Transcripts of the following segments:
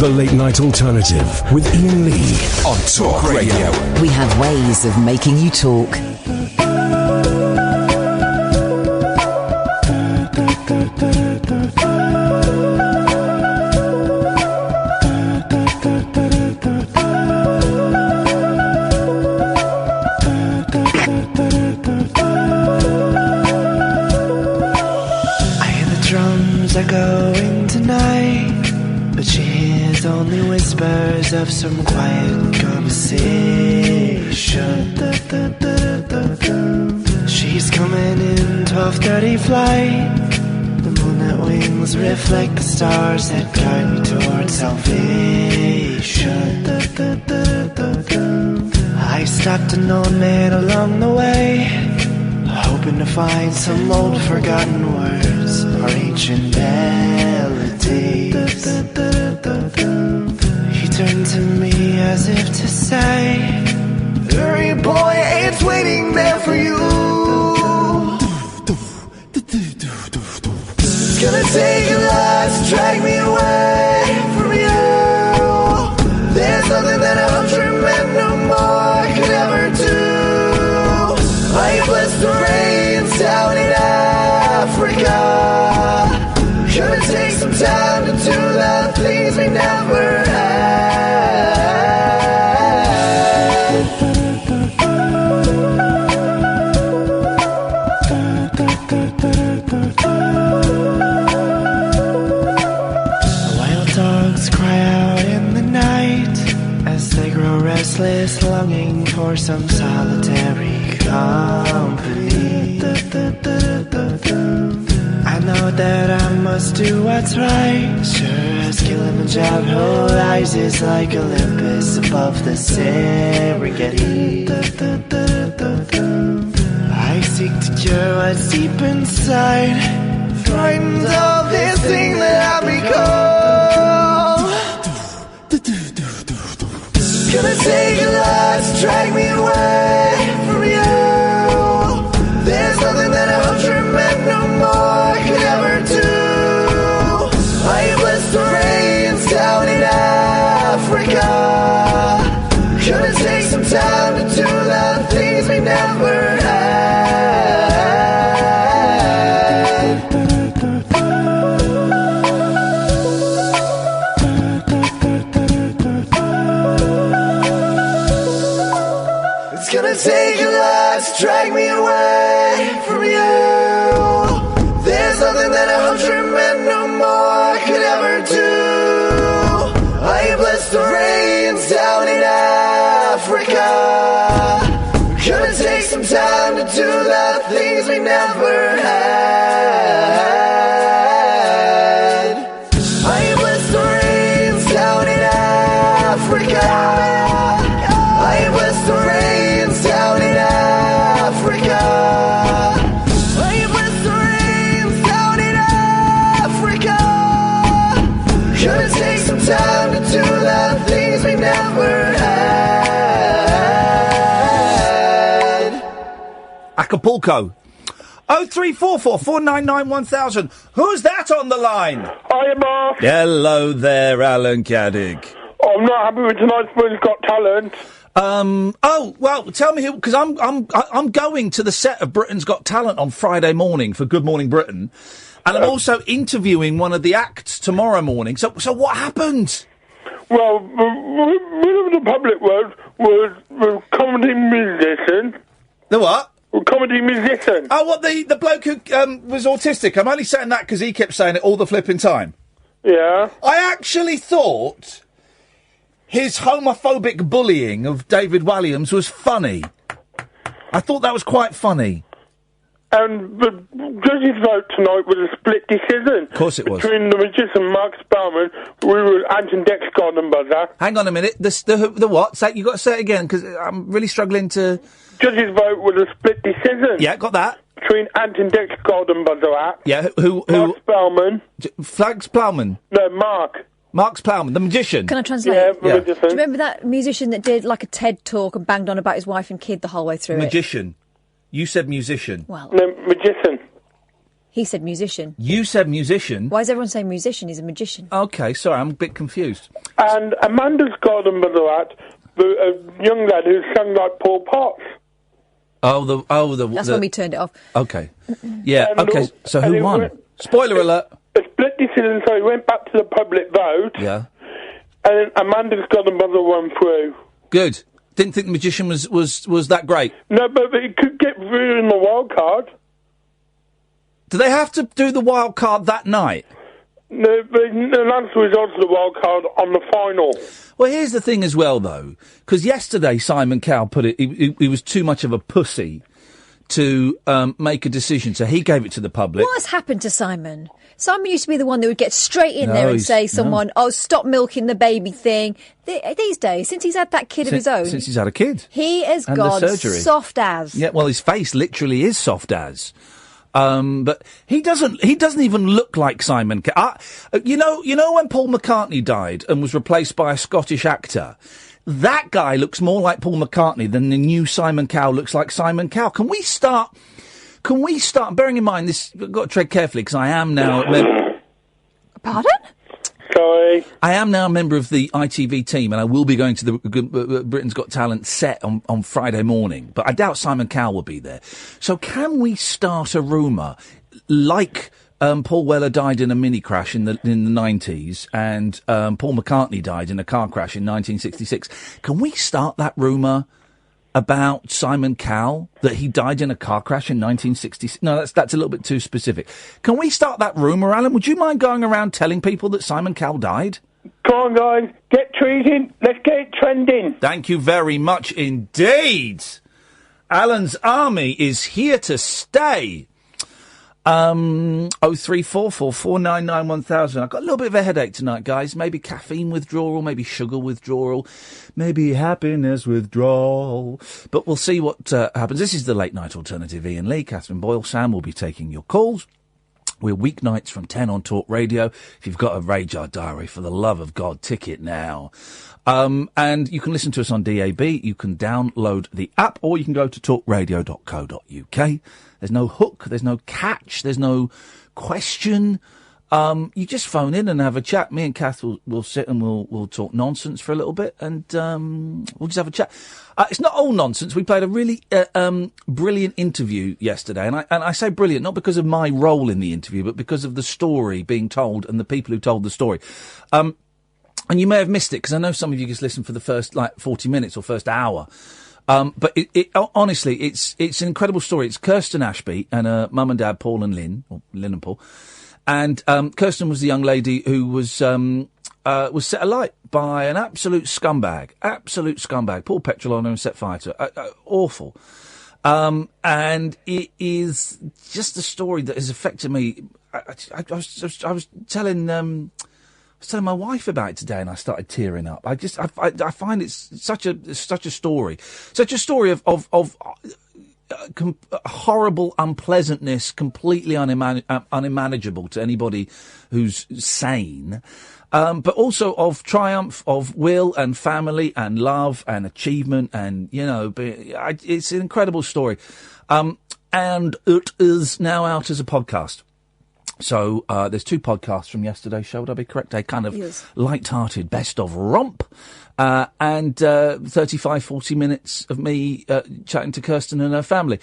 The Late Night Alternative with Iain Lee on Talk Radio. We have ways of making you talk. Going tonight, but she hears only whispers of some quiet conversation. She's coming in 12:30 flight. The moonlit wings reflect the stars that guide me towards salvation. I stopped an old man along the way, hoping to find some old forgotten words or ancient melodies. He turned to me as if to say, hurry boy, it's waiting there for you. It's gonna take a lot to drag me away from you. There's nothing that 100 men no more could ever do. I bless the rains down in Africa. Gonna take some time to do the things we never had. The wild dogs cry out in the night as they grow restless, longing for some solitary company. I know that I must do what's right. Sure as Kilimanjaro rises like Olympus above the Serengeti. I seek to cure what's deep inside, frightened of this thing that I become. Gonna take a lot to drag me away from you. There's nothing that 100 men no more could ever do. I bless the rains down in Africa. Gonna take some time to do the things we never had. It's gonna take a lot to drag me away from you. There's nothing that 100 men no more could ever do. I bless the rains down in Africa. Gonna take some time to do the things we never had. I bless the rains down in Africa. I bless the rains down in Africa. I bless the rains down in Africa. Gonna take some time to do the things we never had. Acapulco. 0344 499 1000. Who's that on the line? Hiya, boss. Hello there, Alan Caddick. I'm not happy with tonight's Britain's Got Talent. Oh, well, tell me who, because I'm going to the set of Britain's Got Talent on Friday morning for Good Morning Britain, and I'm also interviewing one of the acts tomorrow morning. So what happened? Well, the public was comedy musician. The what? Comedy musician. Oh, what, the bloke who was autistic? I'm only saying that because he kept saying it all the flipping time. Yeah. I actually thought his homophobic bullying of David Walliams was funny. I thought that was quite funny. And the judges' vote tonight was a split decision. Of course it was. Between the magician Mark Spellman, who was Anton Deck's garden buzzer. Hang on a minute. The what? You got to say it again, because I'm really struggling to... Judges' vote was a split decision. Yeah, got that. Between Anton Deck's golden buzzer act. Yeah, who? Mark Spellman. Flags Plowman? No, Mark. Mark Plowman, the magician. Can I translate? Yeah, the magician. Do you remember that musician that did like a TED talk and banged on about his wife and kid the whole way through Magician. You said musician. Well, no, magician. He said musician. You said musician? Why is everyone saying musician? He's a magician. Okay, sorry, I'm a bit confused. And Amanda's godmother at a young lad who sang like Paul Potts. That's when we turned it off. Okay. Yeah, And okay, so who won? Spoiler alert. A split decision, so he went back to the public vote. Yeah. And Amanda's godmother won through. Good. Didn't think the magician was that great. No, but he could get through in the wild card. Do they have to do the wild card that night? No, but announced the results of the wild card on the final. Well, here's the thing as well, though, because yesterday Simon Cowell put it, he was too much of a pussy to make a decision, so he gave it to the public. What has happened to Simon? Simon used to be the one that would get straight in there and say oh, stop milking the baby thing. These days, since he's had that kid of his own. Since he's had a kid. He has gone soft as. Yeah, well, his face literally is soft as. But he doesn't even look like Simon Cowell. You know when Paul McCartney died and was replaced by a Scottish actor? That guy looks more like Paul McCartney than the new Simon Cowell looks like Simon Cowell. Can we start, bearing in mind this, I've got to tread carefully because I am now... Pardon? Sorry. I am now a member of the ITV team and I will be going to the Britain's Got Talent set on Friday morning, but I doubt Simon Cowell will be there. So can we start a rumour like... Paul Weller died in a mini crash in the 90s, and Paul McCartney died in a car crash in 1966. Can we start that rumour about Simon Cowell, that he died in a car crash in 1966? No, that's a little bit too specific. Can we start that rumour, Alan? Would you mind going around telling people that Simon Cowell died? Come on, guys, get tweeting. Let's get it trending. Thank you very much indeed. Alan's army is here to stay. 03444991000. I've got a little bit of a headache tonight, guys. Maybe caffeine withdrawal, maybe sugar withdrawal, maybe happiness withdrawal. But we'll see what happens. This is the Late Night Alternative. Iain Lee, Katherine Boyle, Sam will be taking your calls. We're weeknights from 10 on Talk Radio. If you've got a Radar Diary, for the love of God, tick it now. And you can listen to us on DAB. You can download the app, or you can go to talkradio.co.uk. There's no hook, there's no catch, there's no question. You just phone in and have a chat. Me and Kath will sit and we'll talk nonsense for a little bit, and we'll just have a chat. It's not all nonsense. We played a really brilliant interview yesterday, and I say brilliant not because of my role in the interview, but because of the story being told and the people who told the story. And you may have missed it, because I know some of you just listened for the first 40 minutes or first hour. But honestly, it's an incredible story. It's Kirsten Ashby and her mum and dad, Paul and Lynn, or Lynn and Paul. And Kirsten was the young lady who was set alight by an absolute scumbag. Paul petrol on her and set fire to her. Awful. And it is just a story that has affected me. I was telling my wife about it today, and I started tearing up. I find it's such a story of horrible unpleasantness, completely unmanageable to anybody who's sane, but also of triumph, of will and family and love and achievement, and it's an incredible story, and it is now out as a podcast. So there's two podcasts from yesterday's show, would I be correct? A kind of light-hearted best of romp, and 35, 40 minutes of me chatting to Kirsten and her family.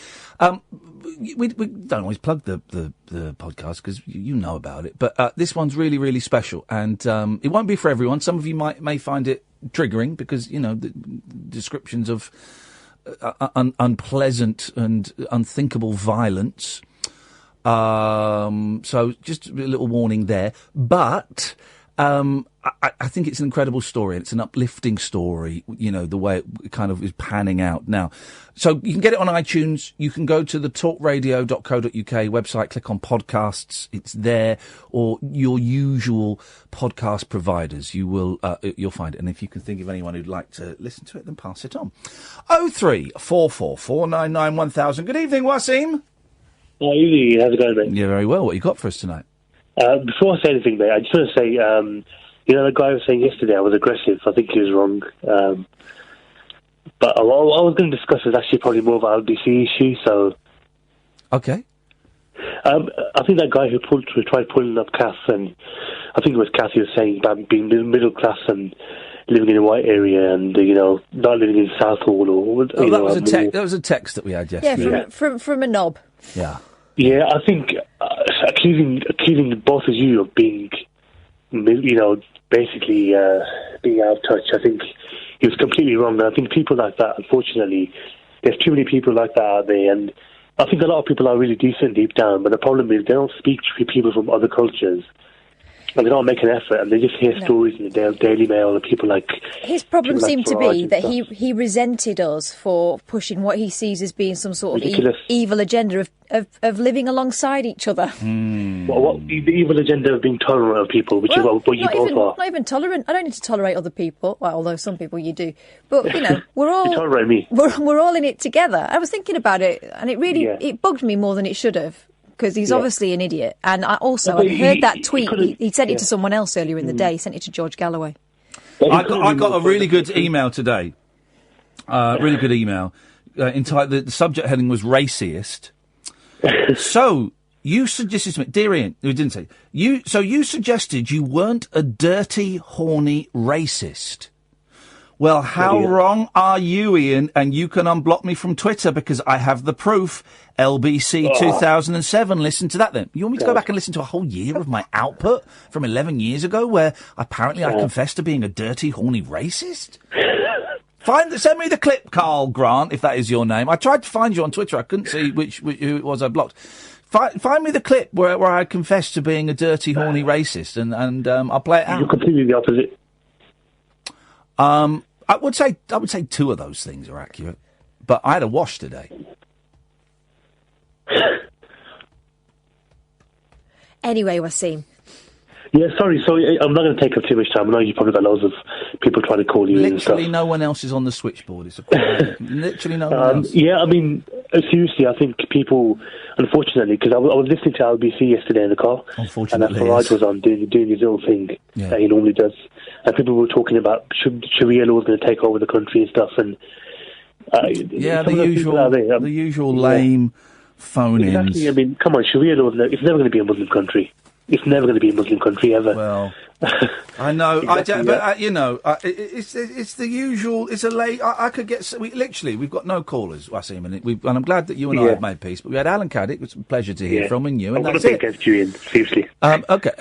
We don't always plug the podcast because you know about it, but this one's really, really special, and it won't be for everyone. Some of you may find it triggering because, the descriptions of unpleasant and unthinkable violence. So just a little warning there, but I think it's an incredible story, and it's an uplifting story, the way it kind of is panning out now. So you can get it on iTunes. You can go to the talkradio.co.uk website, click on podcasts. It's there, or your usual podcast providers. You'll find it. And if you can think of anyone who'd like to listen to it, then pass it on. 03444991000. Good evening, Wasim. Oh, evening. How's it going, mate? Yeah, very well. What you got for us tonight? Before I say anything, mate, I just want to say, the guy was saying yesterday I was aggressive. I think he was wrong. But what I was going to discuss is actually probably more of an LBC issue, so... Okay. I think that guy who tried pulling up Kath, and I think it was Kath, who was saying about being middle class and living in a white area, and not living in Southall or. That was a text that we had yesterday. Yeah, from a knob. Yeah. Yeah, I think accusing both of you of being, basically being out of touch. I think he was completely wrong. I think people like that, unfortunately, there's too many people like that out there, and I think a lot of people are really decent deep down, but the problem is they don't speak to people from other cultures, and they don't make an effort, and they just hear stories in the Daily Mail of people like... His problem seemed to be that he resented us for pushing what he sees as being some sort of evil agenda of living alongside each other. Well, the evil agenda of being tolerant of people, which is what you both are. Not even tolerant. I don't need to tolerate other people, well, although some people you do. But, we're all... You tolerate me. We're all in it together. I was thinking about it, and it really it bugged me more than it should have. Because he's obviously an idiot. And I heard that tweet. He sent it to someone else earlier in the day. He sent it to George Galloway. I got a really good email today. Entitled, the subject heading was racist. So, you suggested, dear Ian, who didn't say, you suggested you weren't a dirty, horny racist. Well, how wrong are you, Ian? And you can unblock me from Twitter because I have the proof. LBC 2007. Listen to that then. You want me to go back and listen to a whole year of my output from 11 years ago where apparently I confessed to being a dirty, horny racist? Send me the clip, Carl Grant, if that is your name. I tried to find you on Twitter. I couldn't see who it was I blocked. Find me the clip where I confessed to being a dirty, horny racist, and I'll play it out. You're completely the opposite. I would say two of those things are accurate, but I had a wash today. Anyway, Wasim. Yeah, sorry, I'm not going to take up too much time. I know you've probably got loads of people trying to call you and stuff. Literally no one else is on the switchboard. It's a quiet, literally no one else. Yeah, I mean, seriously, I think people, unfortunately, because I was listening to LBC yesterday in the car, and that Partridge was on doing his little thing that he normally does, and people were talking about Sharia law is going to take over the country and stuff, and the usual lame phone-ins. Exactly. I mean, come on, Sharia law, it's never going to be a Muslim country. It's never going to be a Muslim country ever. Well, I know, exactly, it's the usual. It's a late. I could get. We've got no callers, Wasim, and I'm glad that you and I have made peace. But we had Alan Caddick. It was a pleasure to hear from, and you. And that's it. Against you, Ian, seriously. Okay,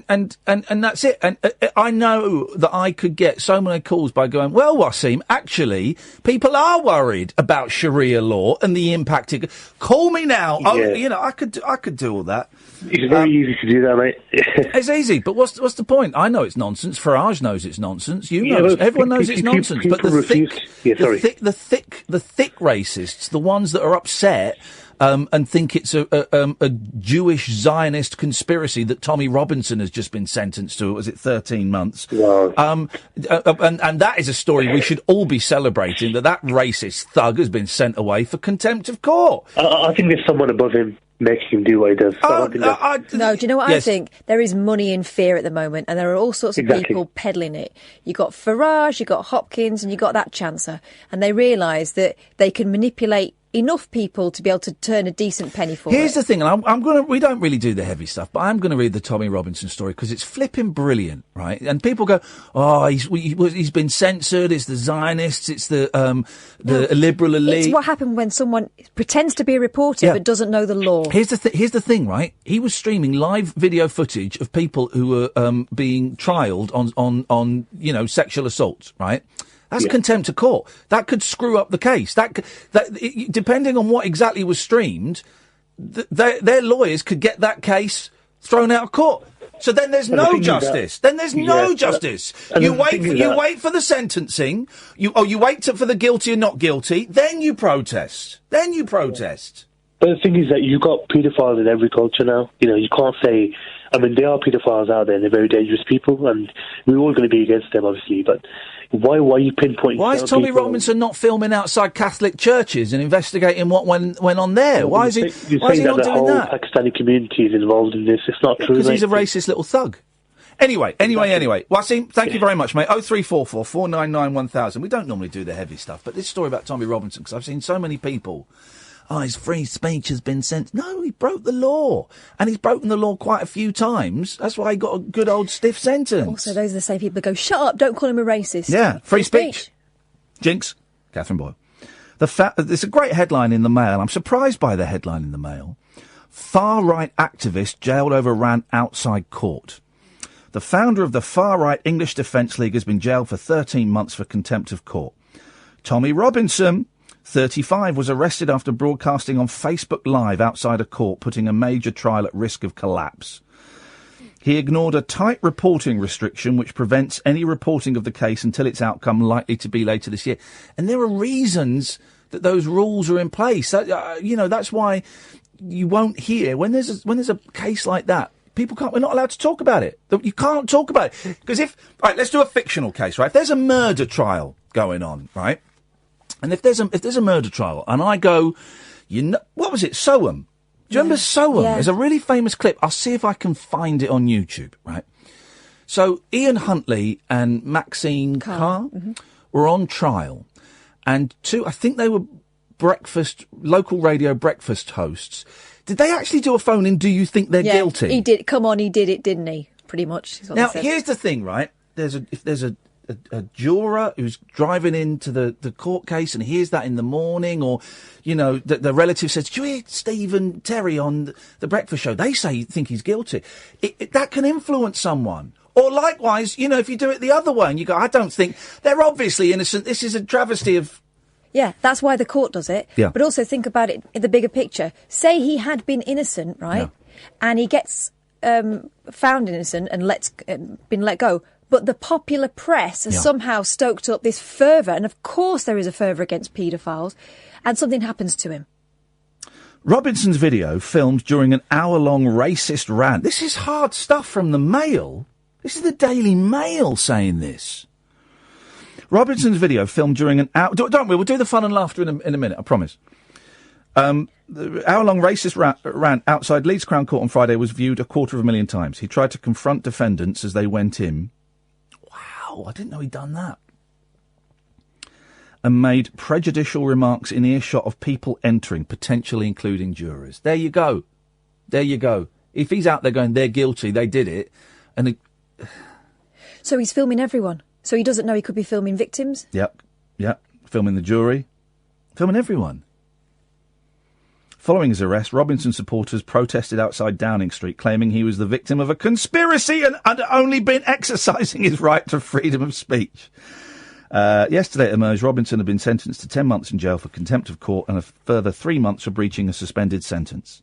and that's it. And I know that I could get so many calls by going, well, Wasim, actually, people are worried about Sharia law and the impact. Call me now. Yeah. I could do all that. It's very easy to do that, mate. It's easy, but what's the point? I know it's nonsense. Farage knows it's nonsense. You know, everyone knows it's nonsense. But the thick racists, the ones that are upset and think it's a Jewish Zionist conspiracy that Tommy Robinson has just been sentenced to. Was it 13 months? Wow. And that is a story we should all be celebrating. That racist thug has been sent away for contempt of court. I think there's someone above him making him do what he does. No, do you know what I think? There is money in fear at the moment, and there are all sorts of people peddling it. You got Farage, you got Hopkins, and you got that chancer, and they realise that they can manipulate enough people to be able to turn a decent penny for Here's the thing, and we don't really do the heavy stuff, but I'm going to read the Tommy Robinson story because it's flipping brilliant, right? And people go, oh, he's been censored, it's the Zionists, it's the liberal elite. It's what happened when someone pretends to be a reporter but doesn't know the law. Here's the thing, right? He was streaming live video footage of people who were being trialled on sexual assaults, right? That's contempt of court. That could screw up the case. Depending on what exactly was streamed, their lawyers could get that case thrown out of court. So then there's no justice. Then there's no justice. You wait for the sentencing. You wait for the guilty or not guilty. Then you protest. But the thing is that you've got paedophiles in every culture now. You can't say. I mean, there are paedophiles out there, and they're very dangerous people, and we're all going to be against them, obviously. But why are you pinpointing? Why is Tommy Robinson not filming outside Catholic churches and investigating what went on there? Why is he not doing that? The whole Pakistani community is involved in this. It's not true. Because he's a racist little thug. Anyway. Wasim, thank you very much, mate. 0344 499 1000. We don't normally do the heavy stuff, but this story about Tommy Robinson, because I've seen so many people his free speech has been censored. No, he broke the law. And he's broken the law quite a few times. That's why he got a good old stiff sentence. Also, those are the same people that go, shut up, don't call him a racist. Yeah, free speech. Jinx, Katherine Boyle. There's a great headline in the Mail. I'm surprised by the headline in the Mail. Far-right activist jailed over rant outside court. The founder of the far-right English Defence League has been jailed for 13 months for contempt of court. Tommy Robinson, 35, was arrested after broadcasting on Facebook Live outside a court, putting a major trial at risk of collapse. He ignored a tight reporting restriction which prevents any reporting of the case until its outcome, likely to be later this year. And there are reasons that those rules are in place. That's why you won't hear when there's a case like that. We're not allowed to talk about it. You can't talk about it. Because let's do a fictional case, right? If there's a murder trial going on, right? And if there's a murder trial and I go, what was it? Soham. Do you remember Soham? Yeah. There's a really famous clip. I'll see if I can find it on YouTube, right? So Ian Huntley and Maxine Carr were on trial. And I think they were local radio breakfast hosts. Did they actually do a phone in? Do you think they're guilty? He did. Come on, he did it, didn't he? Pretty much. Is what now, they said. Here's the thing, right? If there's a juror who's driving into the court case and hears that in the morning, or, the relative says, "Did you hear Steve and Terry on the breakfast show? They think he's guilty." That can influence someone. Or likewise, if you do it the other way and you go, "I don't think they're obviously innocent. This is a travesty of." Yeah, that's why the court does it. Yeah. But also think about it in the bigger picture. Say he had been innocent, right? Yeah. And he gets found innocent and been let go. But the popular press has somehow stoked up this fervour. And of course there is a fervour against paedophiles. And something happens to him. Robinson's video filmed during an hour-long racist rant. This is hard stuff from the Mail. This is the Daily Mail saying this. Robinson's video filmed during an hour... Don't we? We'll do the fun and laughter in a minute, I promise. The hour-long racist rant outside Leeds Crown Court on Friday was viewed 250,000 times. He tried to confront defendants as they went in. Wow, I didn't know he'd done that. And made prejudicial remarks in earshot of people entering, potentially including jurors. There you go. There you go. If he's out there going, they're guilty, they did it, and... So he's filming everyone? So he doesn't know he could be filming victims? Yep. Filming the jury. Filming everyone. Following his arrest, Robinson supporters protested outside Downing Street, claiming he was the victim of a conspiracy and had only been exercising his right to freedom of speech. Yesterday it emerged Robinson had been sentenced to 10 months in jail for contempt of court and a further 3 months for breaching a suspended sentence.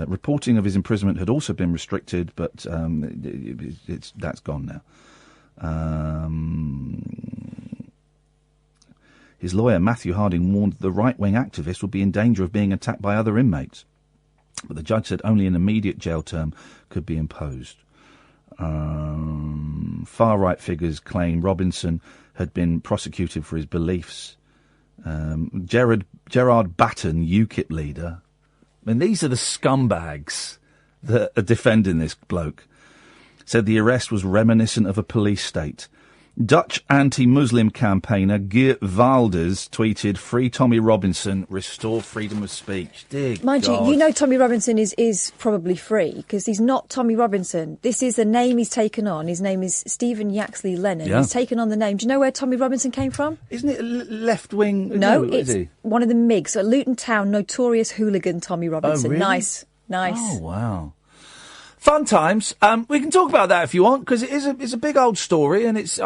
Reporting of his imprisonment had also been restricted, but that's gone now. His lawyer, Matthew Harding, warned the right-wing activist would be in danger of being attacked by other inmates. But the judge said only an immediate jail term could be imposed. Far-right figures claim Robinson had been prosecuted for his beliefs. Gerard Batten, UKIP leader... And these are the scumbags that are defending this bloke. Said the arrest was reminiscent of a police state. Dutch anti-Muslim campaigner Geert Wilders tweeted, "Free Tommy Robinson, restore freedom of speech." Dear Mind God. you know Tommy Robinson is probably free, because he's not Tommy Robinson. This is the name he's taken on. His name is Stephen Yaxley Lennon. Yeah. He's taken on the name. Do you know where Tommy Robinson came from? Isn't it left-wing? No, it's one of the MIGs. So Luton Town, notorious hooligan Tommy Robinson. Oh, really? Nice. Oh, wow. Fun times. We can talk about that if you want, because it's a big old story and it's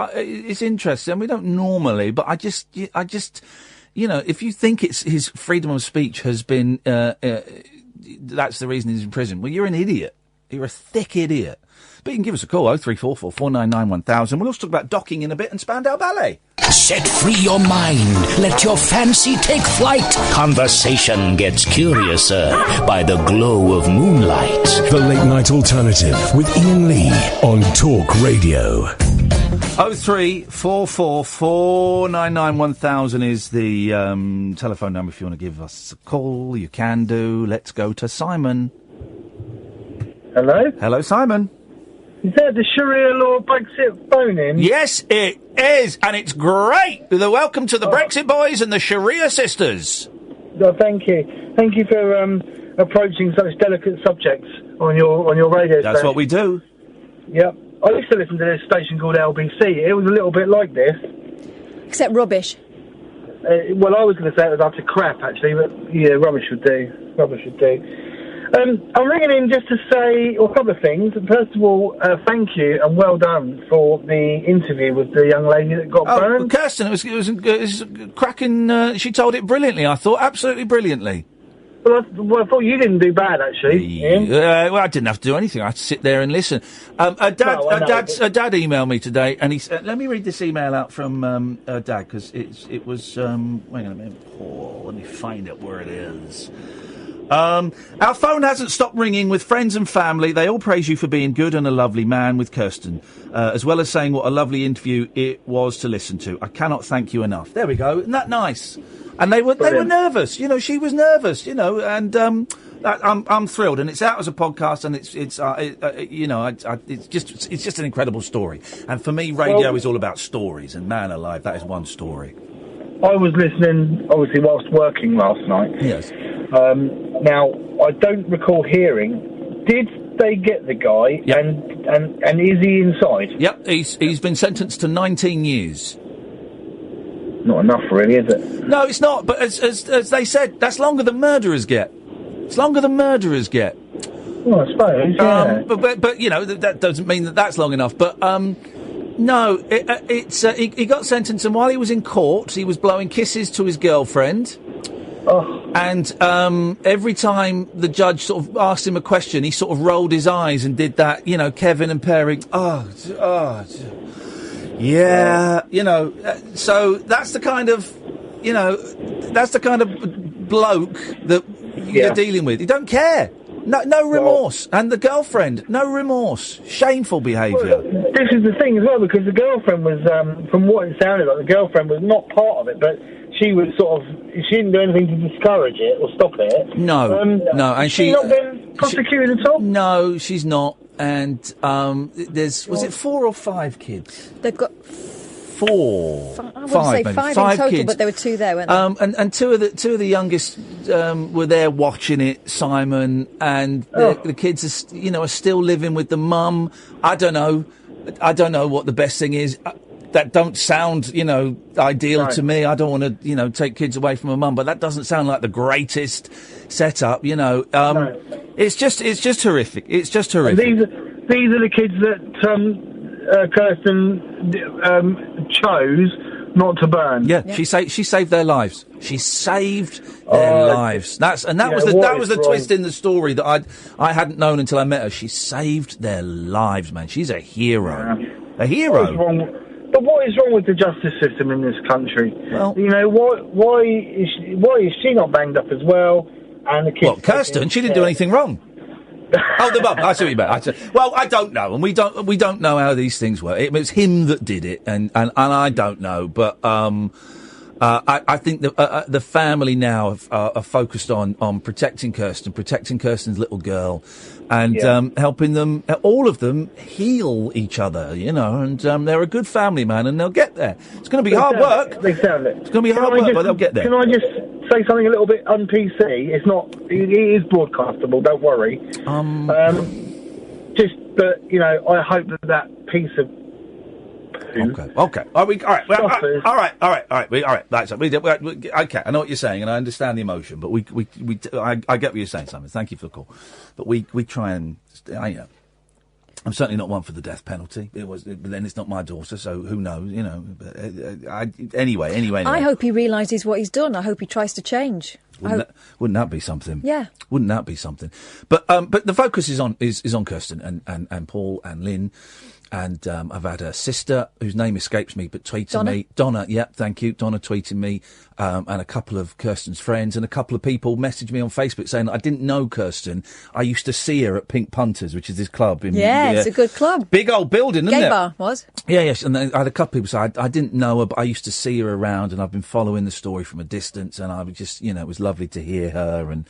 interesting. We don't normally, but I just, if you think his freedom of speech has been, that's the reason he's in prison. Well, you're an idiot. You're a thick idiot. But you can give us a call, 0344 499 1000. We'll also talk about docking in a bit and Spandau Ballet. Set free your mind. Let your fancy take flight. Conversation gets curiouser by the glow of moonlight. The Late Night Alternative with Iain Lee on Talk Radio. 0344 499 1000 is the telephone number if you want to give us a call. You can do. Let's go to Simon. Hello? Hello, Simon. Is that the Sharia law Brexit phone-in? Yes, it is, and it's great. Welcome to the Brexit boys and the Sharia sisters. Oh, thank you. Thank you for approaching such delicate subjects on your radio station. That's what we do. Yep. I used to listen to this station called LBC. It was a little bit like this. Except rubbish. Well, I was going to say it was utter crap, actually, but yeah, rubbish would do. I'm ringing in just to say a couple of things. First of all, thank you and well done for the interview with the young lady that got burned. Kirsten, it was cracking. She told it brilliantly. I thought absolutely brilliantly. Well, I thought you didn't do bad, actually. Well, I didn't have to do anything. I had to sit there and listen. Dad emailed me today, and he said, "Let me read this email out from Dad because it was. Wait a minute. Let me find it where it is." Our phone hasn't stopped ringing with friends and family. They all praise you for being good and a lovely man with Kirsten, as well as saying what a lovely interview it was to listen to. I cannot thank you enough. There we go. Isn't that nice? And they were nervous. You know, she was nervous. You know, and I'm thrilled. And it's out as a podcast, and it's just an incredible story. And for me, radio is all about stories. And man alive, that is one story. I was listening, obviously, whilst working last night. Yes. Now, I don't recall hearing. Did they get the guy? Yep. And is he inside? Yep. He's been sentenced to 19 years. Not enough, really, is it? No, it's not. But as they said, that's longer than murderers get. It's longer than murderers get. Well, I suppose. Yeah. But you know that doesn't mean that that's long enough. But no, he got sentenced, and while he was in court, he was blowing kisses to his girlfriend. Oh. And every time the judge sort of asked him a question, he sort of rolled his eyes and did that, you know, Kevin and Perry. Yeah, you know. So that's the kind of, you know, bloke that you're dealing with. He don't care. No remorse. And the girlfriend, no remorse. Shameful behaviour. Well, this is the thing as well, because the girlfriend was, from what it sounded like, the girlfriend was not part of it, but she was she didn't do anything to discourage it or stop it. No, and she's not been prosecuted at all? No, she's not. And was it 4 or 5 kids? They've got 4. I wouldn't say five in total, kids. but there were 2 there, weren't there? And two of the youngest were there watching it, Simon, and the kids are still living with the mum. I don't know what the best thing is. That don't sound, ideal to me. I don't want to, take kids away from a mum, but that doesn't sound like the greatest setup, No. It's just horrific. It's just horrific. And these are the kids that Kirsten chose not to burn. Yeah. She saved their lives. She saved their lives. That was the twist in the story that I hadn't known until I met her. She saved their lives, man. She's a hero. Yeah. A hero. But what is wrong with the justice system in this country? Well, why is she not banged up as well? And the kids. Well, Kirsten, she didn't do anything wrong. Oh, the mum. I see what you meant. Well, I don't know, and we don't know how these things work. It was him that did it, and I don't know, but I think the family now are focused on protecting Kirsten's little girl, and helping them, all of them, heal each other, and they're a good family, man, and they'll get there. It's going to be hard work. They sound it. It's going to be hard work, but they'll get there. Can I just say something a little bit un-PC? It's not. It is broadcastable. Don't worry. I hope that piece of. Okay. All right. That's okay. I know what you're saying, and I understand the emotion. But I get what you're saying, Simon. Thank you for the call. But we try and, I'm certainly not one for the death penalty. But then it's not my daughter, so who knows? But anyway. I hope he realises what he's done. I hope he tries to change. Wouldn't that be something? Yeah. Wouldn't that be something? But the focus is on Kirsten and Paul and Lynn. And I've had a sister whose name escapes me, but tweeted me. Donna, thank you. Donna tweeted me, and a couple of Kirsten's friends, and a couple of people messaged me on Facebook saying that I didn't know Kirsten. I used to see her at Pink Punters, which is this club. It's a good club. Big old building, isn't it? Gay bar, was? Yeah, yes. And I had a couple of people say, I didn't know her, but I used to see her around, and I've been following the story from a distance, and I was just, it was lovely to hear her, and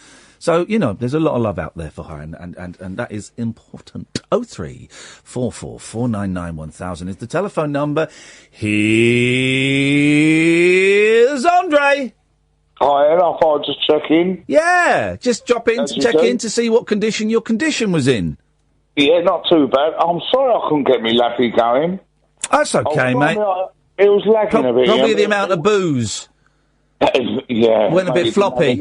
So, there's a lot of love out there for her, and that is important. 03444991000 is the telephone number. Here's Andre. Hi, Ed, I thought I'd just check in. Yeah, just drop in to check in to see what condition your condition was in. Yeah, not too bad. I'm sorry I couldn't get me lappy going. That's okay, mate. It was lagging a bit. Probably the amount of booze. Yeah. Went a bit floppy.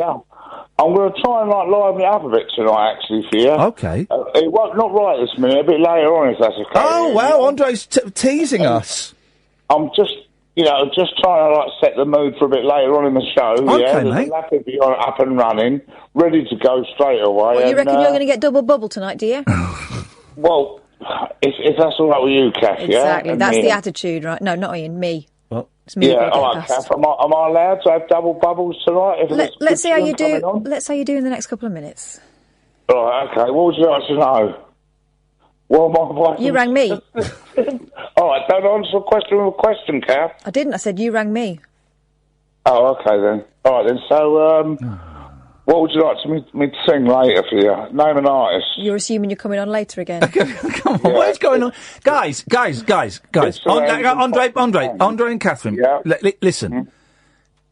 I'm going to try and liven it up a bit tonight, actually, for you. Okay. It won't, not right this minute, a bit later on, if that's okay. Oh, wow, Andre's teasing us. I'm just trying to, set the mood for a bit later on in the show. Okay, mate. The lap will be up and running, ready to go straight away. Well, you reckon you're going to get double bubble tonight, do you? Well, if that's all right with you, Kath, Exactly, that's the attitude, right? No, not Ian, me. Well, it's me. Yeah, all right, Kath. Am I allowed to have double bubbles tonight? Let's see how you do. Let's see how you do in the next couple of minutes. All right, okay. What would you like to know? Well, you rang me. All right, don't answer a question with a question, Kath. I didn't. I said you rang me. Oh, okay then. All right then. So, what would you like me to sing later for you? Name an artist. You're assuming you're coming on later again. Come on, what is going on? Guys. Andre and Katherine, listen.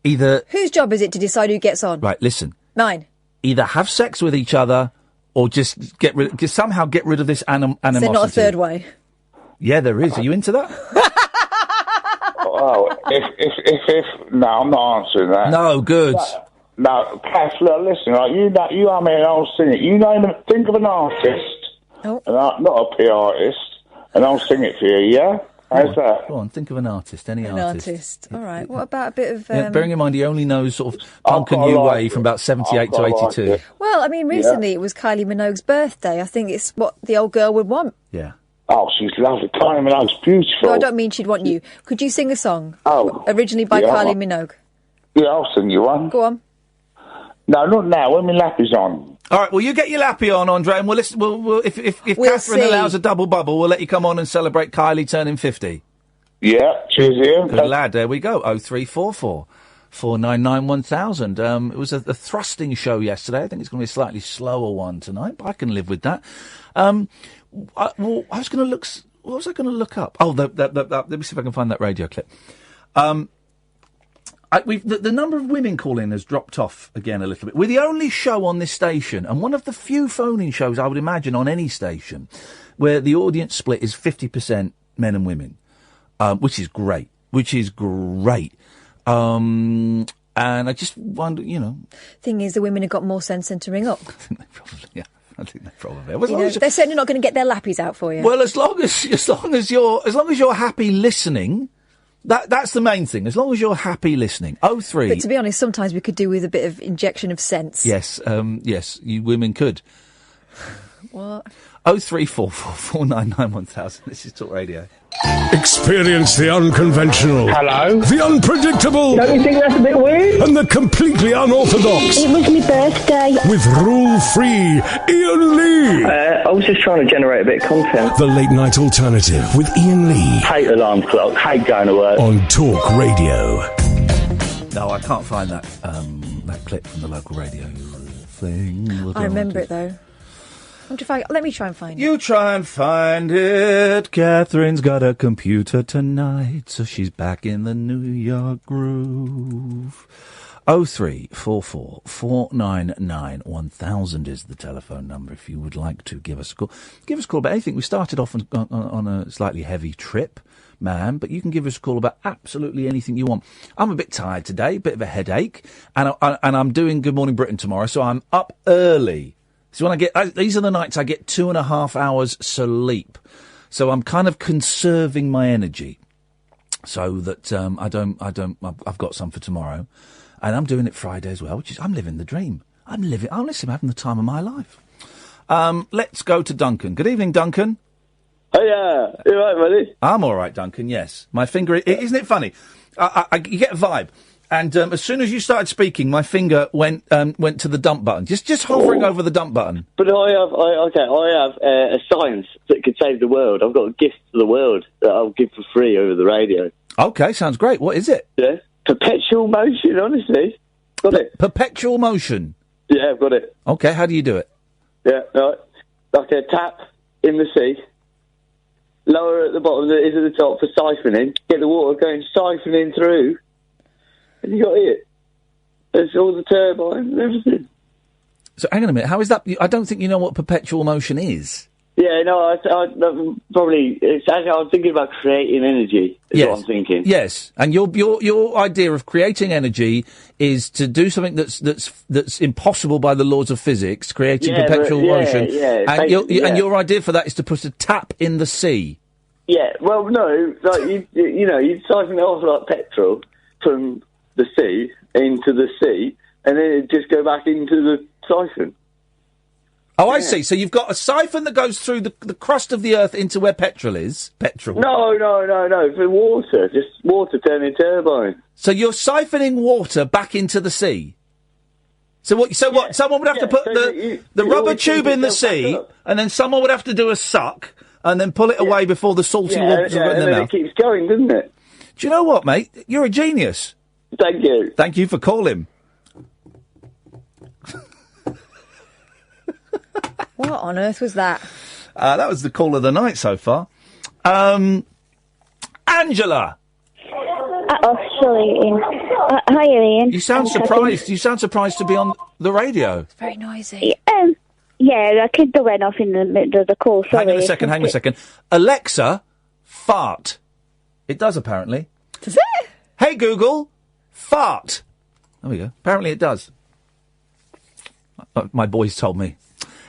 Either... Whose job is it to decide who gets on? Right, listen. Mine. Either have sex with each other or just somehow get rid of this animosity. Is there not a third way? Yeah, there is. Are you into that? Oh, if no, I'm not answering that. No, good. No, Kath, look, listen, right, you are me and I'll sing it. You think of an artist, not a P artist, and I'll sing it for you, yeah? How's that? Go on, think of an artist, any artist. All right, what about a bit of... bearing in mind he only knows sort of punk and new wave from about 78 to 82. Well, I mean, recently it was Kylie Minogue's birthday. I think it's what the old girl would want. Yeah. Oh, she's lovely. Kylie Minogue's beautiful. No, I don't mean she'd want you. Could you sing a song? Oh. Originally by Kylie Minogue. Yeah, I'll sing you one. Go on. No, not now, when my lap is on. All right, well, you get your lappy on, Andre, and we'll listen. If Katherine allows a double bubble, we'll let you come on and celebrate Kylie turning 50. Yeah, cheers, Ian. Good lad, there we go. 0344 499 1000. It was a thrusting show yesterday. I think it's going to be a slightly slower one tonight, but I can live with that. I was going to look... What was I going to look up? Oh, let me see if I can find that radio clip. The number of women calling has dropped off again a little bit. We're the only show on this station, and one of the few phone-in shows I would imagine on any station, where the audience split is 50% men and women, which is great. And I just wonder, Thing is, the women have got more sense than to ring up. I think they probably have. They're certainly not going to get their lappies out for you. Well, as long as you're happy listening. That's the main thing. As long as you're happy listening. 03. But to be honest, sometimes we could do with a bit of injection of sense. Yes, you women could. What? 03444991000. This is Talk Radio. Experience the unconventional. Hello. The unpredictable. Don't you think that's a bit weird? And the completely unorthodox. It was my birthday. With rule-free Iain Lee. I was just trying to generate a bit of content. The Late Night Alternative with Iain Lee. Hate alarm clock. Hate going to work. On Talk Radio. No, I can't find that clip from the local radio thing. I remember it, though. Let me try and find it. You try and find it. Catherine's got a computer tonight, so she's back in the New York groove. 0344 499 1000 is the telephone number if you would like to give us a call. Give us a call about anything. We started off on a slightly heavy trip, ma'am, but you can give us a call about absolutely anything you want. I'm a bit tired today, bit of a headache, and I'm doing Good Morning Britain tomorrow, so I'm up early. So these are the nights I get 2.5 hours sleep. So I'm kind of conserving my energy so that I've got some for tomorrow. And I'm doing it Friday as well, I'm living the dream. I'm having the time of my life. Let's go to Duncan. Good evening, Duncan. Oh, yeah. You all right, buddy? I'm all right, Duncan, yes. My finger, isn't it funny? You get a vibe. And as soon as you started speaking, my finger went to the dump button, just hovering over the dump button. But I have a science that could save the world. I've got a gift to the world that I'll give for free over the radio. Okay, sounds great. What is it? Yeah, perpetual motion. Honestly, got it. Perpetual motion. Yeah, I've got it. Okay, how do you do it? Yeah, right. Like a tap in the sea. Lower at the bottom than it is at the top for siphoning. Get the water going siphoning through. And you got it. There's all the turbines and everything. So hang on a minute, how is that? I don't think you know what perpetual motion is. Yeah, no, I probably. I'm thinking about creating energy. Is what I'm thinking. Yes, and your idea of creating energy is to do something that's impossible by the laws of physics, creating perpetual motion. Yeah, and your idea for that is to put a tap in the sea. Yeah, well, no, like you siphon it off like petrol from the sea into the sea, and then it just go back into the siphon. Oh, I see. So you've got a siphon that goes through the crust of the earth into where petrol is. Petrol. No. For water. Just water turning turbine. So you're siphoning water back into the sea? So what? Someone would have to put the rubber tube in the sea, and then someone would have to do a suck, and then pull it away before the salty waters are in their mouth. It keeps going, doesn't it? Do you know what, mate? You're a genius. Thank you. Thank you for calling. What on earth was that? That was the call of the night so far. Angela. Sorry, Ian. Hi, Ian. You sound surprised. You sound surprised to be on the radio. It's very noisy. Yeah, I could have went off in the middle of the call. Sorry. Hang on a second. Alexa, fart. It does, apparently. Does it? Hey, Google, fart. There we go. Apparently it does. My boys told me.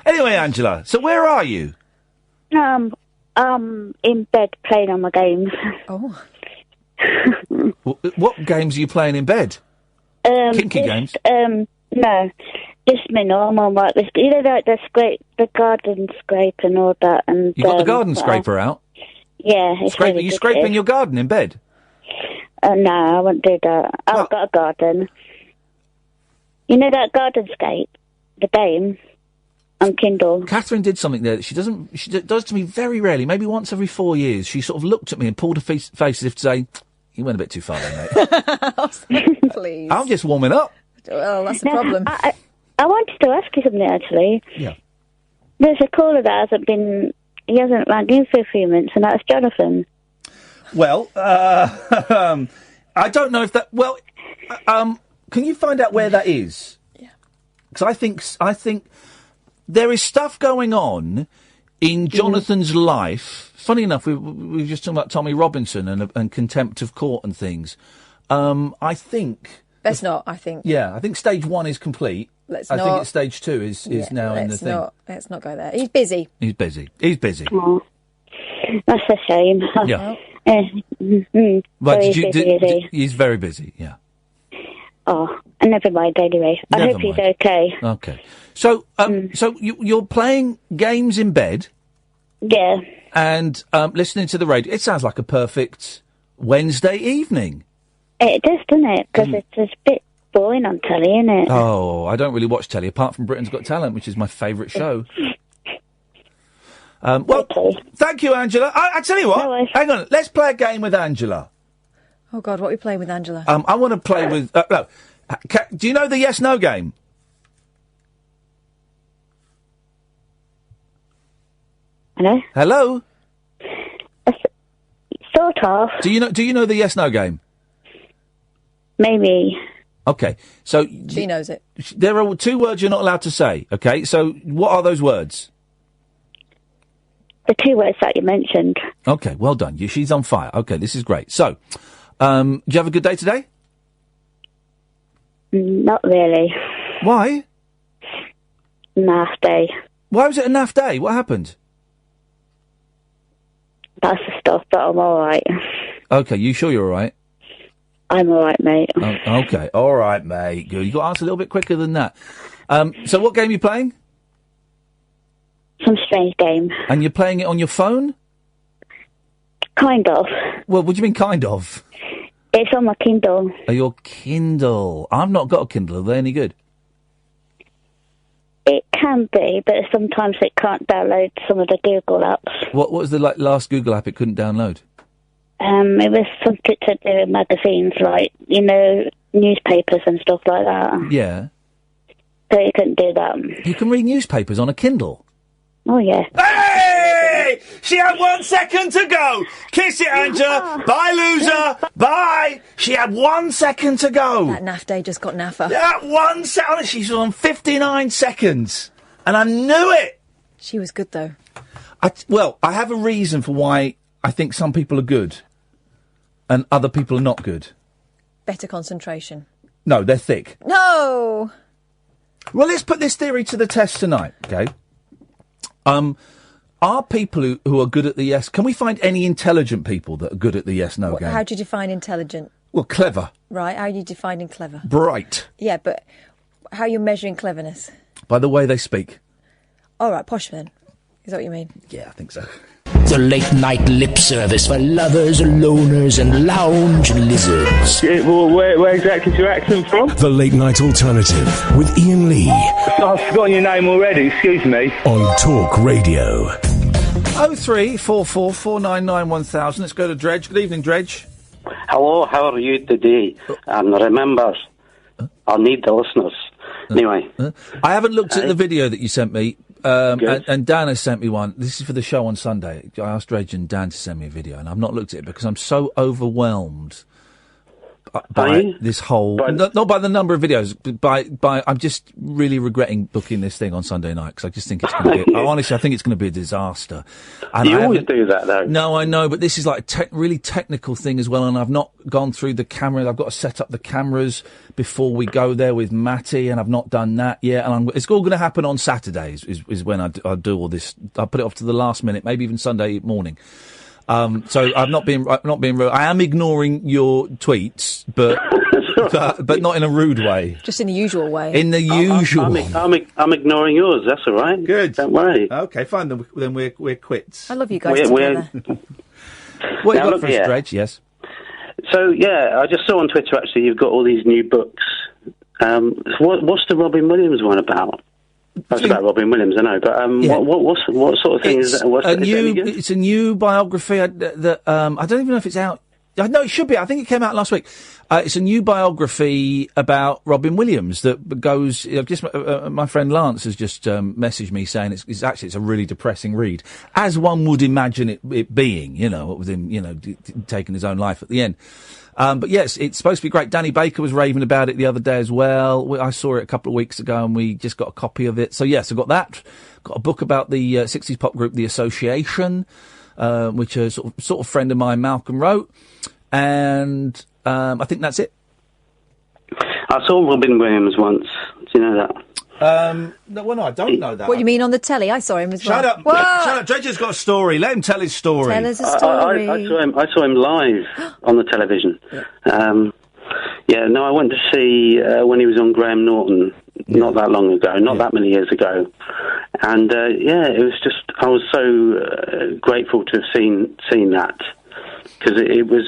Anyway, Angela, so where are you? In bed playing on my games. Oh. What games are you playing in bed? Kinky games? No. Just my normal, like this. You know, like the garden scrape and all that. And You got the garden scraper out? Yeah. It's Are you scraping your garden in bed? No, I won't do that. I've got a garden. You know that garden scape? The game? On Kindle. Katherine did something there that she does to me very rarely, maybe once every 4 years. She sort of looked at me and pulled her face as if to say, you went a bit too far there, mate. Please. I'm just warming up. Well, that's the problem. I wanted to ask you something, actually. Yeah. There's a caller that he hasn't rang in for a few months, and that's Jonathan. Well, I don't know if that... Well, can you find out where that is? Yeah. Because I think there is stuff going on in Jonathan's life. Funny enough, we were just talking about Tommy Robinson and contempt of court and things. I think... Best not, I think. Yeah, I think stage 1 is complete. I think it's stage 2 is now in the thing. Let's not go there. He's busy. He's busy. Oh, that's a shame. Yeah. But he's very busy, yeah. Oh, never mind anyway. I hope he's okay. Okay. So, so you're playing games in bed? Yeah. And listening to the radio. It sounds like a perfect Wednesday evening. It does, doesn't it? Because it's a bit boring on telly, isn't it? Oh, I don't really watch telly, apart from Britain's Got Talent, which is my favourite show. Thank you, Angela. I tell you what, hang on, let's play a game with Angela. Oh, God, what are we playing with Angela? I want to play with... no. Do you know the yes-no game? Hello? Hello? Sort of. Do you know the yes-no game? Maybe. Okay, so... She knows it. There are 2 words you're not allowed to say, okay? So, what are those words? The 2 words that you mentioned. Okay, well done. She's on fire. Okay, this is great. So, do you have a good day today? Not really. Why? Naff day. Why was it a naff day? What happened? That's the stuff, but I'm alright. Okay, you sure you're alright? I'm alright, mate. Oh, okay, alright, mate. Good. You got to answer a little bit quicker than that. So what game are you playing? Some strange game. And you're playing it on your phone? Kind of. Well, what do you mean, kind of? It's on my Kindle. Oh, your Kindle. I've not got a Kindle. Are they any good? It can be, but sometimes it can't download some of the Google apps. What was the last Google app it couldn't download? It was something to do with magazines, like, newspapers and stuff like that. Yeah. So you couldn't do that. You can read newspapers on a Kindle. Oh, yeah. Hey! She had 1 second to go. Kiss it, Angela. Bye, loser. Bye. She had 1 second to go. That naff day just got naffer. That 1 second. She's on 59 seconds. And I knew it. She was good, though. I have a reason for why I think some people are good and other people are not good. Better concentration. No, they're thick. No! Well, let's put this theory to the test tonight, okay? Are people who are good at the yes... Can we find any intelligent people that are good at the yes-no game? How do you define intelligent? Well, clever. Right, how are you defining clever? Bright. Yeah, but how are you measuring cleverness? By the way they speak. All right, posh then. Is that what you mean? Yeah, I think so. The late night lip service for lovers, loners, and lounge lizards. Yeah, well, where exactly is your accent from? The late night alternative with Iain Lee. I've forgotten your name already, excuse me. On Talk Radio. 0344 499 1000. Let's go to Dredge. Good evening, Dredge. Hello, how are you today? And remember, I need the listeners. Anyway. I haven't looked at the video that you sent me. And Dan has sent me one. This is for the show on Sunday. I asked Dredge and Dan to send me a video, and I've not looked at it because I'm so overwhelmed by this whole... Not by the number of videos, but by I'm just really regretting booking this thing on Sunday night, because I just think it's going to be... honestly, I think it's going to be a disaster. And you always do that, though. No, I know, but this is like a really technical thing as well, and I've not gone through the camera. I've got to set up the cameras before we go there with Matty, and I've not done that yet. And it's all going to happen on Saturdays is when I do all this. I'll put it off to the last minute, maybe even Sunday morning. So I'm not being rude. I am ignoring your tweets, but not in a rude way. Just in the usual way. In the usual way. I'm ignoring yours. That's all right. Good. Don't worry. Okay, fine. Then we're quits. I love you guys together. What you got for us, Dredge? Yes. So yeah, I just saw on Twitter actually you've got all these new books. What's the Robin Williams one about? That's about Robin Williams, I know, but what sort of thing is that? It's a new biography that I don't even know if it's out. No, it should be. I think it came out last week. It's a new biography about Robin Williams that goes. My friend Lance has just messaged me saying it's a really depressing read, as one would imagine it being. With him, taking his own life at the end. But yes, it's supposed to be great. Danny Baker was raving about it the other day as well. I saw it a couple of weeks ago and we just got a copy of it. So yes, I got that. Got a book about the 60s pop group, The Association, which a sort of friend of mine, Malcolm, wrote. And I think that's it. I saw Robin Williams once. Do you know that? No, I don't know that. What do you mean on the telly? I saw him as well. Shut up! Shut up! Dredger's got a story. Let him tell his story. Tell us a story. I saw him live on the television. I went to see when he was on Graham Norton not that long ago, not that many years ago, and it was just I was so grateful to have seen that. Because it was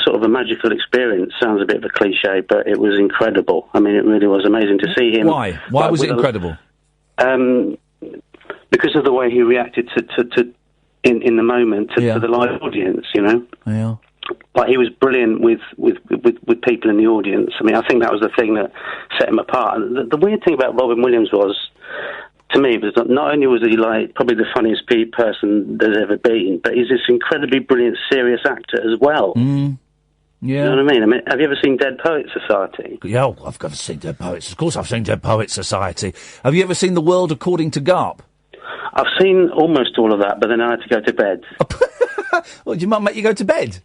sort of a magical experience. Sounds a bit of a cliche, but it was incredible. I mean, it really was amazing to see him. Why? Why was it incredible? Because of the way he reacted to in the moment to the live audience. Yeah. Like he was brilliant with people in the audience. I mean, I think that was the thing that set him apart. And the weird thing about Robin Williams was, to me, was that not only was he like probably the funniest person there's ever been, but he's this incredibly brilliant, serious actor as well. Yeah. You know what I mean? Have you ever seen Dead Poets Society? Yeah, I've got to see Dead Poets. Of course I've seen Dead Poets Society. Have you ever seen The World According to Garp? I've seen almost all of that, but then I had to go to bed. Well, did your mum make you go to bed?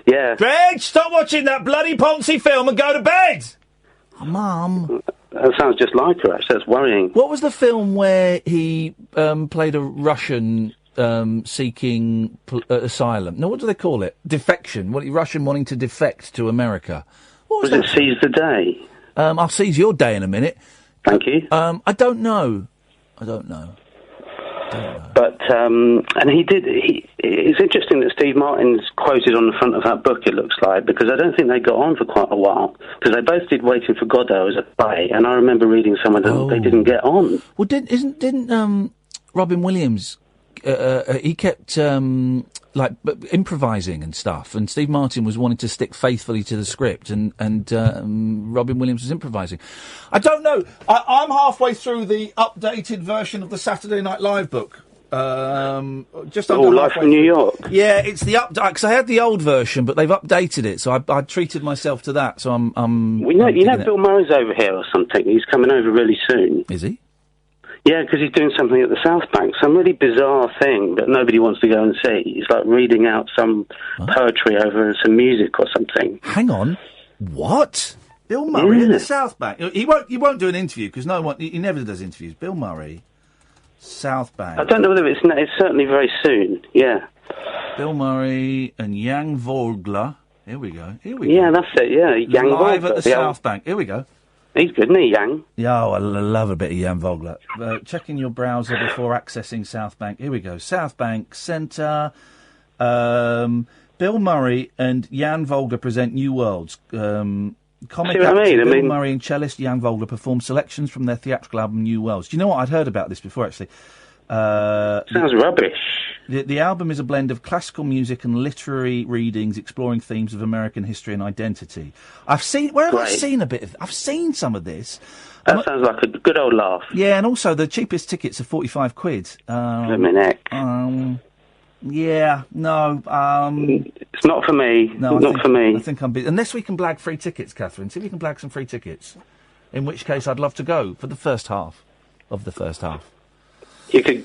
Yeah. Dredge, stop watching that bloody Ponzi film and go to bed! Oh, Mum. That sounds just like her, actually. That's worrying. What was the film where he played a Russian seeking asylum? No, what do they call it? Defection. Russian wanting to defect to America. What was it Seize the Day? I'll seize your day in a minute. Thank you. I don't know. But, and it's interesting that Steve Martin's quoted on the front of that book, it looks like, because I don't think they got on for quite a while, because they both did Waiting for Godot as a play, and I remember reading somewhere that they didn't get on. Well, didn't Robin Williams, he kept improvising and stuff, and Steve Martin was wanting to stick faithfully to the script, and Robin Williams was improvising. I don't know. I'm halfway through the updated version of the Saturday Night Live book. Just under Live from New York. Yeah, it's the because I had the old version, but they've updated it, so I treated myself to that. So I'm Bill Murray's over here or something. He's coming over really soon. Is he? Yeah, because he's doing something at the South Bank, some really bizarre thing that nobody wants to go and see. He's like reading out some poetry over some music or something. Hang on, what? Bill Murray at the South Bank? He won't do an interview because he never does interviews. Bill Murray, South Bank. I don't know whether it's certainly very soon. Yeah. Bill Murray and Jan Vogler. Here we go. Yeah, that's it. Yeah, Jan Vogler. Live at the South Bank. Here we go. He's good, isn't he, Yang? Yeah, I love a bit of Jan Vogler. Checking your browser before accessing South Bank. Here we go. South Bank Centre. Bill Murray and Jan Vogler present New Worlds. Comic actor Bill Murray and cellist Jan Vogler perform selections from their theatrical album New Worlds. Do you know what? I'd heard about this before, actually. Sounds rubbish. The album is a blend of classical music and literary readings exploring themes of American history and identity. I've seen I've seen some of this. That sounds like a good old laugh. Yeah, and also the cheapest tickets are £45. Yeah, no. It's not for me. No, for me. I think I'm busy. Unless we can blag free tickets, Katherine. See if we can blag some free tickets. In which case, I'd love to go for the first half of the first half. You could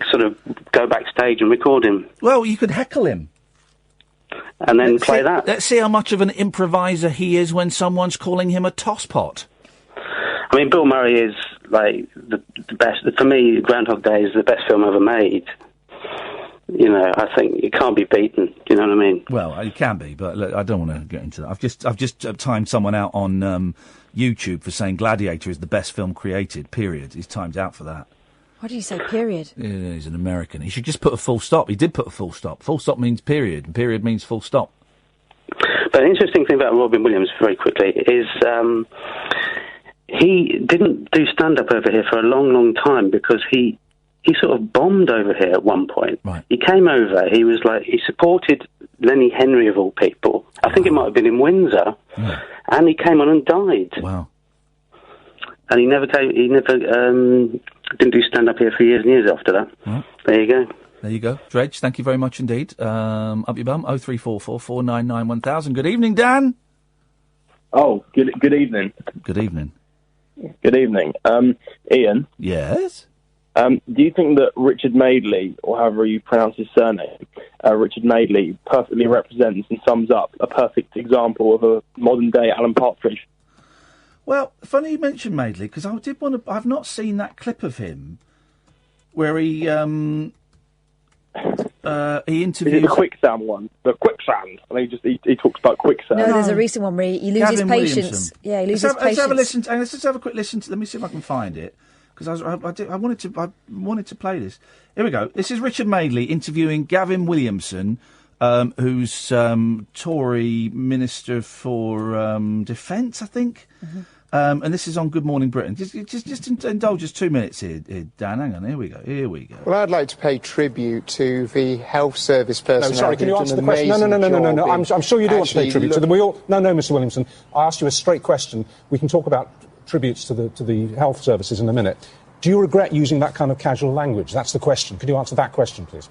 sort of go backstage and record him. Well, you could heckle him. And then play that. Let's see how much of an improviser he is when someone's calling him a tosspot. I mean, Bill Murray is, like, the best. For me, Groundhog Day is the best film ever made. You know, I think it can't be beaten. Do you know what I mean? Well, it can be, but look, I don't want to get into that. I've just timed someone out on YouTube for saying Gladiator is the best film created, period. He's timed out for that. Why do you say period? Yeah, he's an American. He should just put a full stop. He did put a full stop. Full stop means period, and period means full stop. But the interesting thing about Robin Williams, very quickly, is he didn't do stand-up over here for a long, long time because he sort of bombed over here at one point. Right. He came over, he supported Lenny Henry of all people. I think it might have been in Windsor. Yeah. And he came on and died. Wow. And he never didn't do stand-up here for years and years after that. Right. There you go. There you go. Dredge, thank you very much indeed. Up your bum, 0344 499 1000. Good evening, Dan. Oh, good evening. Good evening. Good evening. Ian? Yes? Do you think that Richard Madeley, or however you pronounce his surname, Richard Madeley, perfectly represents and sums up a perfect example of a modern-day Alan Partridge? Well, funny you mentioned Madeley, because I did want to... I've not seen that clip of him where he interviewed... Is it the quicksand one? The quicksand. I think he talks about quicksand. No, there's a recent one where he loses patience. Yeah, he loses patience. Let's have a listen. Let's just have a quick listen. Let me see if I can find it. Because I wanted to play this. Here we go. This is Richard Madeley interviewing Gavin Williamson, who's Tory Minister for Defence, I think. Mm-hmm. And this is on Good Morning Britain. Just indulge us 2 minutes here, Dan. Hang on. Here we go. Well, I'd like to pay tribute to the health service personnel. No, sorry. Can you answer the question? No. I'm sure you do want to pay tribute to them. No, Mr. Williamson. I asked you a straight question. We can talk about tributes to the health services in a minute. Do you regret using that kind of casual language? That's the question. Could you answer that question, please?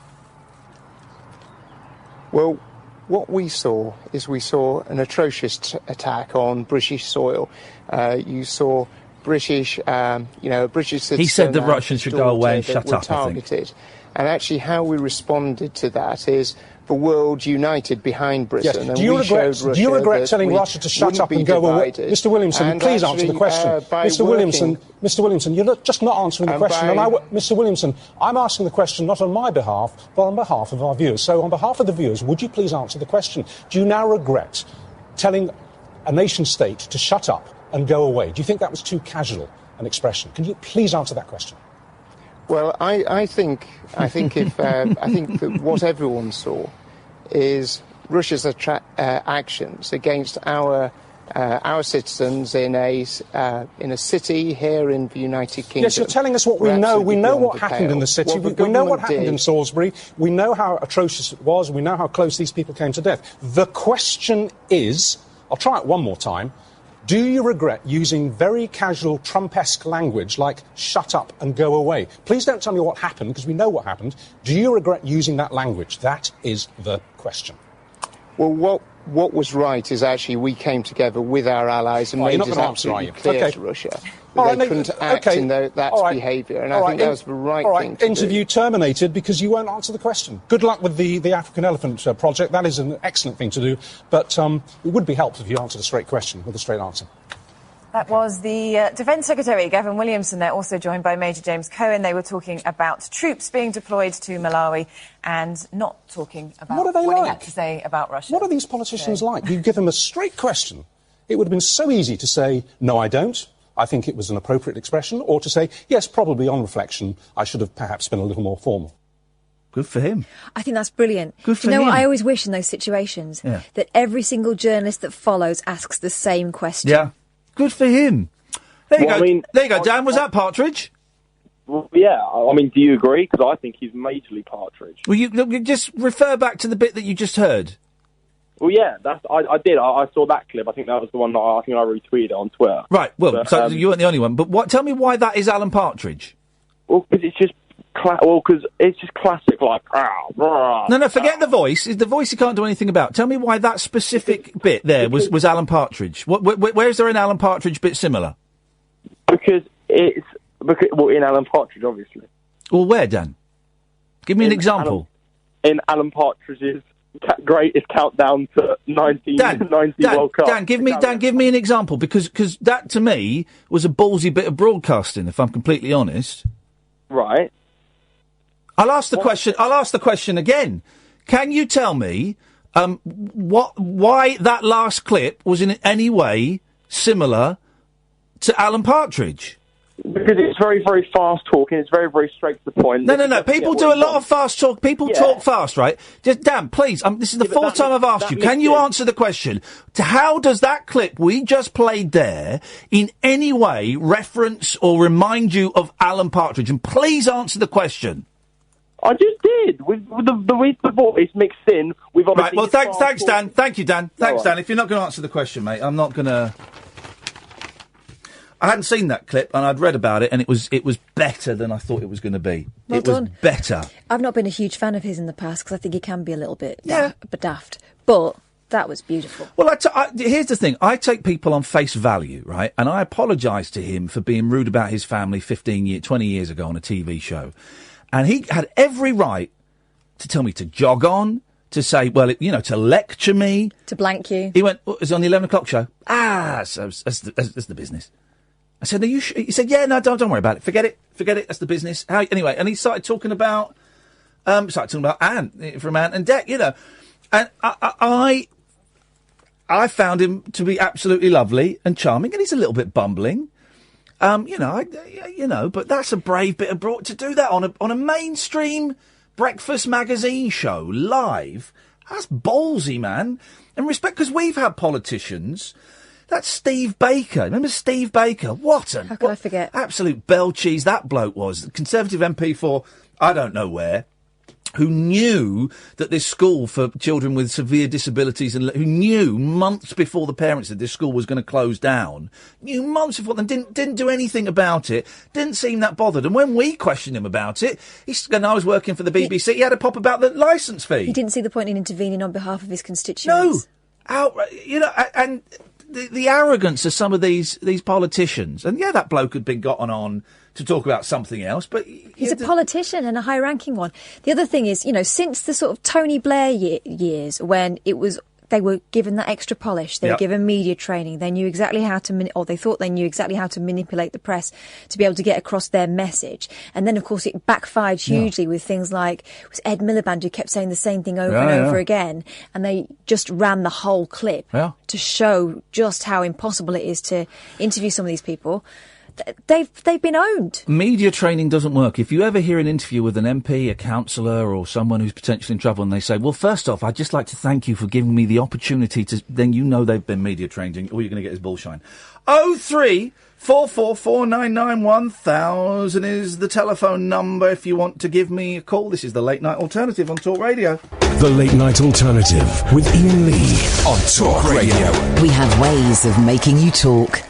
Well, what we saw an atrocious attack on British soil. You saw British citizens. He said the Russians should go away and shut up, targeted. I think. And actually how we responded to that is the world united behind Britain. Yes. And do you regret telling Russia to shut up and go away? Mr. Williamson, please answer the question. Mr. Williamson, you're just not answering the question. Mr. Williamson, I'm asking the question not on my behalf, but on behalf of our viewers. So on behalf of the viewers, would you please answer the question? Do you now regret telling a nation-state to shut up and go away? Do you think that was too casual an expression? Can you please answer that question? Well, I think that what everyone saw is Russia's actions against our our citizens in a city here in the United Kingdom. Yes, you're telling us what we know. We know what happened in the city. We know what happened in Salisbury. We know how atrocious it was. We know how close these people came to death. The question is, I'll try it one more time. Do you regret using very casual Trump-esque language like shut up and go away? Please don't tell me what happened, because we know what happened. Do you regret using that language? That is the question. Well, what was right is actually we came together with our allies and made it absolutely clear to Russia that they couldn't act in that behaviour, and I think that was the right thing to do. Interview terminated because you won't answer the question. Good luck with the African Elephant project. That is an excellent thing to do, but it would be helpful if you answered a straight question with a straight answer. That was the Defence Secretary, Gavin Williamson, there, also joined by Major James Cohen. They were talking about troops being deployed to Malawi and not talking about what he had to say about Russia. What are these politicians like? You give them a straight question. It would have been so easy to say, no, I don't. I think it was an appropriate expression. Or to say, yes, probably on reflection, I should have perhaps been a little more formal. Good for him. I think that's brilliant. Good for him. You know him. what I always wish in those situations? Yeah. That every single journalist that follows asks the same question. Yeah. Good for him. There you go. There you go, Dan. Was that Partridge? Well, yeah. I mean, do you agree? Because I think he's majorly Partridge. Well, you just refer back to the bit that you just heard. Well, yeah, I did. I saw that clip. I think that was the one that I retweeted on Twitter. Right. Well, but, so you weren't the only one. But tell me why that is Alan Partridge. Well, because it's just. Because it's just classic, like. No, forget the voice. The voice you can't do anything about. Tell me why that specific bit there was Alan Partridge. Where is there an Alan Partridge bit similar? Because in Alan Partridge, obviously. Well, where, Dan? Give me an example. In Alan Partridge's greatest countdown to 1990 World Cup. Dan, give me an example, because that to me was a ballsy bit of broadcasting. If I'm completely honest. Right. I'll ask the question again. Can you tell me why that last clip was in any way similar to Alan Partridge? Because it's very, very fast talking. It's very, very straight to the point. No. People do a lot of fast talk. People talk fast, right? Just, Dan, please. This is the fourth time I've asked you. Can you answer the question? How does that clip we just played there in any way reference or remind you of Alan Partridge? And please answer the question. I just did with the voice mixed in. We've right. Well, thanks, Dan. Thank you, Dan. Thanks, Dan. If you're not going to answer the question, mate, I'm not going to. I hadn't seen that clip, and I'd read about it, and it was better than I thought it was going to be. Well done. Was better. I've not been a huge fan of his in the past because I think he can be a little bit daft, but that was beautiful. Well, here's the thing. I take people on face value, right? And I apologise to him for being rude about his family 20 years ago on a TV show. And he had every right to tell me to jog on, to say, well, to lecture me. To blank you. He went, it was on the 11 o'clock show. So that's the business. I said, he said, yeah, no, don't worry about it. Forget it. That's the business. Anyway, and he started talking about, Anne, from Ant and Dec, And I found him to be absolutely lovely and charming, and he's a little bit bumbling. But that's a brave bit of broad to do that on a mainstream breakfast magazine show live. That's ballsy, man. And respect, because we've had politicians. That's Steve Baker. Remember Steve Baker? How could I forget? Absolute bell cheese that bloke was. The Conservative MP for I don't know where. Who knew that this school for children with severe disabilities, and who knew months before the parents that this school was going to close down, knew months before, and didn't do anything about it, didn't seem that bothered. And when we questioned him about it, I was working for the BBC, he had a pop about the licence fee. He didn't see the point in intervening on behalf of his constituents. No, and the arrogance of some of these politicians, and that bloke had been gotten on to talk about something else, but he's a politician and a high-ranking one. The other thing is, since the sort of Tony Blair years, when they were given that extra polish, they were given media training, they knew exactly how to, or they thought they knew exactly how to manipulate the press to be able to get across their message. And then, of course, it backfired hugely with things like it was Ed Miliband who kept saying the same thing over and over again, and they just ran the whole clip to show just how impossible it is to interview some of these people. they've been owned. Media training doesn't work. If you ever hear an interview with an MP, a councillor, or someone who's potentially in trouble, and they say, well, first off, I'd just like to thank you for giving me the opportunity to... Then you know they've been media trained, and all you're going to get is bullshine. 03444991000 is the telephone number if you want to give me a call. This is the Late Night Alternative on Talk Radio. The Late Night Alternative with Iain Lee on Talk Radio. We have ways of making you talk.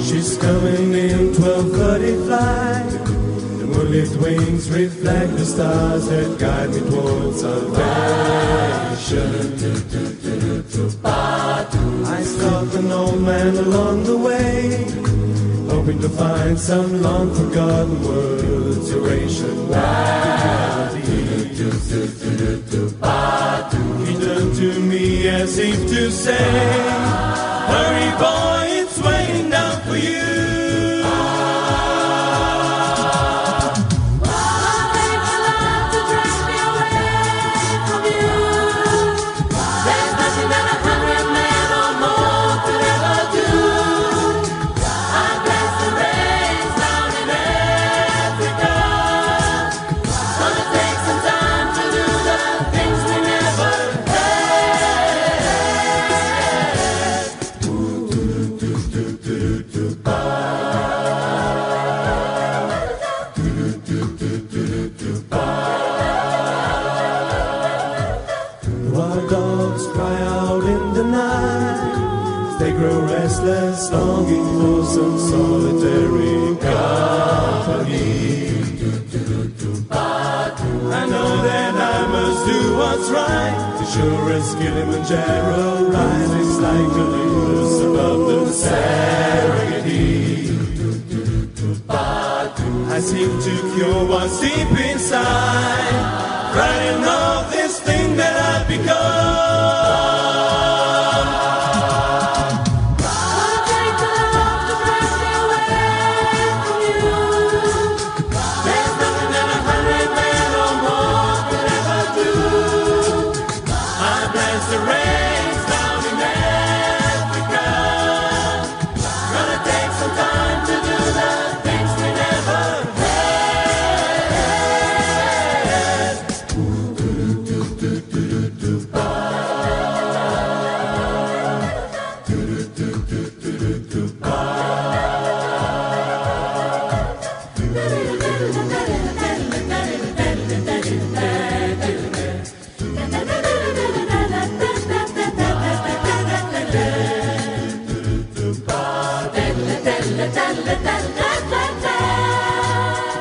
She's coming in 12:30 flight. The moonlit wings reflect the stars that guide me towards salvation. I stopped an old man along the way, hoping to find some long forgotten words erasure. He turned to me as if to say, hurry boy, it's waiting down for you. Longing for some solitary company. I know that I must do what's right, as sure as Kilimanjaro rises like Olympus above the Serengeti. I seem to cure what's deep inside, writing off this thing that I've become.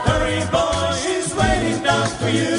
Hurry boy, he's waiting down for you.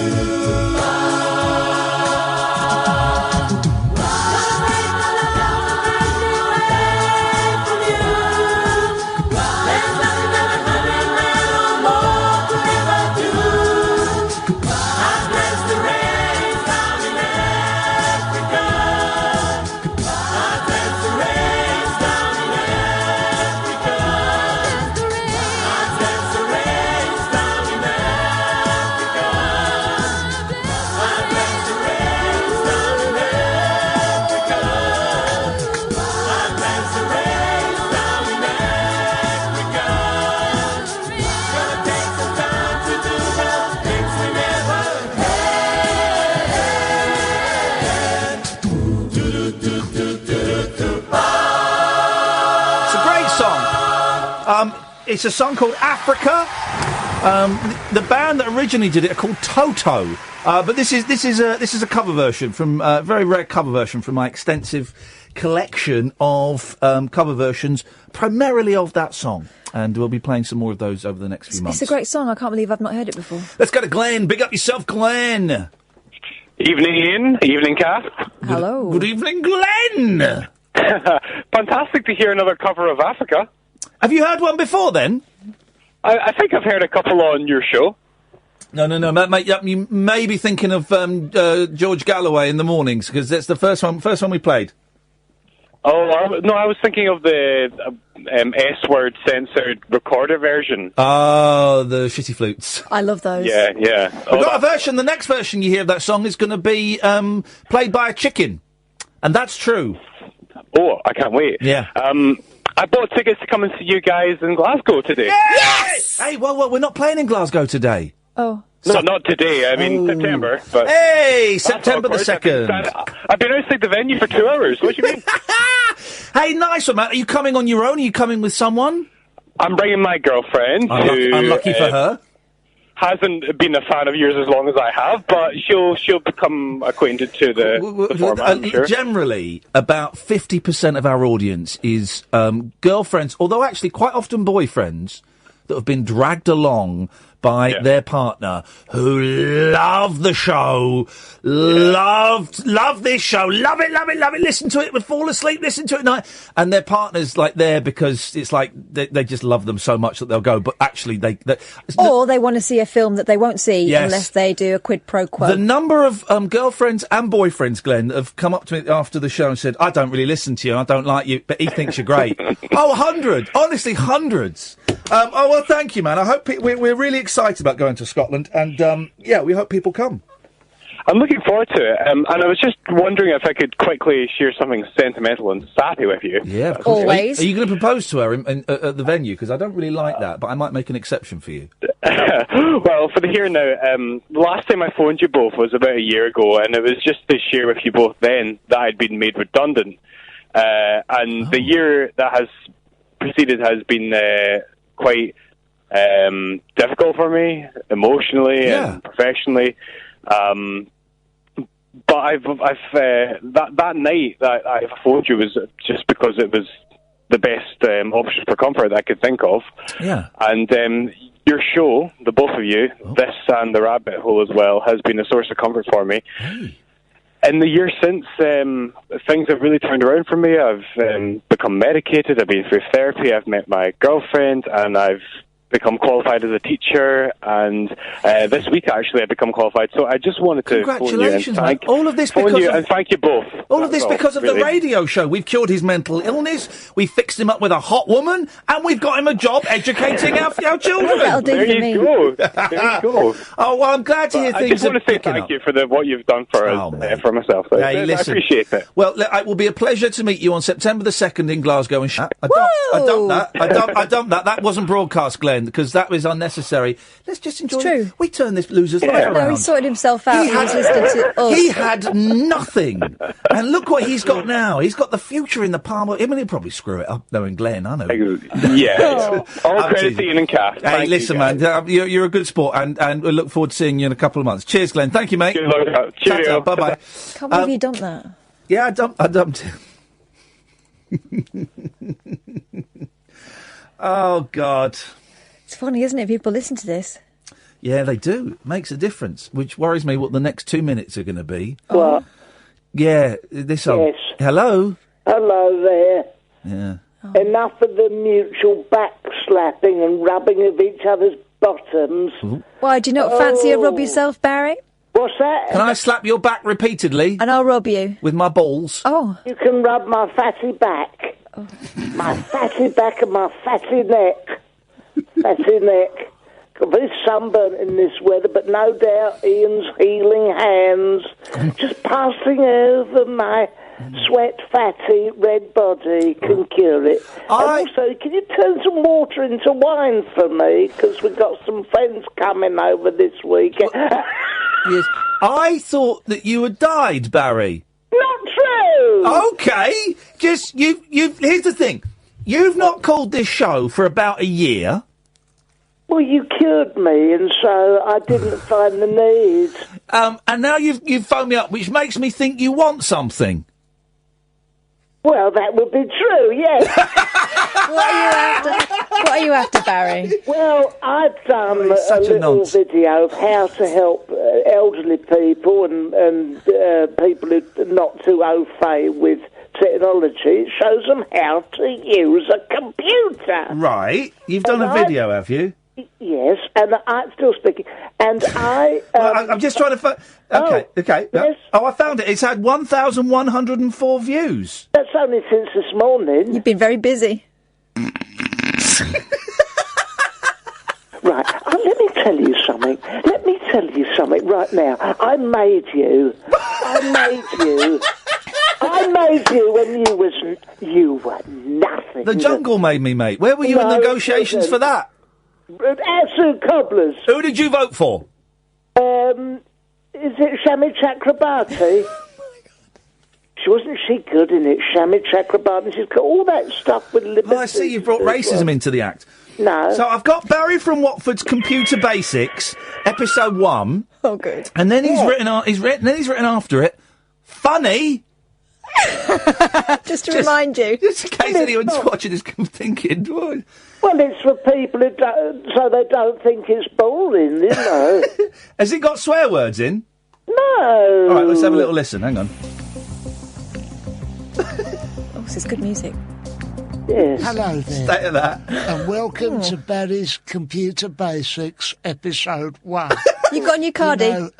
It's a song called Africa The band that originally did it are called Toto, but this is a cover version from very rare cover version from my extensive collection of cover versions, primarily of that song. And we'll be playing some more of those over the next few months. It's a great song. I can't believe I've not heard it before. Let's go to Glenn. Big up yourself, Glenn. Evening, Ian. Evening, Kath. Hello. Good evening, Glenn. Fantastic to hear another cover of Africa. Have you heard one before, then? I think I've heard a couple on your show. No, mate. You may be thinking of George Galloway in the mornings, because that's the first one we played. Oh, I was thinking of the S-word censored recorder version. Oh, the shitty flutes. I love those. Yeah. We've got a version. The next version you hear of that song is going to be played by a chicken. And that's true. Oh, I can't wait. Yeah. I bought tickets to come and see you guys in Glasgow today. Yes! Hey, well, we're not playing in Glasgow today. Oh. No, not today. I mean, September. But hey, September the 2nd. I've been outside the venue for 2 hours. What do you mean? Hey, nice one, man. Are you coming on your own? Are you coming with someone? I'm bringing my girlfriend. Unlucky for her. Hasn't been a fan of yours as long as I have, but she'll become acquainted to the format, I'm sure. Generally, about 50% of our audience is girlfriends, although actually quite often boyfriends, that have been dragged along by their partner, who love the show, love this show, love it, listen to it, would fall asleep, listen to it at night, and their partner's like there because it's like they just love them so much that they'll go, but actually or they want to see a film that they won't see unless they do a quid pro quo. The number of girlfriends and boyfriends, Glenn, that have come up to me after the show and said, I don't really listen to you, I don't like you, but he thinks you're great. Honestly, hundreds. Well, thank you, man. I hope we're really excited about going to Scotland, and we hope people come. I'm looking forward to it, and I was just wondering if I could quickly share something sentimental and sappy with you. Yeah, of course. Always. Are you going to propose to her at the venue? Because I don't really like that, but I might make an exception for you. Well, for the here and now, the last time I phoned you both was about a year ago, and it was just to share with you both then that I'd been made redundant. And the year that has preceded has been quite difficult for me, emotionally and professionally. But I've that night that I phoned you was just because it was the best option for comfort that I could think of. Yeah. And your show, the both of you, this and the Rabbit Hole as well, has been a source of comfort for me. Hey. In the year since, things have really turned around for me. I've become medicated, I've been through therapy, I've met my girlfriend, and I've become qualified as a teacher, and this week actually I've become qualified. So I just wanted to phone you and thank all of this because and thank you both. All of this because of the radio show. We've cured his mental illness, we fixed him up with a hot woman, and we've got him a job educating our children. That'll do there for you me. go. There you go. Oh, well, I'm glad to hear things I just want to say picking thank up. you for what you've done for us, for myself. Hey, listen. I appreciate it. Well, it will be a pleasure to meet you on September the 2nd in Glasgow. And I dumped that. That wasn't broadcast, Glenn, because that was unnecessary. Let's just enjoy it. We turned this loser's life around. No, he sorted himself out. He was listening to us. He had nothing. And look what he's got now. He's got the future in the palm of... I mean, he'll probably screw it up, knowing Glenn, I know. Yeah. All credit to Ian and Kath. Hey, listen, man, you're a good sport, and we look forward to seeing you in a couple of months. Cheers, Glenn. Thank you, mate. Good luck. Cheerio. Bye-bye. Can't believe you dumped that. Yeah, I dumped it. Oh, God. It's funny, isn't it? People listen to this. Yeah, they do. It makes a difference, which worries me what the next 2 minutes are going to be. What? Yeah, this old... Yes. Hello? Hello there. Yeah. Enough of the mutual backslapping and rubbing of each other's bottoms. Why, do you not fancy a rub yourself, Barry? What's that? Can I slap your back repeatedly? And I'll rub you. With my balls? Oh. You can rub my fatty back. Oh. My fatty back and my fatty neck. Fatty neck. Got very sunburnt in this weather, but no doubt Ian's healing hands just passing over my sweat, fatty, red body can cure it. And also, can you turn some water into wine for me? Because we've got some friends coming over this week. Yes. I thought that you had died, Barry. Not true! Okay. Just, here's the thing. You've not called this show for about a year. Well, you cured me, and so I didn't find the need. And now you've phoned me up, which makes me think you want something. Well, that would be true, yes. What are you after, Barry? Well, I've done a little video of how to help elderly people and people who are not too au fait with technology. It shows them how to use a computer. Right. You've done a video, have you? Yes, and I'm still speaking. And I... I'm just trying to... Okay. Yes. Oh, I found it. It's had 1,104 views. That's only since this morning. You've been very busy. Right, let me tell you something. Right now. I made you when you were nothing. The Jungle made me, mate. Where were you in negotiations for that? Absolute cobblers. Who did you vote for? Is it Shami Chakrabarti? Wasn't she good in it, Shami Chakrabarti? She's got all that stuff with liberty. Well, I see you've brought racism into the act. No. So I've got Barry from Watford's Computer Basics, episode 1. Oh, good. And then he's written after it, funny. Just to remind you. Just in case anyone's watching this thinking, boy. Well, it's for people who don't, so they don't think it's boring, you know. Has it got swear words in? No. All right, let's have a little listen. Hang on. Oh, this is good music. Yes. Hello there. State of that. And welcome to Barry's Computer Basics, episode 1. You got a new cardie? You know,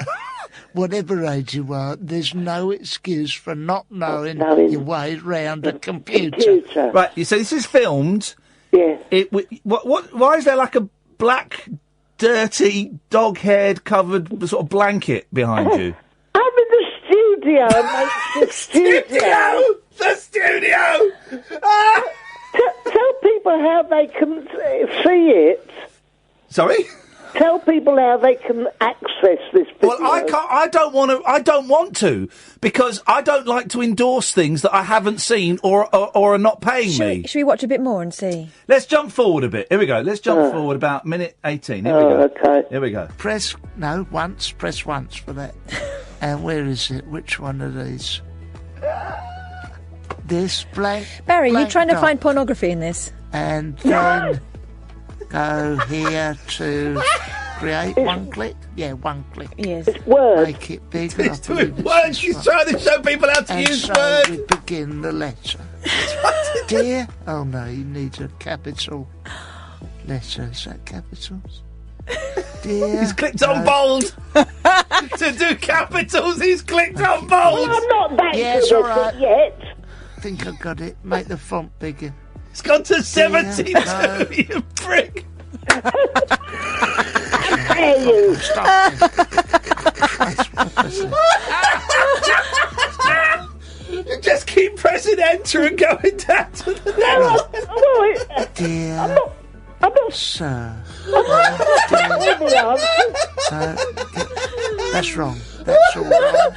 whatever age you are, there's no excuse for not knowing your way round a computer. Right, so this is filmed. Yeah. Why is there like a black, dirty, dog-haired covered sort of blanket behind you? I'm in the studio, mate. The studio. The studio! Tell people how they can see it. Sorry? Tell people how they can access this video. Well, I can't. I don't want to because I don't like to endorse things that I haven't seen or are not paying me. Should we watch a bit more and see? Let's jump forward a bit. Here we go. Let's jump forward about minute 18. Here we go. Okay. Here we go. Press once for that. And where is it? Which one of these? This blank. Barry, blank you're trying to dot. find pornography in this. And then go here to create one click. Yeah, one click. Yes. It's Word. Make it bigger. He's doing words. He's trying to show people how to and use so Word. we begin the letter. Dear. Oh no, you need a capital letter. Is that capitals? Dear. He's clicked on bold. To do capitals, he's clicked on bold. I'm not that Yes, good all at right. it yet. I think I got it. Make the font bigger. It's gone to 72, no. you prick. Dare you? Stop. You just keep pressing enter and going down to the next. Dear I'm not sir. the That's wrong. That's all wrong.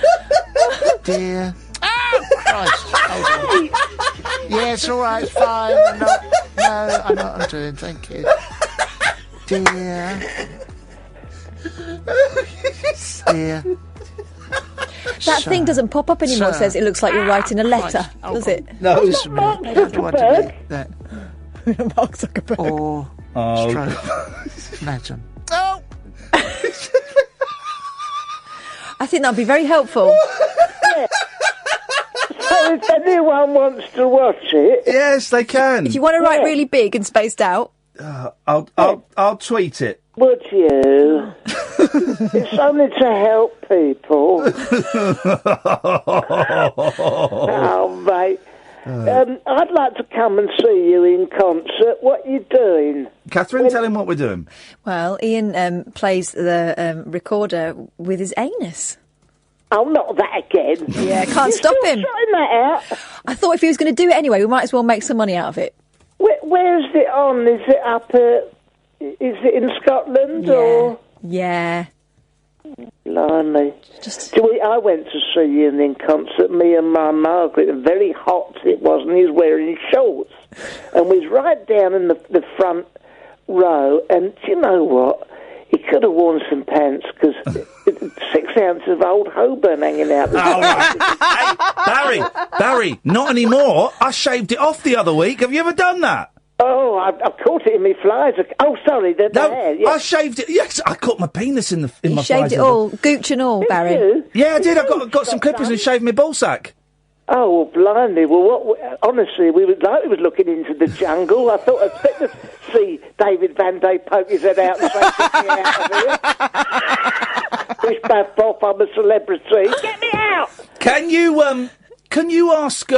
Dear. Oh, Christ. Hold on. Yeah, it's all right. It's fine. I'm not undoing. Thank you. Dear. Dear. That thing doesn't pop up anymore. Sir. Says it looks like you're writing a letter. Hold Does on. it? No. Just a minute. How do I delete that? Mark Zuckerberg. Or stroke. Madam. Oh! I think that'd be very helpful. So if anyone wants to watch it... Yes, they can. If you want to write really big and spaced out... I'll tweet it. Would you? It's only to help people. Oh, mate. I'd like to come and see you in concert. What are you doing? Katherine, tell him what we're doing. Well, Iain plays the recorder with his anus. Oh, not that again. Yeah, can't stop him. Sorting that out. I thought if he was going to do it anyway, we might as well make some money out of it. Where's it on? Is it up at... Is it in Scotland or...? Yeah. Blimey. I went to see Iain in concert, me and my Margaret, and very hot it was, and he was wearing shorts. And we was right down in the front row, and do you know what? He could have worn some pants, because 6 ounces of old Holborn hanging out the Hey, Barry, not anymore. I shaved it off the other week. Have you ever done that? Oh, I've caught it in my flies. Oh, sorry, the hair. Yeah. I shaved it. Yes, I caught my penis in my You flies. shaved it all, gooch and all, Barry. You? Yeah, I did. I got some clippers and shaved my ballsack. Oh, well, blimey. Well, honestly, we was looking into the jungle. I thought I'd better see David Van Day poke his head out and say, "Get me out of here." Wish bath off, I'm a celebrity. Get me out! Can you ask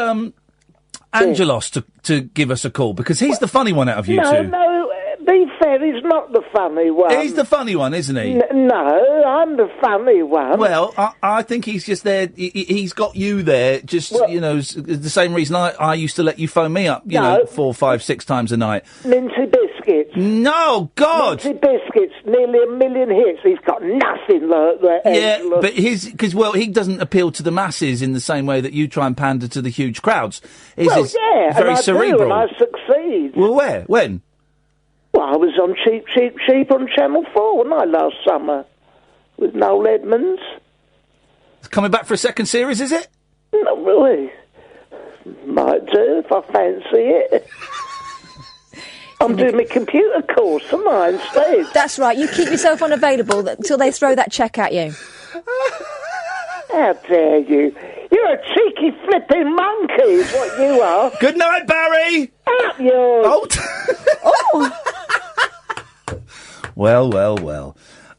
Angelos to give us a call, because he's the funny one out of you two. No, be fair, he's not the funny one. He's the funny one, isn't he? No, I'm the funny one. Well, I think he's just there. He's got you there, just the same reason I used to let you phone me up, you know, 4, 5, 6 times a night. Minty biscuits. No, God. Minty biscuits, nearly 1 million hits. He's got nothing like that. Yeah, but he doesn't appeal to the masses in the same way that you try and pander to the huge crowds. He's very cerebral. Do, and I succeed. Well, where? When? Well, I was on Cheap on Channel 4, wasn't I, last summer? With Noel Edmonds. It's coming back for a second series, is it? Not really. Might do, if I fancy it. I'm doing my computer course, am I, instead? That's right, you keep yourself unavailable until they throw that cheque at you. How dare you? You're a cheeky flipping monkey, is what you are. Good night, Barry! Out yours! Oh! Well.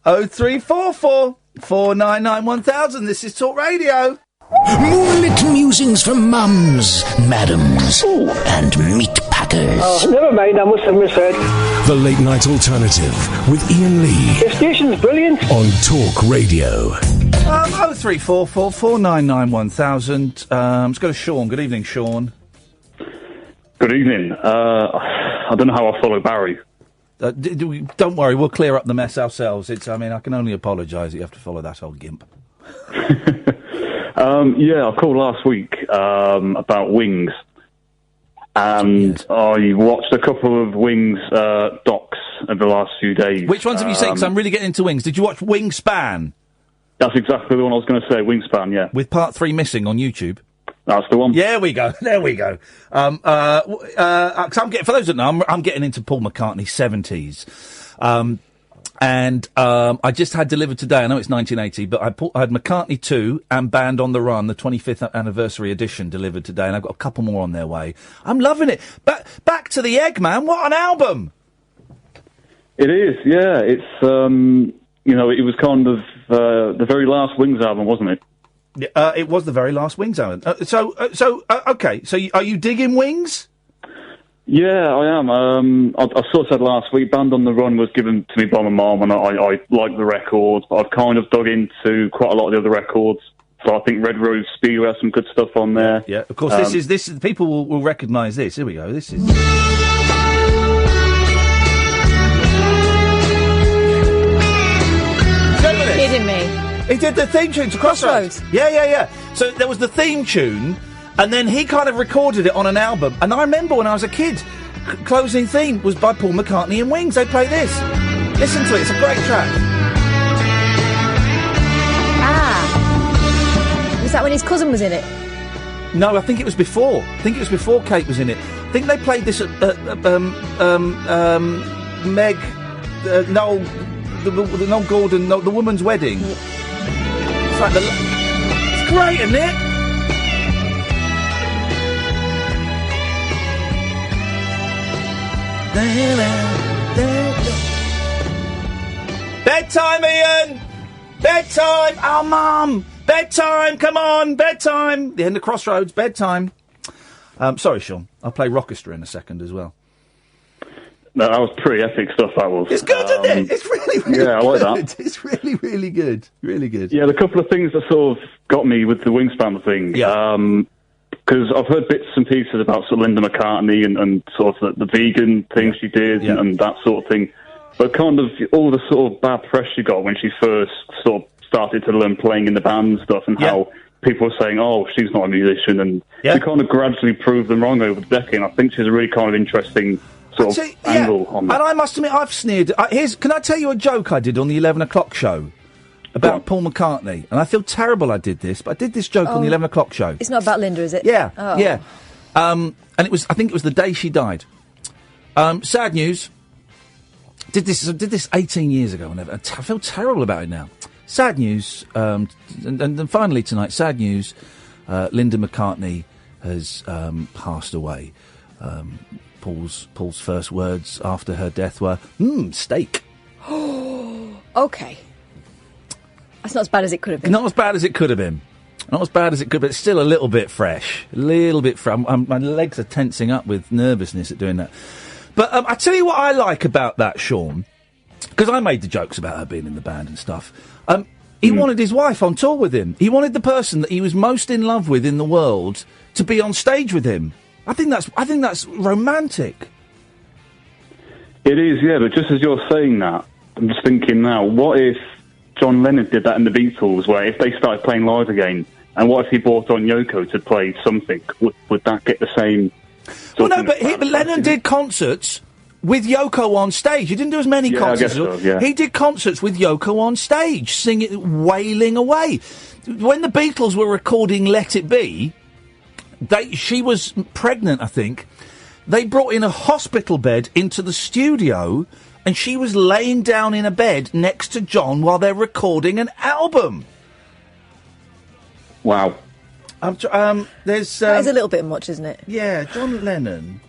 0344 499 1000. This is Talk Radio. Moonlit musings from mums, madams, and meat packers. Oh, never mind, I must have misheard. The Late Night Alternative with Iain Lee. The station's brilliant. On Talk Radio. 0344 499 1000. Let's go to Sean. Good evening, Sean. Good evening. I don't know how I follow Barry. Don't worry, we'll clear up the mess ourselves. I can only apologise that you have to follow that old gimp. I called last week about Wings, and I watched a couple of Wings docs over the last few days. Which ones have you seen? Because I'm really getting into Wings. Did you watch Wingspan? That's exactly the one I was going to say, Wingspan, yeah. With part 3 missing on YouTube. That's the one. There we go. 'Cause I'm getting, for those that know, I'm getting into Paul McCartney's 70s. I just had delivered today, I know it's 1980, but I had McCartney 2 and Band on the Run, the 25th anniversary edition, delivered today, and I've got a couple more on their way. I'm loving it. Back to the Egg, man. What an album! It is, yeah. It's, it was kind of the very last Wings album, wasn't it? It was the very last Wings album. Okay. So are you digging Wings? Yeah, I am. I sort of said last week, Band on the Run was given to me by my mum, and I like the records, but I've kind of dug into quite a lot of the other records. So I think Red Rose Speedway has some good stuff on there. Yeah, of course. This is people will recognise this. Here we go. This is. Kidding me? He did the theme tune to Crossroads. Yeah. So there was the theme tune, and then he kind of recorded it on an album. And I remember when I was a kid, closing theme was by Paul McCartney and Wings. They play this. Listen to it. It's a great track. Was that when his cousin was in it? No, I think it was before. Kate was in it. I think they played this at Meg, Noel Gordon, the woman's wedding. It's like it's great, isn't it? Bedtime, Ian! Bedtime! Oh, Mum! Bedtime! Come on! Bedtime! The end of Crossroads, bedtime. Sorry, Sean. I'll play Rockestra in a second as well. No, that was pretty epic stuff, that was. It's good, isn't it? It's really good. Yeah, I like that. It's really, really good. Really good. Yeah, the couple of things that sort of got me with the Wingspan thing. Yeah. Because I've heard bits and pieces about sort of Linda McCartney and sort of the vegan thing she did and that sort of thing. But kind of all the sort of bad press she got when she first sort of started to learn playing in the band and stuff, and how people were saying, oh, she's not a musician, and she kind of gradually proved them wrong over the decade. And I think she's a really kind of interesting sort of angle on that. And I must admit, I've sneered. Can I tell you a joke I did on the 11 o'clock show about Paul McCartney? And I feel terrible I did this, but I did this joke on the 11 o'clock show. It's not about Linda, is it? Yeah, oh. yeah. And I think it was the day she died. Sad news. Did this 18 years ago. And I feel terrible about it now. Sad news. And then finally tonight, sad news. Linda McCartney has passed away. Paul's first words after her death were, steak. Okay. That's not as bad as it could have been. Not as bad as it could have been. Not as bad as it could, but it's still a little bit fresh. A little bit fresh. My legs are tensing up with nervousness at doing that. But I tell you what I like about that, Sean, because I made the jokes about her being in the band and stuff. He wanted his wife on tour with him. He wanted the person that he was most in love with in the world to be on stage with him. I think that's romantic. It is, yeah, but just as you're saying that, I'm just thinking now, what if John Lennon did that in the Beatles, where if they started playing live again, and what if he brought on Yoko to play something? Would that get the same... Well, no, but Lennon did concerts with Yoko on stage. He didn't do as many concerts. I guess so, yeah. He did concerts with Yoko on stage, singing, wailing away. When the Beatles were recording Let It Be, she was pregnant, I think. They brought in a hospital bed into the studio, and she was laying down in a bed next to John while they're recording an album. Wow. That is a little bit much, isn't it? Yeah, John Lennon,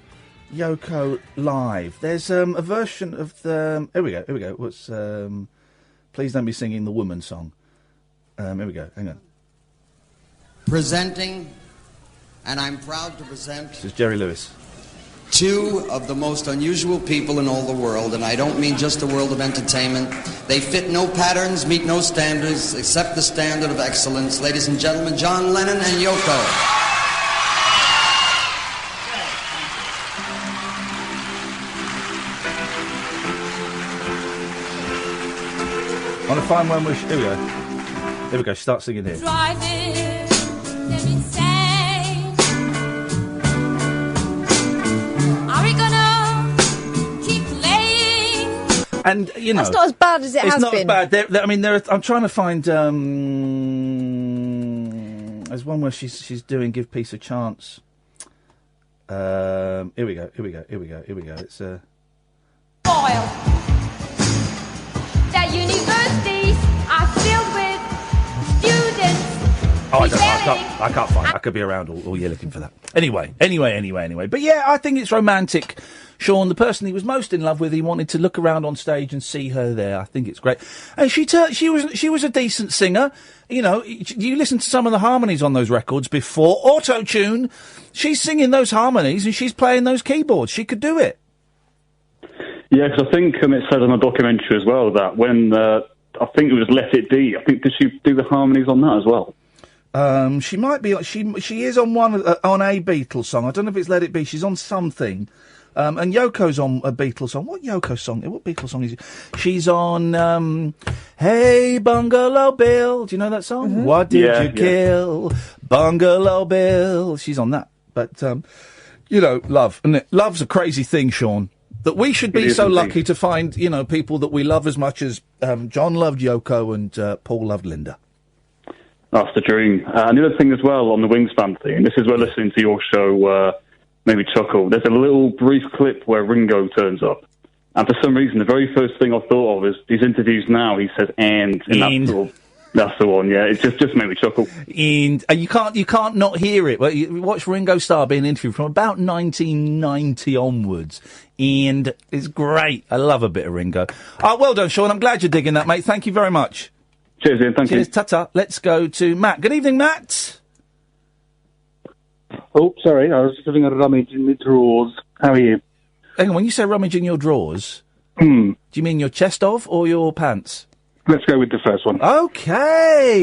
Yoko live. There's a version of the... Here we go. What's... Please Don't Be Singing the Woman song. Here we go. Hang on. Presenting, and I'm proud to present... This is Jerry Lewis. Two of the most unusual people in all the world, and I don't mean just the world of entertainment. They fit no patterns, meet no standards, except the standard of excellence. Ladies and gentlemen, John Lennon and Yoko. I want to find one where... Here we go. Here we go. Start singing here. And, you know... That's not as bad as it has been. It's not as bad. I'm trying to find... there's one where she's doing Give Peace a Chance. Here we go. It's... Oil. That universities are filled with students. I can't find it. I could be around all year looking for that. Anyway. But yeah, I think it's romantic. Sean, the person he was most in love with, he wanted to look around on stage and see her there. I think it's great. And she was a decent singer. You know, you listen to some of the harmonies on those records before auto-tune. She's singing those harmonies and she's playing those keyboards. She could do it. Yeah, because I think it said on a documentary as well that when, I think it was Let It Be, I think, did she do the harmonies on that as well? She might be. She is on on a Beatles song. I don't know if it's Let It Be. She's on something. And Yoko's on a Beatles song. What Yoko song? What Beatles song is it? She's on, Hey Bungalow Bill. Do you know that song? Mm-hmm. What did you kill? Bungalow Bill. She's on that. But, love. And love's a crazy thing, Sean. That we should be so lucky to find, people that we love as much as John loved Yoko and Paul loved Linda. That's the dream. And the other thing as well on the Wingspan thing, and this is where listening to your show made me chuckle. There's a little brief clip where Ringo turns up. And for some reason, the very first thing I thought of is these interviews now, he says, and that's the one, yeah. It just made me chuckle. And you can't not hear it. Well, you watch Ringo Starr being interviewed from about 1990 onwards. And it's great. I love a bit of Ringo. Well done, Sean. I'm glad you're digging that, mate. Thank you very much. Cheers, Ian. Thank you. Cheers, ta-ta. Let's go to Matt. Good evening, Matt. Oh, sorry, I was having a rummage in my drawers. How are you? Hang on, when you say rummage in your drawers, do you mean your chest off or your pants? Let's go with the first one. Okay.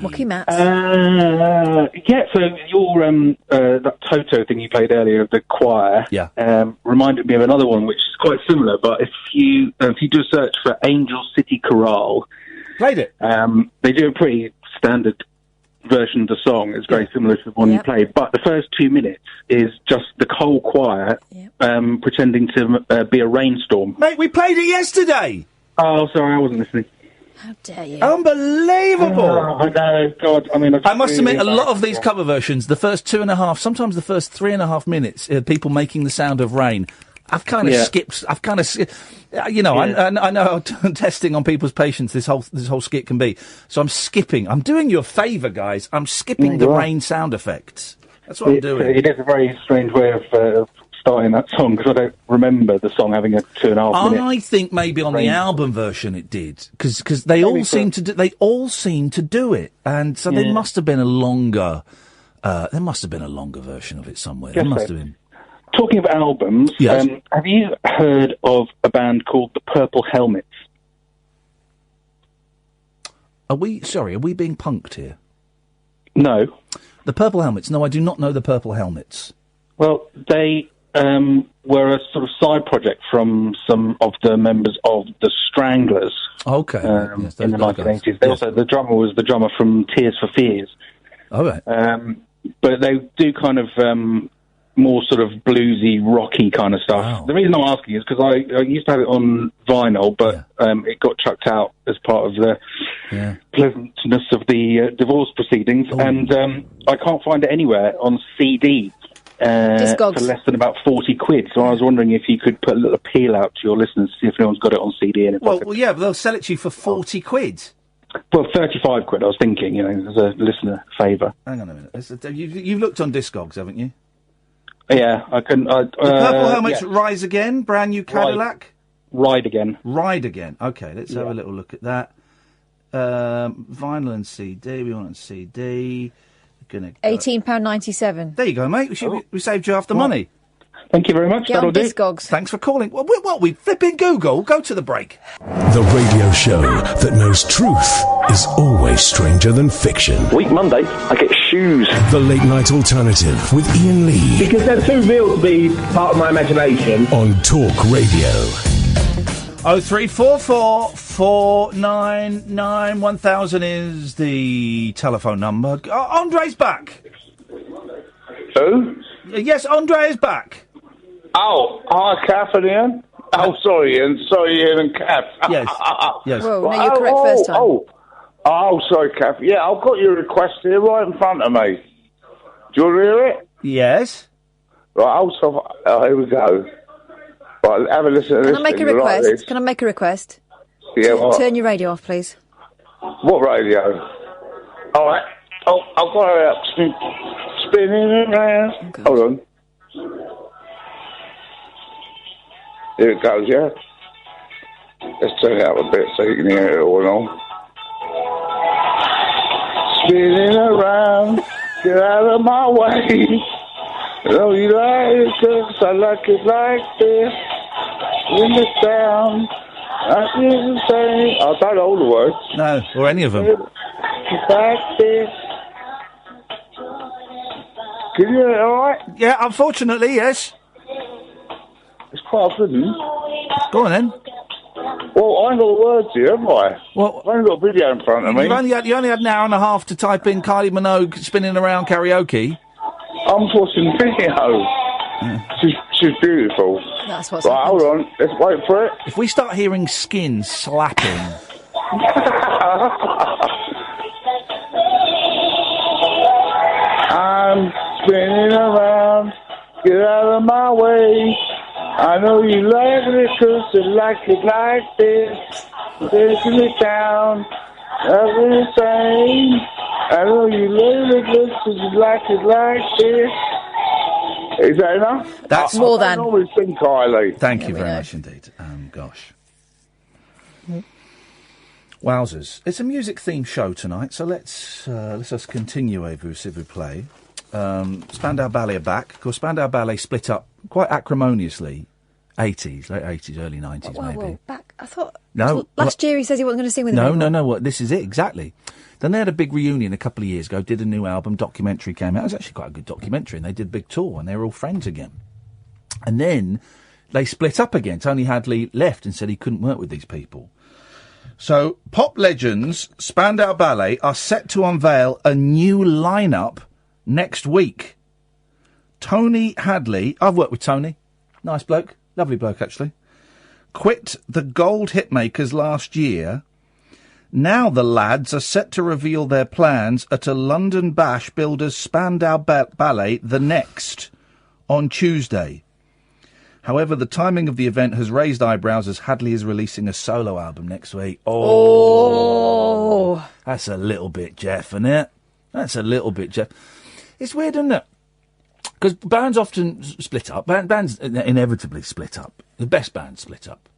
Mucky Matt. Yeah, so your that Toto thing you played earlier, the choir, reminded me of another one which is quite similar, but if you do a search for Angel City Chorale... Played it. They do a pretty standard version of the song is very similar to the one you played, but the first 2 minutes is just the whole choir pretending to be a rainstorm. Mate, we played it yesterday! Oh, sorry, I wasn't listening. How dare you? Unbelievable! Oh, I know, God, I mean... I must admit, a lot of these cover versions, the first 2.5, sometimes the first 3.5 minutes, people making the sound of rain, I've kind of skipped. I've kind of, you know, I know how testing on people's patience this whole skit can be. So I'm skipping. I'm doing you a favour, guys. I'm skipping the rain sound effects. That's what I'm doing. It is a very strange way of starting that song because I don't remember the song having a 2.5 minutes. I think maybe on the album version it did because they all seem to do. They all seem to do it, and so there must have been a longer. There must have been a longer version of it somewhere. There must have been. Talking of albums, have you heard of a band called the Purple Helmets? Are we being punked here? No. The Purple Helmets? No, I do not know the Purple Helmets. Well, they were a sort of side project from some of the members of the Stranglers. Okay. In the 1980s. They also, the drummer was the drummer from Tears for Fears. All right. But they do kind of... more sort of bluesy, rocky kind of stuff. Wow. The reason I'm asking is because I used to have it on vinyl, but it got chucked out as part of the pleasantness of the divorce proceedings, and I can't find it anywhere on CD for less than about 40 quid. So I was wondering if you could put a little appeal out to your listeners to see if anyone's got it on CD. And but they'll sell it to you for 40 quid. Well, 35 quid, I was thinking, you know, as a listener favour. Hang on a minute. You've looked on Discogs, haven't you? Yeah, I couldn't... the Purple Helmets Rise Again, brand new Cadillac? Ride Again. Ride Again. OK, let's have a little look at that. Vinyl and CD, we want on CD. £18.97. There you go, mate. We saved you half the money. Thank you very much. Get on Discogs. Thanks for calling. What, we flipping Google? Go to the break. The radio show that knows truth is always stranger than fiction. Week Monday, I get shoes. The Late Night Alternative with Iain Lee. Because they're too real to be part of my imagination. On Talk Radio. 0344 499 1000 is the telephone number. Andre's back. Who? Yes, Andre is back. Oh, hi, Katherine. Oh, sorry, Ian. Sorry, Ian and Kath. Yes. Yes. Whoa, no, you're correct first time. Oh, sorry, Kath. Yeah, I've got your request here right in front of me. Do you want to hear it? Yes. Right, here we go. Right, have a listen to this. Can I make a request? Can I make a request? Yeah, what? Turn your radio off, please. What radio? All right. Oh, I've got it up. Spinning around. Hold on. Here it goes, yeah? Let's turn it up a bit so you can hear it all on. Spinning around, get out of my way. Oh, you like it, 'cause I like it like this. In the sound, I feel the same. I don't know all the words. No, or any of them. Like this. Can you hear it all right? Yeah, unfortunately, yes. It's quite good, isn't it? Go on, then. Well, I ain't got the words here, have I? Well, I ain't got a video in front of me. You only had an hour and a half to type in Kylie Minogue spinning around karaoke. I'm watching video. Yeah. She's beautiful. That's what's right, hold on. Let's wait for it. If we start hearing skin slapping... I'm spinning around, get out of my way. I know you like it 'cause you like it like this. Taking it down, everything. I know you like it 'cause you like it like this. Is that enough? That's more than. I always think, Kylie. Thank you very much indeed. Gosh. Wowzers. It's a music-themed show tonight, so let's just continue, s'il vous plaît. Spandau Ballet are back. Of course, Spandau Ballet split up quite acrimoniously. Late 80s, early 90s, maybe. Whoa, back. I thought... No. Last year he says he wasn't going to sing with them anymore. No. What? This is it, exactly. Then they had a big reunion a couple of years ago, did a new album, documentary came out. It was actually quite a good documentary, and they did a big tour, and they were all friends again. And then they split up again. Tony Hadley left and said he couldn't work with these people. So, pop legends Spandau Ballet are set to unveil a new lineup next week. Tony Hadley, I've worked with Tony, nice bloke, lovely bloke actually, quit the Gold Hitmakers last year. Now the lads are set to reveal their plans at a London bash billed as Spandau Ballet The Next on Tuesday. However, the timing of the event has raised eyebrows as Hadley is releasing a solo album next week. Oh. That's a little bit Jeff, isn't it? That's a little bit Jeff. It's weird, isn't it? Because bands often split up. Bands inevitably split up. The best bands split up.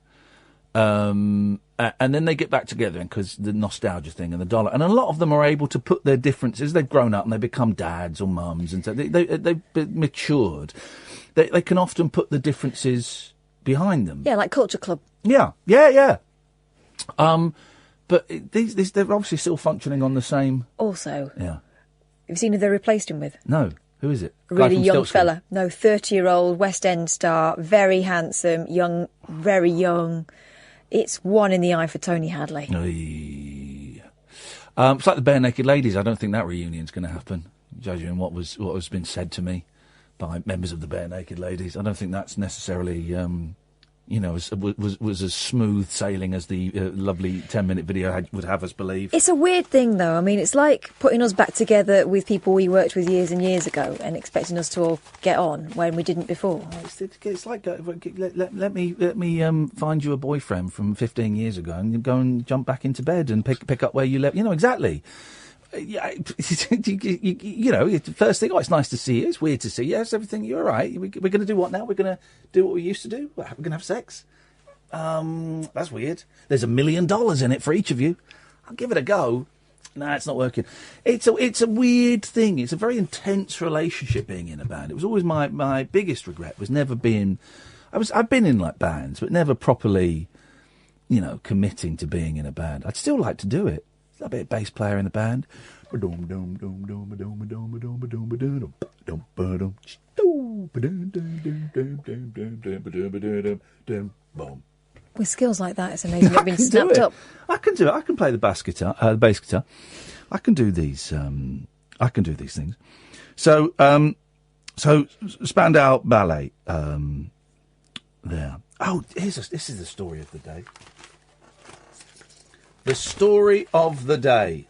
And then they get back together because the nostalgia thing and the dollar. And a lot of them are able to put their differences. They've grown up and they become dads or mums. And so they've matured. They can often put the differences behind them. Yeah, like Culture Club. Yeah. But they're obviously still functioning on the same... Also. Yeah. Have you seen who they replaced him with? No. Who is it? A really young fella. No, 30-year-old West End star, very handsome, young, very young. It's one in the eye for Tony Hadley. It's like the Bare Naked Ladies. I don't think that reunion's going to happen, judging what has been said to me by members of the Bare Naked Ladies. I don't think that's necessarily, was as smooth sailing as the lovely 10-minute video would have us believe. It's a weird thing, though. I mean, it's like putting us back together with people we worked with years and years ago and expecting us to all get on when we didn't before. It's like let me find you a boyfriend from 15 years ago and go and jump back into bed and pick up where you left. Exactly. Yeah, first thing, it's nice to see you. It's weird to see you. Yes, everything, you're all right. We're going to do what now? We're going to do what we used to do? We're going to have sex? That's weird. There's $1 million in it for each of you. I'll give it a go. No, it's not working. It's a weird thing. It's a very intense relationship being in a band. It was always my biggest regret was never being... I've been in like bands, but never properly, committing to being in a band. I'd still like to do it. A bit of bass player in the band. With skills like that, it's amazing. You've been snapped up. I can do it. I can play the bass guitar. I can do these. I can do these things. So Spandau Ballet. There. Oh, this is the story of the day. The story of the day.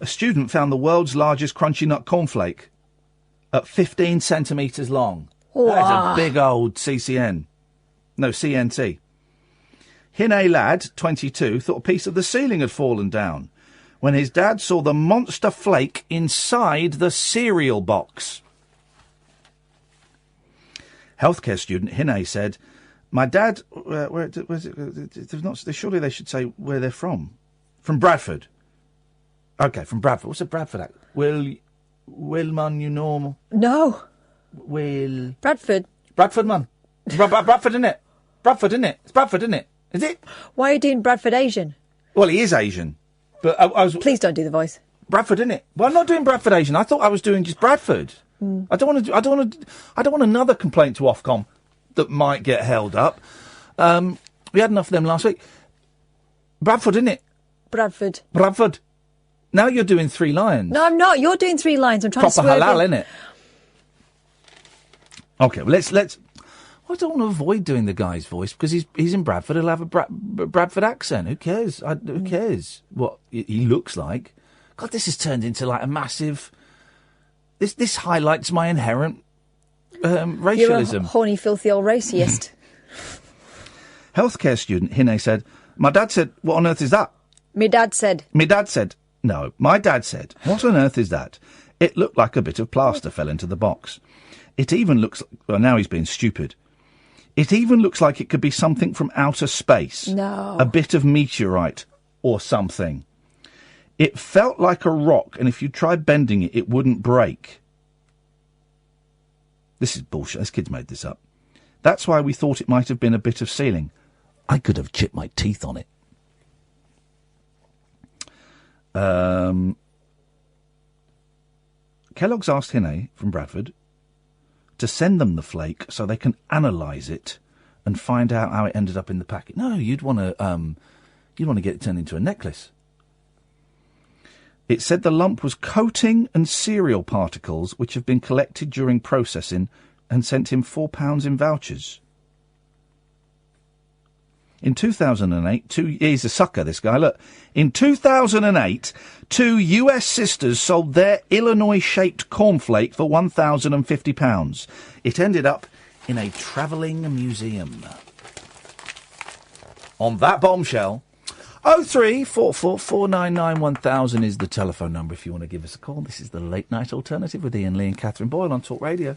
A student found the world's largest crunchy nut cornflake at 15 centimetres long. Wow. That is a big old CNT. Hine lad, 22, thought a piece of the ceiling had fallen down when his dad saw the monster flake inside the cereal box. Healthcare student Hine said, "My dad, surely they should say where they're from. From Bradford. Okay, from Bradford. What's a Bradford accent? Willman, you normal? No. Bradford. Bradford, man. Bradford, innit? Bradford, innit? It's Bradford, innit? Is it? Why are you doing Bradford Asian? Well, he is Asian. But I was... Please don't do the voice. Bradford, innit? Well, I'm not doing Bradford Asian. I thought I was doing just Bradford. I don't want another complaint to Ofcom that might get held up. We had enough of them last week. Bradford, innit? Bradford. Now you're doing 3 lines. No, I'm not. You're doing 3 lines. I'm trying proper to swerve halal, innit? Okay, well, let's. I don't want to avoid doing the guy's voice because he's in Bradford. He'll have a Bradford accent. Who cares? Who cares what he looks like? God, this has turned into like a massive. This highlights my inherent racialism. You're a horny, filthy old racist. Healthcare student Hine said, "My dad said, what on earth is that?" My dad said. No, my dad said, "What on earth is that?" It looked like a bit of plaster fell into the box. It even looks... Well, now he's being stupid. It even looks like it could be something from outer space. No. A bit of meteorite or something. It felt like a rock, and if you tried bending it, it wouldn't break. This is bullshit. This kid's made this up. That's why we thought it might have been a bit of ceiling. I could have chipped my teeth on it. Kellogg's asked Hine from Bradford to send them the flake so they can analyse it and find out how it ended up in the packet. No, you'd want to get it turned into a necklace. It said the lump was coating and cereal particles which have been collected during processing and sent him £4 in vouchers. In 2008, he's a sucker, this guy, look. In 2008, 2 US sisters sold their Illinois-shaped cornflake for £1,050. It ended up in a travelling museum. On that bombshell, 03444991000 is the telephone number if you want to give us a call. This is the Late Night Alternative with Iain Lee and Katherine Boyle on Talk Radio.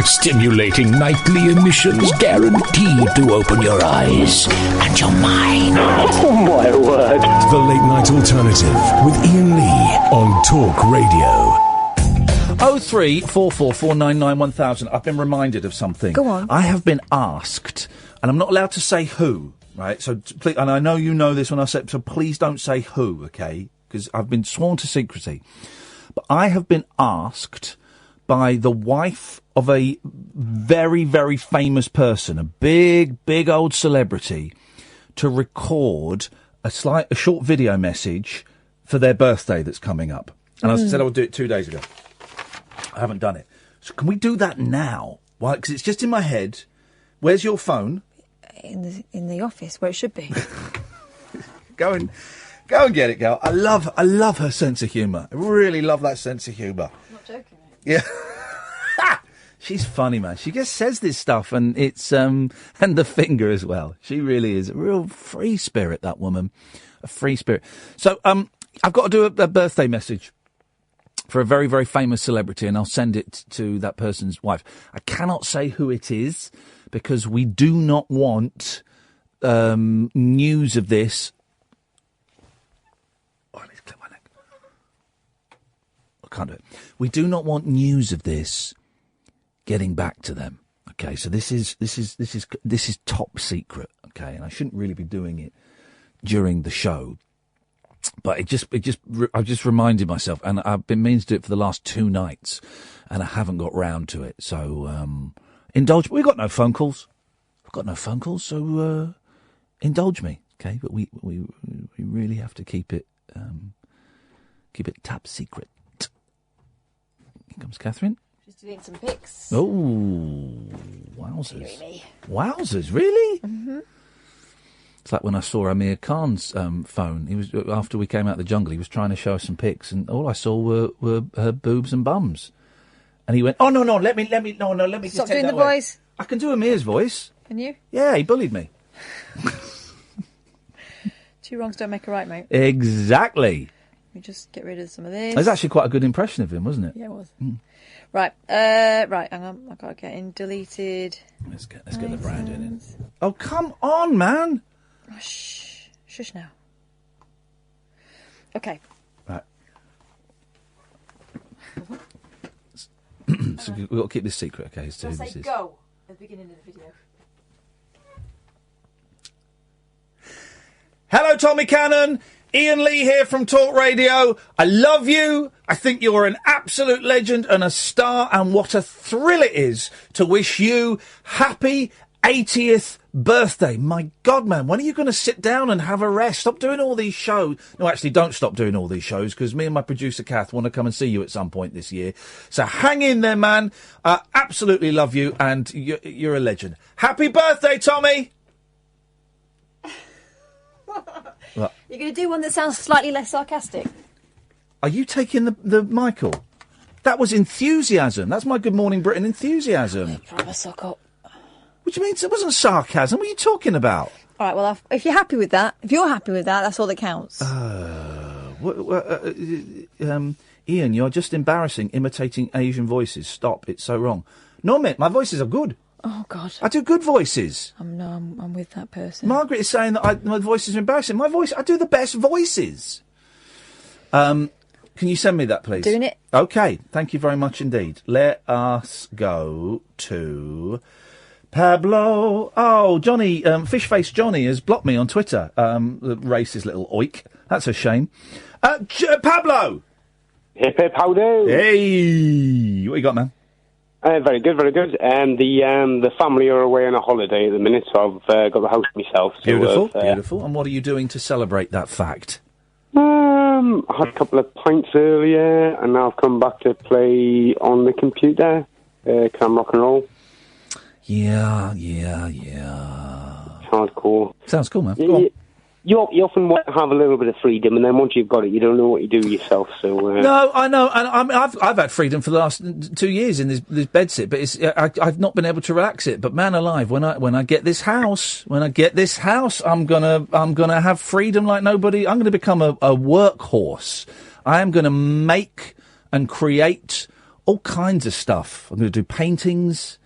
Stimulating nightly emissions guaranteed to open your eyes and your mind. Oh, my word. The Late Night Alternative with Iain Lee on Talk Radio. 03444991000. I've been reminded of something. Go on. I have been asked, and I'm not allowed to say who, right? So, please, and I know you know this when I say, so please don't say who, okay? Because I've been sworn to secrecy. But I have been asked by the wife of a very, very famous person, a big, big old celebrity, to record a short video message for their birthday that's coming up. And I said I would do it 2 days ago. I haven't done it. So can we do that now? Why? Because it's just in my head. Where's your phone? In the office, where it should be. Go and get it, girl. I love her sense of humour. I really love that sense of humour. I'm not joking, mate. Yeah. She's funny, man. She just says this stuff, and it's and the finger as well. She really is a real free spirit, that woman. A free spirit. So I've got to do a birthday message for a very, very famous celebrity, and I'll send it to that person's wife. I cannot say who it is, because we do not want news of this. Oh, I need to clip my neck. I can't do it. We do not want news of this getting back to them. Okay, so this is top secret. Okay, and I shouldn't really be doing it during the show. But I've just reminded myself, and I've been meaning to do it for the last 2 nights, and I haven't got round to it. So indulge. We've got no phone calls. So indulge me, okay? But we really have to keep it top secret. Here comes Katherine. Just doing some pics. Oh, wowzers! Wowzers, really? Mm-hmm. It's like when I saw Amir Khan's phone. He was after we came out of the jungle. He was trying to show us some pics, and all I saw were her boobs and bums. And he went, "Oh no, let me Stop just take doing that the voice. I can do Amir's voice. Can you? Yeah, he bullied me. 2 wrongs don't make a right, mate. Exactly. Let me just get rid of some of this. It was actually quite a good impression of him, wasn't it? Yeah, it was. Right, hang on. I've got to get in deleted. Let's get the brand in it. Oh, come on, man. Oh, shush now. Okay. Right. So we've got to keep this secret, okay? As to who this is. Go at the beginning of the video. Hello, Tommy Cannon. Iain Lee here from Talk Radio. I love you. I think you're an absolute legend and a star, and what a thrill it is to wish you happy 80th birthday. My God, man, when are you going to sit down and have a rest? Stop doing all these shows. No, actually, don't stop doing all these shows, because me and my producer, Kath, want to come and see you at some point this year. So hang in there, man. Absolutely love you, and you're a legend. Happy birthday, Tommy! What? You're going to do one that sounds slightly less sarcastic. Are you taking the Michael? That was enthusiasm. That's my Good Morning Britain enthusiasm. Proper suck up. What do you mean? It wasn't sarcasm. What are you talking about? All right, well, if you're happy with that, that's all that counts. Iain, you're just embarrassing, imitating Asian voices. Stop. It's so wrong. No, mate, my voices are good. Oh, God. I do good voices. I'm with that person. Margaret is saying that my voices are embarrassing. I do the best voices. Can you send me that, please? Doing it. Okay, thank you very much indeed. Let us go to Pablo. Oh, Johnny, Fishface Johnny has blocked me on Twitter. The racist little oik. That's a shame. Pablo! Hip hip howdy. Hey! What you got, man? Very good, very good. The family are away on a holiday at the minute, so I've got the house myself. So Beautiful, beautiful. And what are you doing to celebrate that fact? I had a couple of pints earlier, and now I've come back to play on the computer, cam rock and roll. Yeah. Hardcore. Sounds cool, man. Go on. You often want to have a little bit of freedom, and then once you've got it, you don't know what you do with yourself. So no, I know, and I've had freedom for the last 2 years in this bedsit, but I've not been able to relax it. But man alive, when I get this house, I'm gonna have freedom like nobody. I'm gonna become a workhorse. I am gonna make and create all kinds of stuff. I'm gonna do paintings,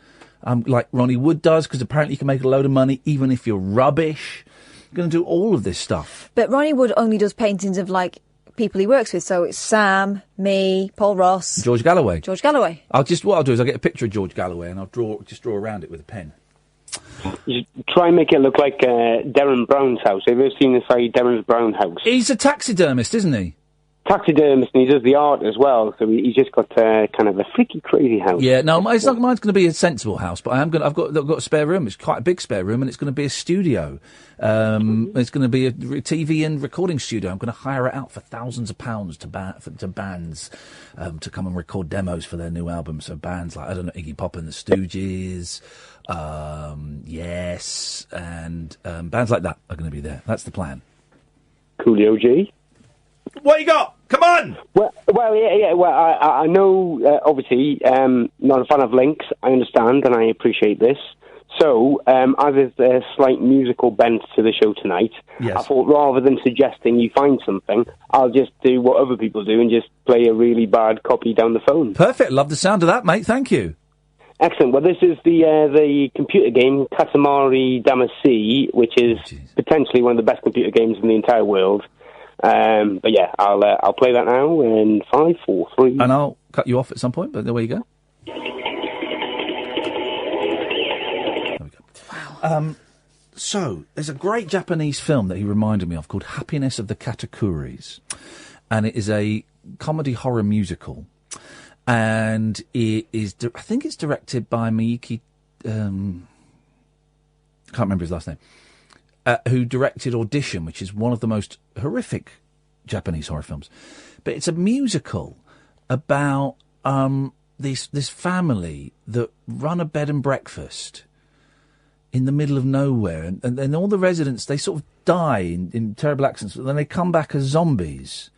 like Ronnie Wood does, because apparently you can make a load of money even if you're rubbish. Going to do all of this stuff. But Ronnie Wood only does paintings of, like, people he works with, so it's Sam, me, Paul Ross... George Galloway. What I'll do is I'll get a picture of George Galloway and I'll draw around it with a pen. You try and make it look like Darren Brown's house. Have you ever seen inside Darren Brown's house? He's a taxidermist, isn't he? Taxidermist, and he does the art as well, so he's just got kind of a freaky, crazy house. Yeah, no, mine's going to be a sensible house, but I've got a spare room. It's quite a big spare room, and it's going to be a studio. It's going to be a TV and recording studio. I'm going to hire it out for thousands of pounds to bands to come and record demos for their new album. So bands like, I don't know, Iggy Pop and the Stooges, Yes, and bands like that are going to be there. That's the plan. Coolio G. What you got? Come on! Well, yeah. Well, I know, obviously, not a fan of Lynx. I understand, and I appreciate this. So, as is a slight musical bent to the show tonight, yes. I thought rather than suggesting you find something, I'll just do what other people do and just play a really bad copy down the phone. Perfect. Love the sound of that, mate. Thank you. Excellent. Well, this is the computer game Katamari Damacy, which is potentially one of the best computer games in the entire world. But yeah, I'll play that now in 5, 4, 3. And I'll cut you off at some point, but there you go. There we go. Wow. So, there's a great Japanese film that he reminded me of called Happiness of the Katakuris. And it is a comedy horror musical. And it is, I think it's directed by Miyuki, can't remember his last name. Who directed Audition, which is one of the most horrific Japanese horror films. But it's a musical about this family that run a bed and breakfast in the middle of nowhere. And then all the residents, they sort of die in terrible accidents, but then they come back as zombies.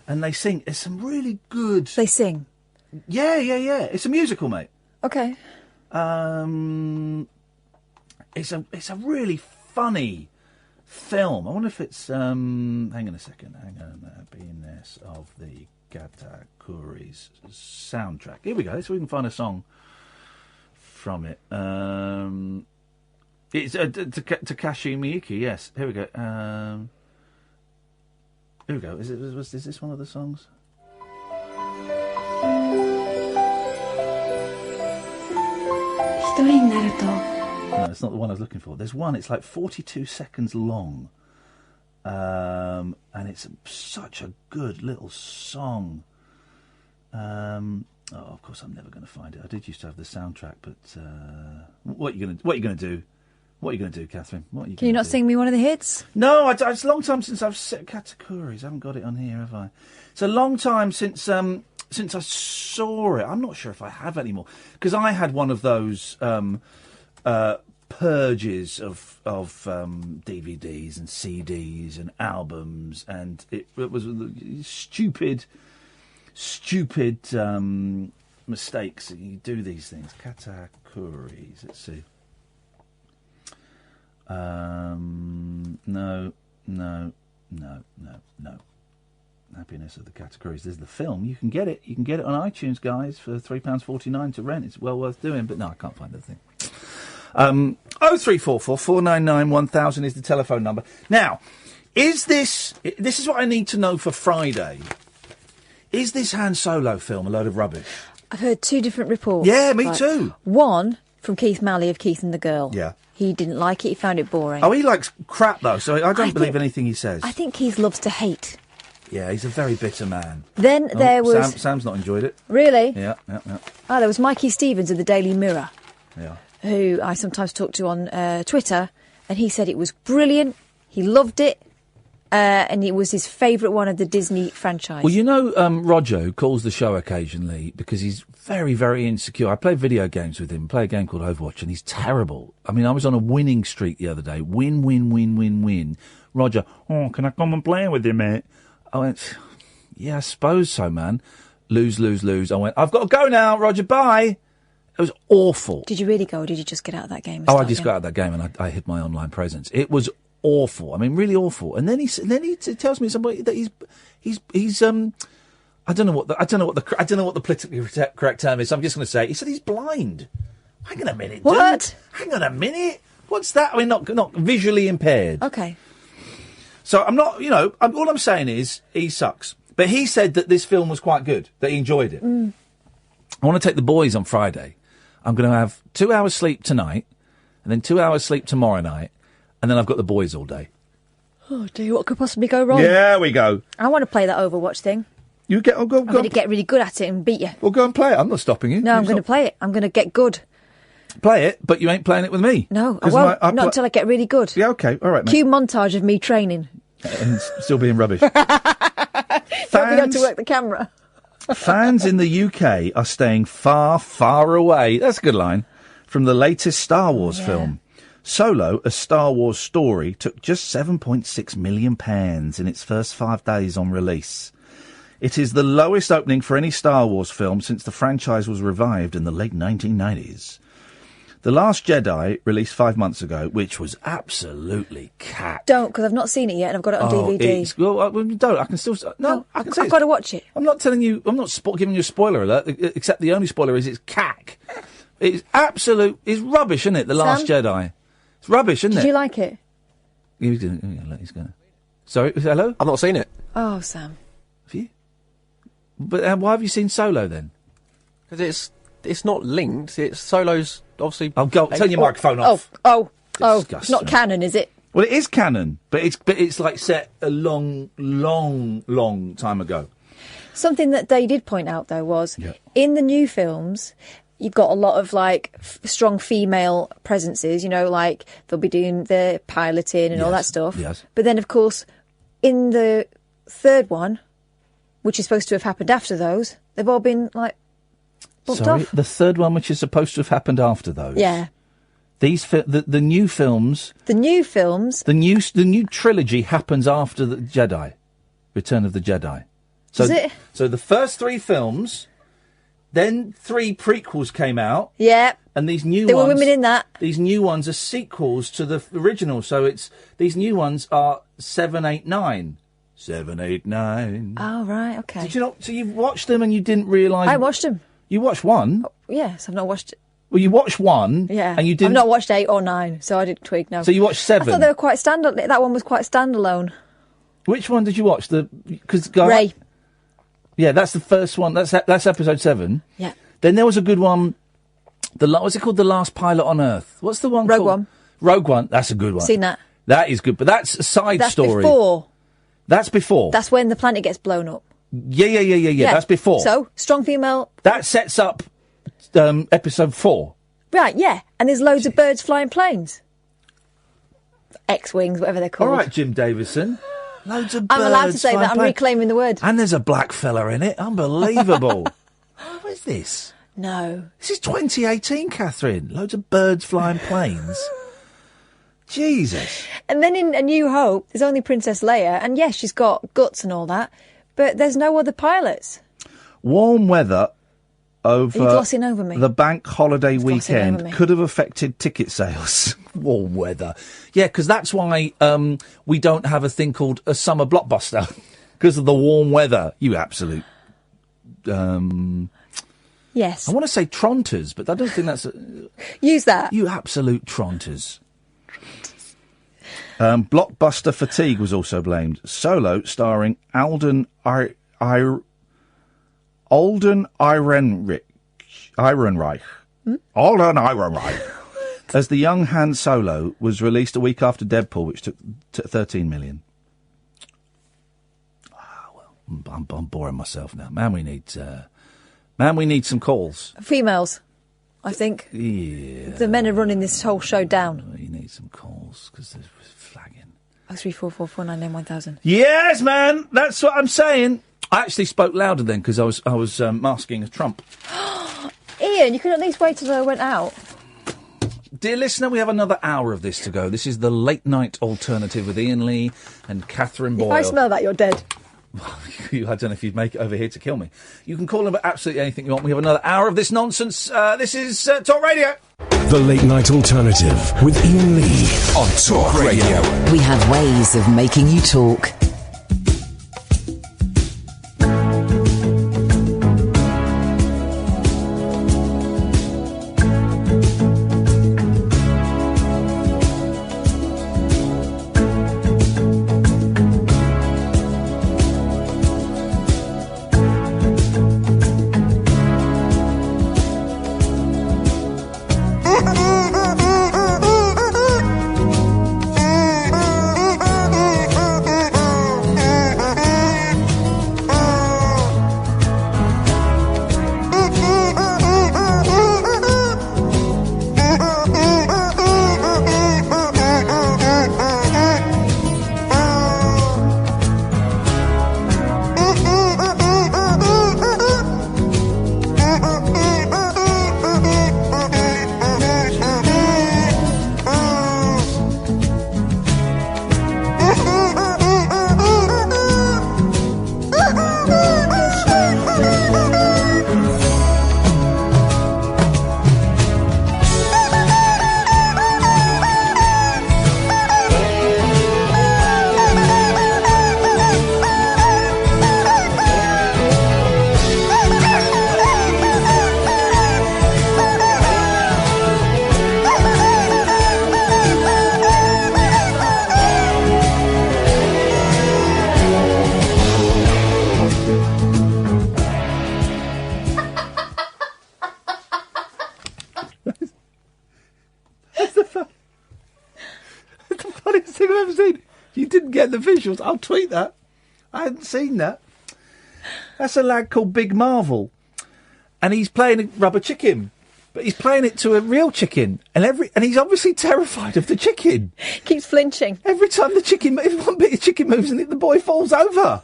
And they sing. It's some really good... They sing? Yeah. It's a musical, mate. Okay. It's a really funny film. I wonder if it's hang on a second. Happiness of the Katakuris soundtrack. Here we go. So we can find a song from it. It's Takashi Miike. Yes. Here we go. Here we go. Is this one of the songs? No, it's not the one I was looking for. There's one, it's like 42 seconds long. And it's such a good little song. Of course I'm never going to find it. I did used to have the soundtrack, but what are you going to do? What are you going to do, Catherine? Can you not sing me one of the hits? No, it's a long time since I've set Katakuris. I haven't got it on here, have I? It's a long time since I saw it. I'm not sure if I have anymore, because I had one of those purges of DVDs and CDs and albums, and it was stupid mistakes. You do these things. Katakuris. Let's see. No. Happiness of the Katakuris. There's the film. You can get it. You can get it on iTunes, guys, for £3.49 to rent. It's well worth doing. But no, I can't find the thing. 0344 499 1000 is the telephone number. Now, this is what I need to know for Friday. Is this Han Solo film a load of rubbish? I've heard two different reports. Yeah, me too. One from Keith Malley of Keith and the Girl. Yeah. He didn't like it. He found it boring. Oh, he likes crap, though, so I don't believe anything he says. I think Keith loves to hate. Yeah, he's a very bitter man. Then there was... Sam's not enjoyed it. Really? Yeah. Oh, there was Mikey Stevens of the Daily Mirror, Yeah. who I sometimes talk to on Twitter, and he said it was brilliant, he loved it, and it was his favourite one of the Disney franchise. Well, you know Roger, who calls the show occasionally, because he's very, very insecure. I play video games with him, play a game called Overwatch, and he's terrible. I mean, I was on a winning streak the other day. Win. Roger, can I come and play with you, mate? I went, yeah, I suppose so, man. Lose. I went, I've got to go now, Roger, bye. It was awful. Did you really go, or did you just get out of that game? And I start just again? got out of that game and I hid my online presence. It was awful. I mean, really awful. And then he tells me somebody that he's I don't know what the politically correct term is. So I'm just going to say he said he's blind. Hang on a minute. What? Dude. Hang on a minute. What's that? I mean, not visually impaired. Okay. So I'm not. All I'm saying is he sucks. But he said that this film was quite good. That he enjoyed it. I want to take the boys on Friday. I'm going to have 2 hours sleep tonight, and then 2 hours sleep tomorrow night, and then I've got the boys all day. Oh dear, what could possibly go wrong? Yeah, we go. I want to play that Overwatch thing. You get. I'm going to get really good at it and beat you. Well, go and play it. I'm not stopping you. No, I'm going to play it. I'm going to get good. Play it, but you ain't playing it with me. No, I won't. Not until I get really good. Yeah, okay, all right, mate. Cue montage of me training. And still being rubbish. Don't forget to work the camera. Fans in the UK are staying far, far away. That's a good line. From the latest Star Wars film. Solo, a Star Wars story, took just £7.6 million in its first 5 days on release. It is the lowest opening for any Star Wars film since the franchise was revived in the late 1990s. The Last Jedi, released 5 months ago, which was absolutely cack. Don't, because I've not seen it yet and I've got it on DVD. Don't. I can still... No, I can say I've got to watch it. I'm not telling you... I'm not giving you a spoiler alert, except the only spoiler is it's cack. It's absolute... It's rubbish, isn't it, The Last Jedi? It's rubbish, isn't it? Did you like it? He's going. Sorry, hello? I've not seen it. Oh, Sam. Have you? But why have you seen Solo, then? Because it's not linked. It's Solo's... Obviously, turn your microphone off. Oh! It's not canon, is it? Well, it is canon, but it's like set a long time ago. Something that they did point out though was in the new films, you've got a lot of strong female presences. Like they'll be doing the piloting and all that stuff. Yes. But then, of course, in the third one, which is supposed to have happened after those, they've all been Sorry, the third one, which is supposed to have happened after those. Yeah. These the new films. The new films. The new trilogy happens after the Jedi, Return of the Jedi. So, Is it? So the first 3 films, then 3 prequels came out. Yeah. And these new there ones... were women in that. These new ones are sequels to the original. So these new ones are 7, 8, 9. 7, 8, 9. Oh, right, okay. Did you not? So you've watched them and you didn't realise... I watched them. You watched 1? Yes, I've not watched... Well, you watched 1, and you didn't... I've not watched 8 or 9, so I didn't twig, no. So you watched 7? I thought they were quite standalone. That one was quite standalone. Which one did you watch? Ray. Yeah, that's the first one. That's episode 7. Yeah. Then there was a good one. What's it called? The Last Pilot on Earth. What's the one Rogue called? One. Rogue One. That's a good one. Seen that. That is good, but that's a side story. That's before. That's before. That's when the planet gets blown up. Yeah. That's before. So, strong female... That sets up episode 4. Right, yeah. And there's loads of birds flying planes. X-wings, whatever they're called. All right, Jim Davison. Loads of birds. I'm allowed to say that. I'm reclaiming the word. And there's a black fella in it. Unbelievable. What is this? No. This is 2018, Katherine. Loads of birds flying planes. Jesus. And then in A New Hope, there's only Princess Leia. And yes, she's got guts and all that. But there's no other pilots. Warm weather over, Are you glossing over me? The bank holiday Glossing over weekend me. could have affected ticket sales. Warm weather. Yeah, because that's why we don't have a thing called a summer blockbuster. Because of the warm weather. You absolute... Yes. I want to say tronters, but I don't think that's... Use that. You absolute tronters. Blockbuster fatigue was also blamed. Solo, starring Alden Ehrenreich. Alden Ehrenreich. Alden Ehrenreich. As the young Han Solo, was released a week after Deadpool, which took 13 million. I'm boring myself now. Man, we need some calls. Females, I think. Yeah. The men are running this whole show down. You need some calls, because there's flagging. 03444991000. Yes, man! That's what I'm saying. I actually spoke louder then, because I was masking as Trump. Ian, you could at least wait till I went out. Dear listener, we have another hour of this to go. This is the late night alternative with Iain Lee and Katherine Boyle. If I smell that, you're dead. I don't know if you'd make it over here to kill me. You can call them about absolutely anything you want. We have another hour of this nonsense. This is Talk Radio. The late night alternative with Iain Lee on Talk Radio. We have ways of making you talk. The visuals. I'll tweet that. I hadn't seen that. That's a lad called Big Marvel, and he's playing a rubber chicken, but he's playing it to a real chicken, and he's obviously terrified of the chicken. Keeps flinching every time if one bit of chicken moves, and the boy falls over.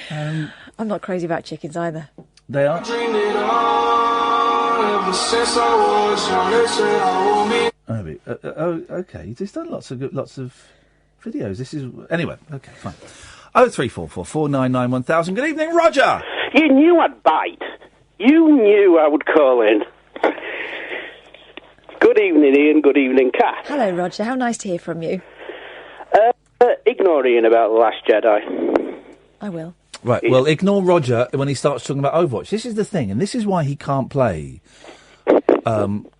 I'm not crazy about chickens either. They are. Okay. He's done lots of videos. This is anyway. Okay, fine. 03444991000. Good evening, Roger. You knew I'd bite. You knew I would call in. Good evening, Ian. Good evening, Kath. Hello, Roger. How nice to hear from you. Ignore Ian about The Last Jedi. I will. Right. Well, ignore Roger when he starts talking about Overwatch. This is the thing, and this is why he can't play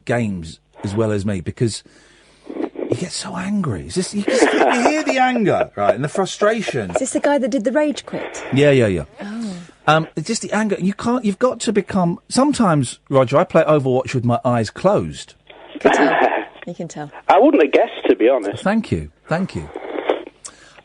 games as well as me, because he gets so angry. You hear the anger, right, and the frustration. Is this the guy that did the rage quit? Yeah. Oh. It's just the anger. You've got to become... Sometimes, Roger, I play Overwatch with my eyes closed. You can tell. You can tell. I wouldn't have guessed, to be honest. Thank you.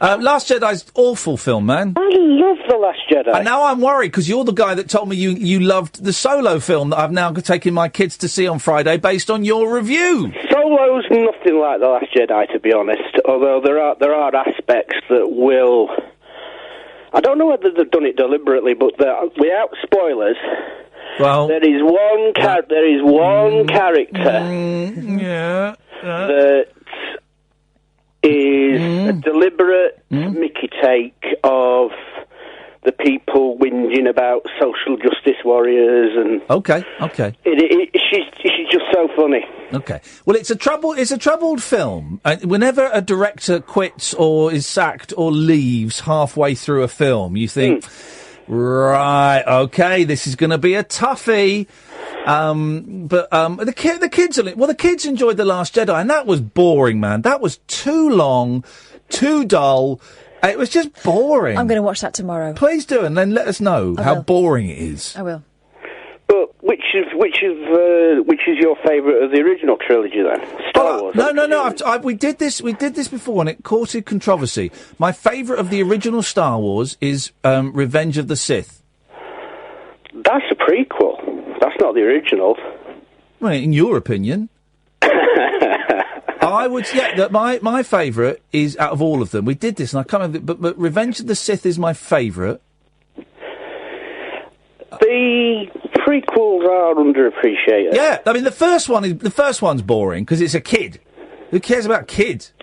Last Jedi's awful film, man. I love The Last Jedi. And now I'm worried, because you're the guy that told me you loved the Solo film that I've now taken my kids to see on Friday based on your review. Solo's nothing like The Last Jedi, to be honest, although there are aspects that will... I don't know whether they've done it deliberately, but without spoilers... Well, there is one character that is a deliberate Mickey take of the people whinging about social justice warriors and... Okay. She's just so funny. Okay. Well, it's a troubled film. Whenever a director quits or is sacked or leaves halfway through a film, you think, right, okay, this is going to be a toughie. But the kids enjoyed The Last Jedi, and that was boring, man. That was too long, too dull. It was just boring. I'm going to watch that tomorrow. Please do, and then let us know how boring it is. I will. But which is your favourite of the original trilogy then? Star Wars. No. We did this before, and it courted controversy. My favourite of the original Star Wars is Revenge of the Sith. That's a prequel. That's not the original. Well, in your opinion. I would, that my favourite is out of all of them. We did this, and I can't remember, but Revenge of the Sith is my favourite. The prequels are underappreciated. Yeah, I mean the first one's boring because it's a kid. Who cares about kids?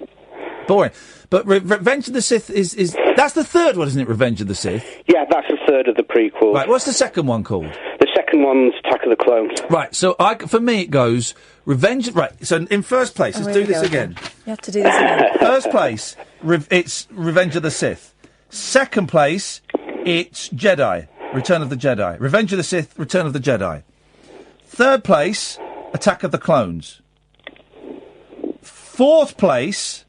Boring. But Revenge of the Sith is that's the third one, isn't it? Revenge of the Sith. Yeah, that's the third of the prequels. Right. What's the second one called? The second one's Attack of the Clones. Right. So for me it goes Revenge. Right. So in first place, let's do this again. You have to do this again. First place, it's Revenge of the Sith. Second place, it's Jedi. Return of the Jedi. Revenge of the Sith, Return of the Jedi. Third place, Attack of the Clones. Fourth place...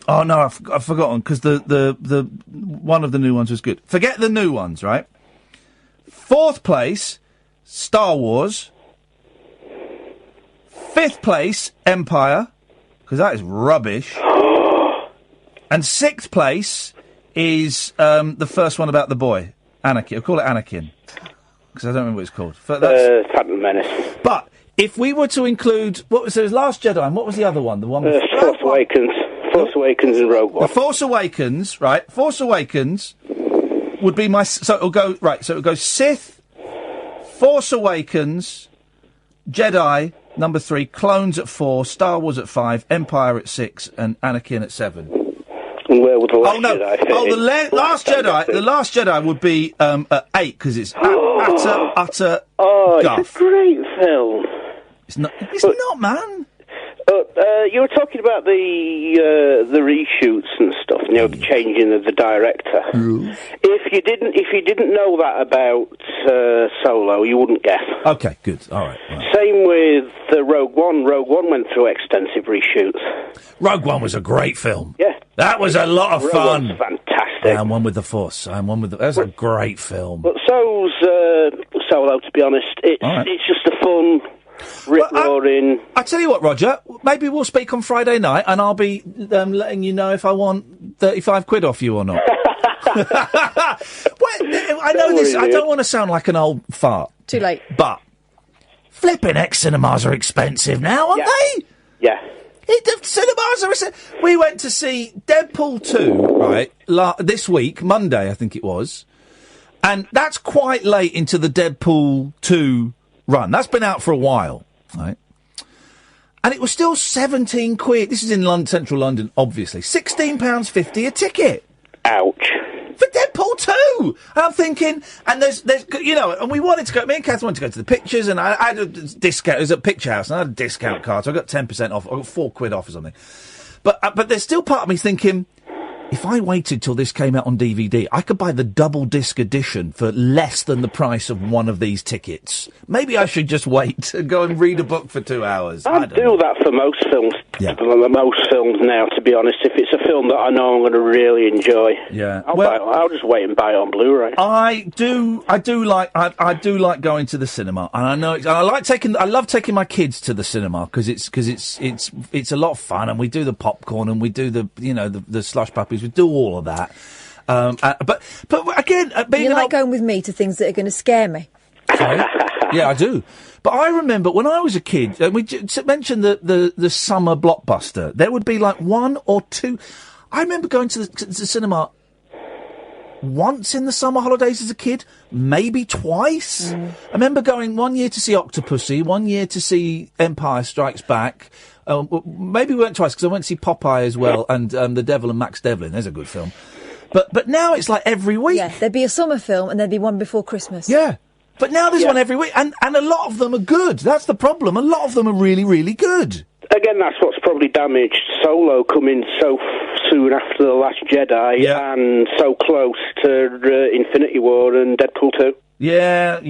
Oh, no, I've forgotten, because the one of the new ones was good. Forget the new ones, right? Fourth place, Star Wars. Fifth place, Empire, because that is rubbish. And sixth place is the first one about the boy. Anakin. I'll call it Anakin. Because I don't remember what it's called. Phantom Menace. But if we were to include... There was Last Jedi, and what was the other one? The one with... Force Awakens. Force Awakens and Rogue One. The Force Awakens, right? Force Awakens would be my... So it'll go... Right, so it'll go Sith, Force Awakens, Jedi, number 3, Clones at 4, Star Wars at 5, Empire at 6, and Anakin at 7. And where would the Last Jedi fit in? The Last Jedi would be at 8 because it's utter guff. It's a great film. It's not, man. You were talking about the reshoots and stuff, changing of the director. If you didn't know that about Solo, you wouldn't guess. Okay, good. All right. Same with Rogue One. Rogue One went through extensive reshoots. Rogue One was a great film. Yeah, that was a lot of fun. One's fantastic. And One with the Force. That was a great film. But so's Solo. To be honest, it's just a fun. Rip-roaring. I tell you what, Roger, maybe we'll speak on Friday night and I'll be letting you know if I want 35 quid off you or not. I know this, I don't want to sound like an old fart. Too late. But flipping cinemas are expensive now, aren't they? Yeah. The cinemas are expensive. We went to see Deadpool 2, right, this week, Monday I think it was, and that's quite late into the Deadpool 2 run. That's been out for a while, right? And it was still 17 quid. This is in central London, obviously. £16.50 a ticket. Ouch. For Deadpool 2! And I'm thinking, and there's, and we wanted to go, me and Katherine wanted to go to the pictures, and I had a discount, it was at Picture House, and I had a discount card, so I got 10% off, I got 4 quid off or something. But there's still part of me thinking, if I waited till this came out on DVD, I could buy the double disc edition for less than the price of one of these tickets. Maybe I should just wait and go and read a book for 2 hours. I do that for most films. Yeah. Most films now, to be honest. If it's a film that I know I'm going to really enjoy, yeah, I'll just wait and buy it on Blu-ray. I do like going to the cinema, and I know I love taking my kids to the cinema because it's a lot of fun, and we do the popcorn and we do the slush puppies. We do all of that. But again, you like going with me to things that are going to scare me. Sorry? Yeah, I do. But I remember when I was a kid, we mentioned the summer blockbuster. There would be like 1 or 2. I remember going to the cinema once in the summer holidays as a kid, maybe twice. I remember going 1 year to see Octopussy, 1 year to see Empire Strikes Back. Maybe we went twice because I went to see Popeye as well, and The Devil and Max Devlin. There's a good film. But now it's like every week. Yeah, there'd be a summer film and there'd be one before Christmas. Yeah. But now there's one every week, and a lot of them are good. That's the problem. A lot of them are really, really good. Again, that's what's probably damaged Solo coming so soon after The Last Jedi and so close to Infinity War and Deadpool 2. Yeah.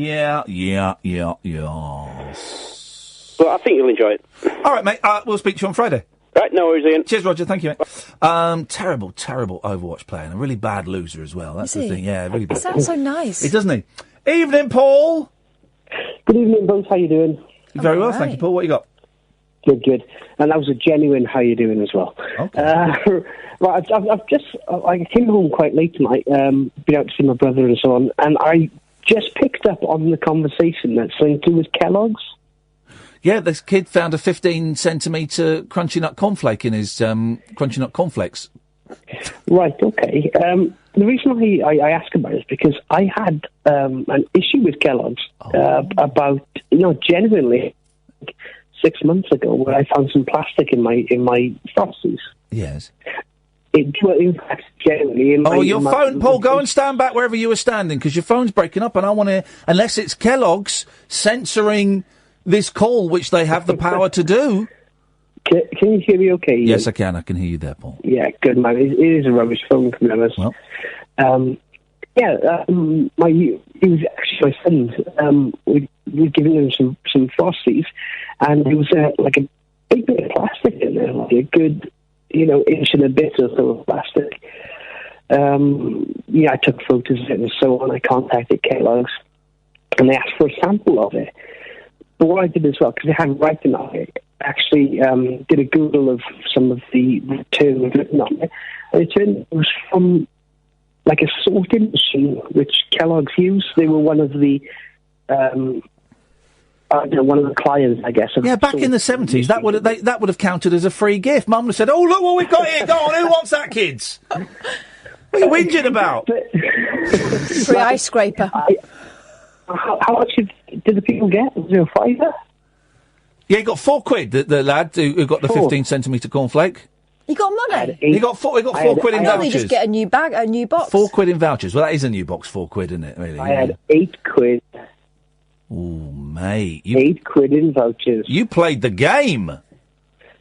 But I think you'll enjoy it. All right, mate. We'll speak to you on Friday. Right, no worries, Ian. Cheers, Roger. Thank you, mate. Terrible Overwatch player, and a really bad loser as well. That's the thing. Yeah, really bad. He sounds so nice. Doesn't he? Evening, Paul. Good evening, both. How you doing? Very well, thank you, Paul. What you got? Good. And that was a genuine how you doing as well. Okay. Right, I came home quite late tonight, been out to see my brother and so on, and I just picked up on the conversation that's something to do with Kellogg's. Yeah, this kid found a 15-centimetre Crunchy Nut cornflake in his Crunchy Nut cornflakes. Right, okay. The reason I ask about it is because I had an issue with Kellogg's about, genuinely 6 months ago, where I found some plastic in my Frosties. Yes. In fact, generally in my... your phone, Paul, go and stand back wherever you were standing, because your phone's breaking up, and I want to... Unless it's Kellogg's censoring this call, which they have the power to do. Can you hear me okay, Ian? Yes, I can. I can hear you there, Paul. Yeah, good, man. It is a rubbish phone, to be honest. Well. He was actually my son. We'd given him some Frosties, and there was like a big bit of plastic in there, like a good, inch and a bit or so of plastic. I took photos of it and so on. I contacted Kellogg's, and they asked for a sample of it. But what I did as well, because they hadn't written on it, actually did a Google of some of the terms written on it, and it turned out it was from like a sorting machine which Kellogg's used. They were one of the one of the clients, I guess. Yeah, back in the 70s, that would have counted as a free gift. Mum would have said, "Oh, look what we've got here! Go on, who wants that, kids? What are you whinging about?" Free ice scraper. How much did the people get? Was it a fiver? Yeah, he got £4, the lad who got the 15-centimetre cornflake. You got money? He got £4 in vouchers. You just get a new bag, a new box. £4 in vouchers. Well, that is a new box, £4, isn't it? Really? I had £8. Oh, mate. £8 in vouchers. You played the game.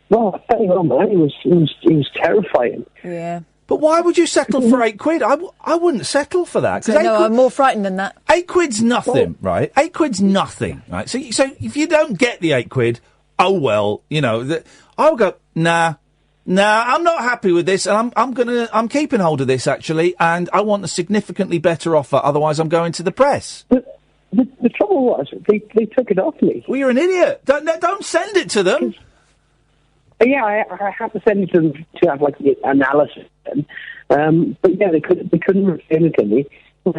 Well, I tell you what, man, it was terrifying. Yeah. But why would you settle for £8? I wouldn't settle for that. No, I'm more frightened than that. £8's nothing, right? £8's nothing, right? So if you don't get the £8, oh well, I'll go, nah, I'm not happy with this, and I'm keeping hold of this actually, and I want a significantly better offer. Otherwise, I'm going to the press. The trouble was they took it off me. Well, you're an idiot. Don't send it to them. Yeah, I had to send it to them to have like the analysis. But yeah, they couldn't return it to me. And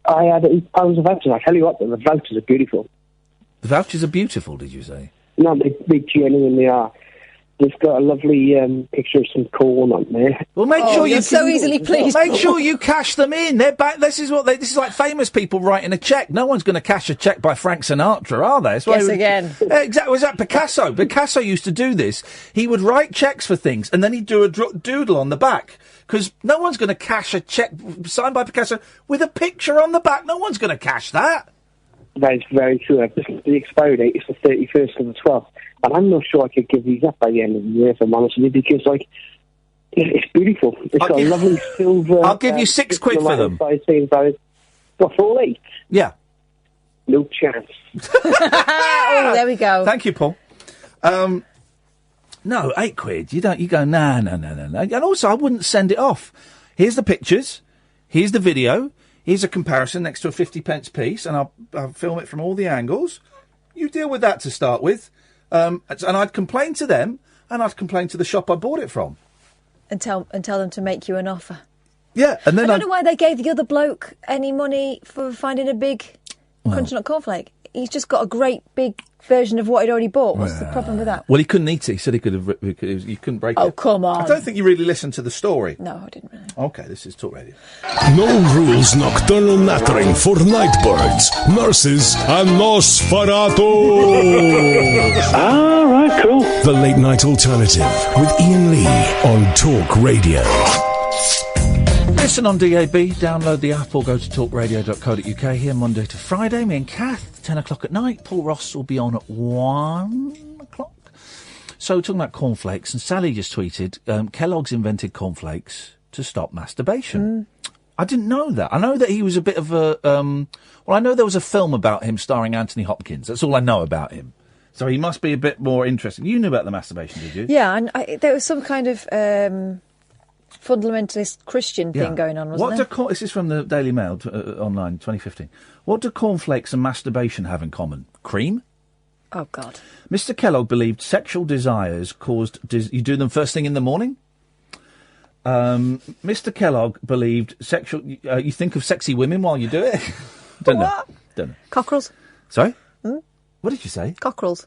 I had £8 of vouchers. I tell you what, the vouchers are beautiful. The vouchers are beautiful, did you say? No, they genuinely are. They've got a lovely picture of some corn on there. Well, make sure you're so easily pleased. Make sure you cash them in. They're back. This is like famous people writing a cheque. No one's going to cash a cheque by Frank Sinatra, are they? Guess again. Exactly. Was that Picasso? Picasso used to do this. He would write cheques for things, and then he'd do a doodle on the back. Because no one's going to cash a cheque signed by Picasso with a picture on the back. No one's going to cash that. That is very true. The expiry date is the 31st of the 12th. And I'm not sure I could give these up by the end of the year, if I'm honest with you, because, it's beautiful. It's got a lovely silver... I'll give you £6 for them. What, for all 8? Yeah. No chance. Oh, there we go. Thank you, Paul. No, £8. You go, nah. And also, I wouldn't send it off. Here's the pictures. Here's the video. Here's a comparison next to a 50p piece, and I'll film it from all the angles. You deal with that to start with. And I'd complain to them, and I'd complain to the shop I bought it from. And tell them to make you an offer. Yeah, and then I don't know why they gave the other bloke any money for finding a big Crunchy Nut cornflake. He's just got a great big version of what he'd already bought. What's the problem with that? Well, he couldn't eat it. He said he couldn't break it. Oh, come on. I don't think you really listened to the story. No, I didn't really. Okay, this is Talk Radio. No rules nocturnal nattering for nightbirds, nurses, and Nosferatu. All right, cool. The Late Night Alternative with Iain Lee on Talk Radio. Listen on DAB, download the app or go to talkradio.co.uk here Monday to Friday. Me and Kath, 10 o'clock at night. Paul Ross will be on at 1 o'clock. So, talking about cornflakes, and Sally just tweeted, Kellogg's invented cornflakes to stop masturbation. I didn't know that. I know that he was a bit of a... I know there was a film about him starring Anthony Hopkins. That's all I know about him. So he must be a bit more interesting. You knew about the masturbation, did you? Yeah, and there was some kind of... fundamentalist Christian thing going on, wasn't there? This is from the Daily Mail online, 2015. What do cornflakes and masturbation have in common? Cream? Oh, God. Mr. Kellogg believed sexual desires caused... you do them first thing in the morning? Mr. Kellogg believed sexual... you think of sexy women while you do it? Don't know. Cockerels. Sorry? What did you say? Cockerels.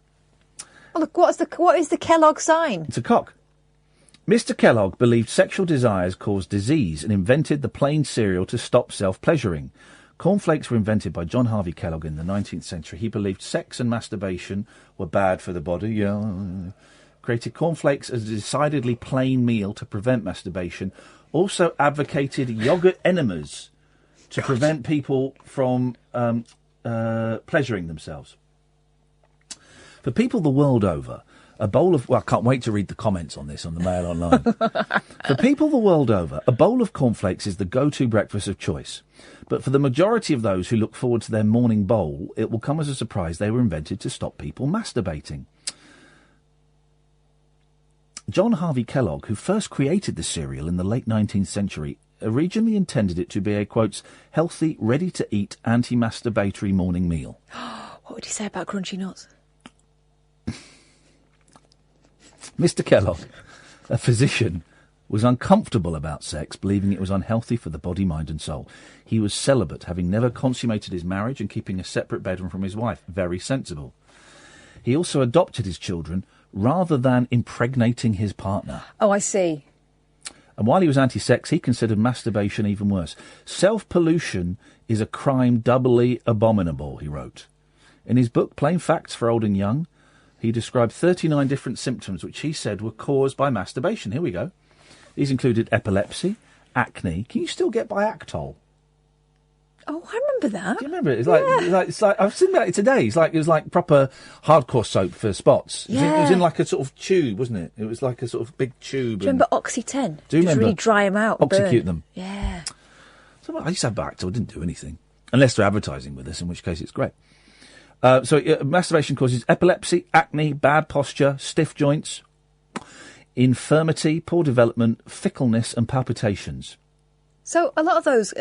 Oh, look, what is the Kellogg sign? It's a cock. Mr. Kellogg believed sexual desires caused disease and invented the plain cereal to stop self-pleasuring. Cornflakes were invented by John Harvey Kellogg in the 19th century. He believed sex and masturbation were bad for the body. Created cornflakes as a decidedly plain meal to prevent masturbation. Also advocated yoghurt enemas to prevent people from pleasuring themselves. For people the world over, a bowl of... Well, I can't wait to read the comments on this on the Mail Online. For people the world over, a bowl of cornflakes is the go-to breakfast of choice. But for the majority of those who look forward to their morning bowl, it will come as a surprise they were invented to stop people masturbating. John Harvey Kellogg, who first created the cereal in the late 19th century, originally intended it to be a, quote, healthy, ready-to-eat, anti-masturbatory morning meal. What would you say about crunchy nuts? Mr. Kellogg, a physician, was uncomfortable about sex, believing it was unhealthy for the body, mind and soul. He was celibate, having never consummated his marriage and keeping a separate bedroom from his wife. Very sensible. He also adopted his children rather than impregnating his partner. Oh, I see. And while he was anti-sex, he considered masturbation even worse. Self-pollution is a crime doubly abominable, he wrote. In his book, Plain Facts for Old and Young, he described 39 different symptoms which he said were caused by masturbation. Here we go. These included epilepsy, acne. Can you still get by Actol? Oh, I remember that. Do you remember it? It's like I've seen it today. It was like proper hardcore soap for spots. Yeah. It was in like a sort of tube, wasn't it? It was like a sort of big tube. Do you remember Oxy-10? Do you remember? Really dry them out. Oxycute them. Yeah. So I used to have Actol. Didn't do anything unless they're advertising with us, in which case it's great. Masturbation causes epilepsy, acne, bad posture, stiff joints, infirmity, poor development, fickleness and palpitations. So a lot of those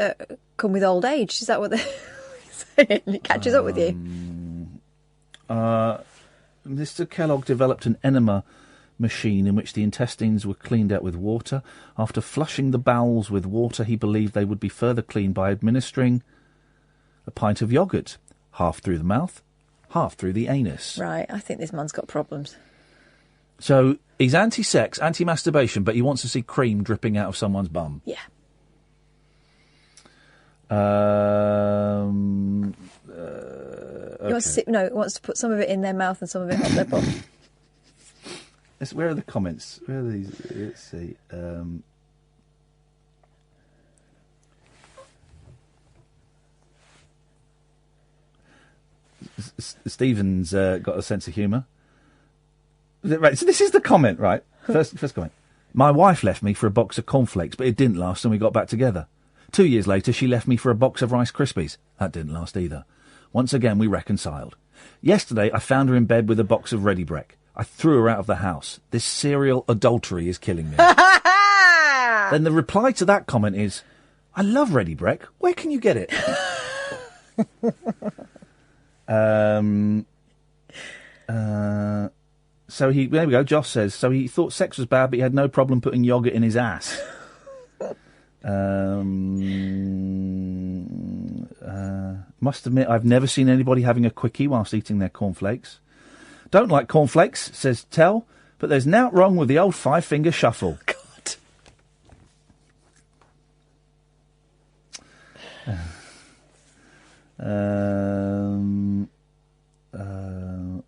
come with old age. Is that what they're saying? It catches up with you? Mr. Kellogg developed an enema machine in which the intestines were cleaned out with water. After flushing the bowels with water, he believed they would be further cleaned by administering a pint of yoghurt, half through the mouth, half through the anus. Right, I think this man's got problems. So he's anti-sex, anti-masturbation, but he wants to see cream dripping out of someone's bum. Yeah. Okay. He wants to put some of it in their mouth and some of it on their bum. Where are the comments? Where are these? Let's see. Stephen's got a sense of humour. Right, so this is the comment, right? First comment. My wife left me for a box of cornflakes, but it didn't last and we got back together. 2 years later, she left me for a box of Rice Krispies. That didn't last either. Once again, we reconciled. Yesterday, I found her in bed with a box of Ready Brek. I threw her out of the house. This serial adultery is killing me. Then the reply to that comment is, I love Ready Brek. Where can you get it? So there we go, Josh says, so he thought sex was bad, but he had no problem putting yoghurt in his ass. Must admit, I've never seen anybody having a quickie whilst eating their cornflakes. Don't like cornflakes, says Tell, but there's nought wrong with the old five-finger shuffle.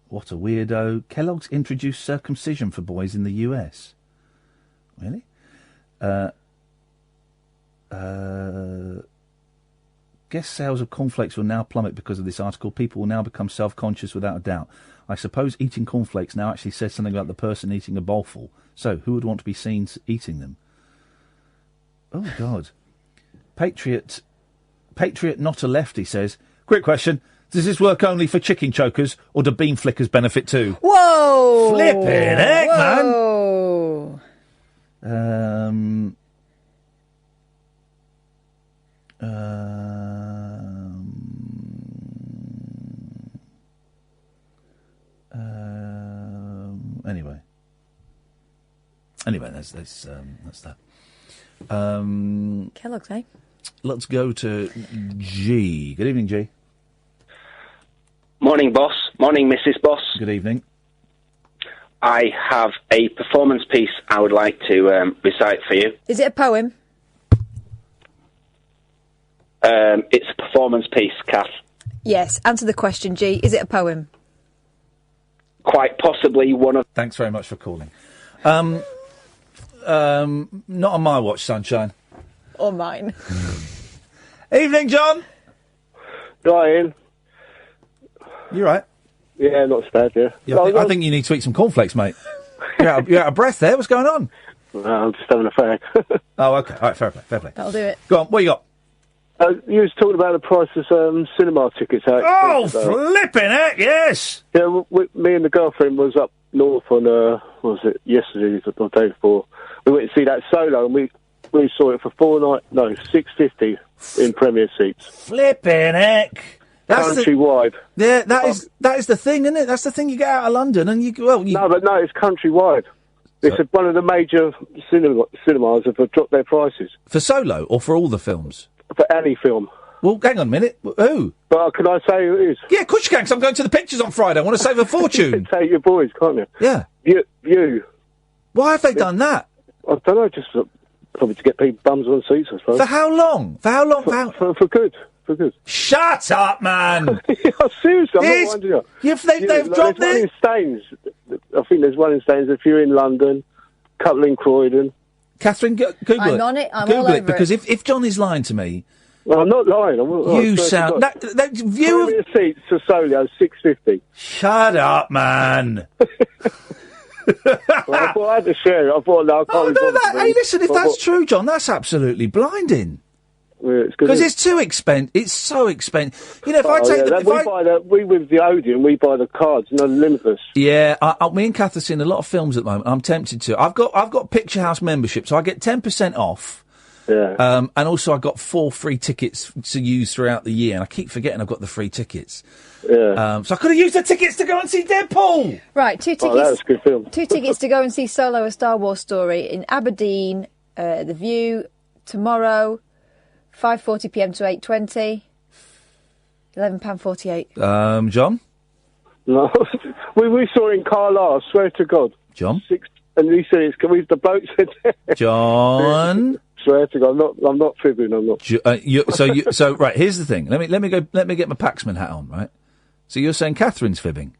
What a weirdo. Kellogg's introduced circumcision for boys in the US. Really? Guess sales of cornflakes will now plummet because of this article. People will now become self-conscious without a doubt. I suppose eating cornflakes now actually says something about the person eating a bowlful. So, who would want to be seen eating them? Oh, God. Patriot not a lefty says, quick question, does this work only for chicken chokers, or do bean flickers benefit too? Whoa! Flippin' heck, Whoa! man! Anyway, that's that. Kellogg's, eh? Let's go to G. Good evening, G. Morning, boss. Morning, Mrs. Boss. Good evening. I have a performance piece I would like to recite for you. Is it a poem? It's a performance piece, Kath. Yes. Answer the question, G. Is it a poem? Quite possibly one of... Thanks very much for calling. Not on my watch, sunshine. Or mine. Evening, John. Ian. You right? Yeah, not so bad, yeah. I think you need to eat some cornflakes, mate. You're out of breath there. What's going on? I'm just having a fag. Oh, OK. All right, fair play. That'll do it. Go on, what you got? You was talking about the price of cinema tickets. Oh, flipping heck, yes! Yeah, me and the girlfriend was up north on, what was it, yesterday or the day before. We went to see that Solo, and we saw it for $6.50 in Premier seats. Flipping heck! Countrywide. Yeah, that is the thing, isn't it? That's the thing you get out of London, and No, it's countrywide. It's one of the major cinemas have dropped their prices. For Solo, or for all the films? For any film. Well, hang on a minute. Who? But can I say who it is? Yeah, of course you can, 'cause I'm going to the pictures on Friday. I want to save a fortune. You can take your boys, can't you? Yeah. View. Why have they done that? I don't know, just probably to get people bums on seats, I suppose. For how long? For good. For good. Shut up, man! Seriously, I'm not winding up. They've dropped there's one in Staines. I think there's one in Staines if you're in London, a couple in Croydon. Catherine, Google it. I'm on it. I'm Google all it, over because it. if John is lying to me... Well, I'm not lying. You sound... View of... seats for Solo, $6.50. Shut up, man! Well, I thought I had to share it. I thought, no, I can't be bothered. Hey, listen, if that's true, John, that's absolutely blinding. Because it's too expensive. It's so expensive. You know, if I take we with the Odeon, we buy the cards, limitless. Yeah, me and Kath have seen a lot of films at the moment. I'm tempted to. I've got Picture House membership, so I get 10% off. Yeah. And also I've got 4 free tickets to use throughout the year, and I keep forgetting I've got the free tickets. Yeah. So I could have used the tickets to go and see Deadpool. Right, 2 tickets. Oh, that was a good film. 2 tickets to go and see Solo: A Star Wars Story in Aberdeen, The View, tomorrow, 5:40 p.m. to 8:20, £11.48. John? No, we saw it in Carlisle, I swear to God. John? And he said the bloke said John? Swear to God, I'm not fibbing, I'm not. So right, here's the thing. Let me get my Paxman hat on, right? So you're saying Catherine's fibbing?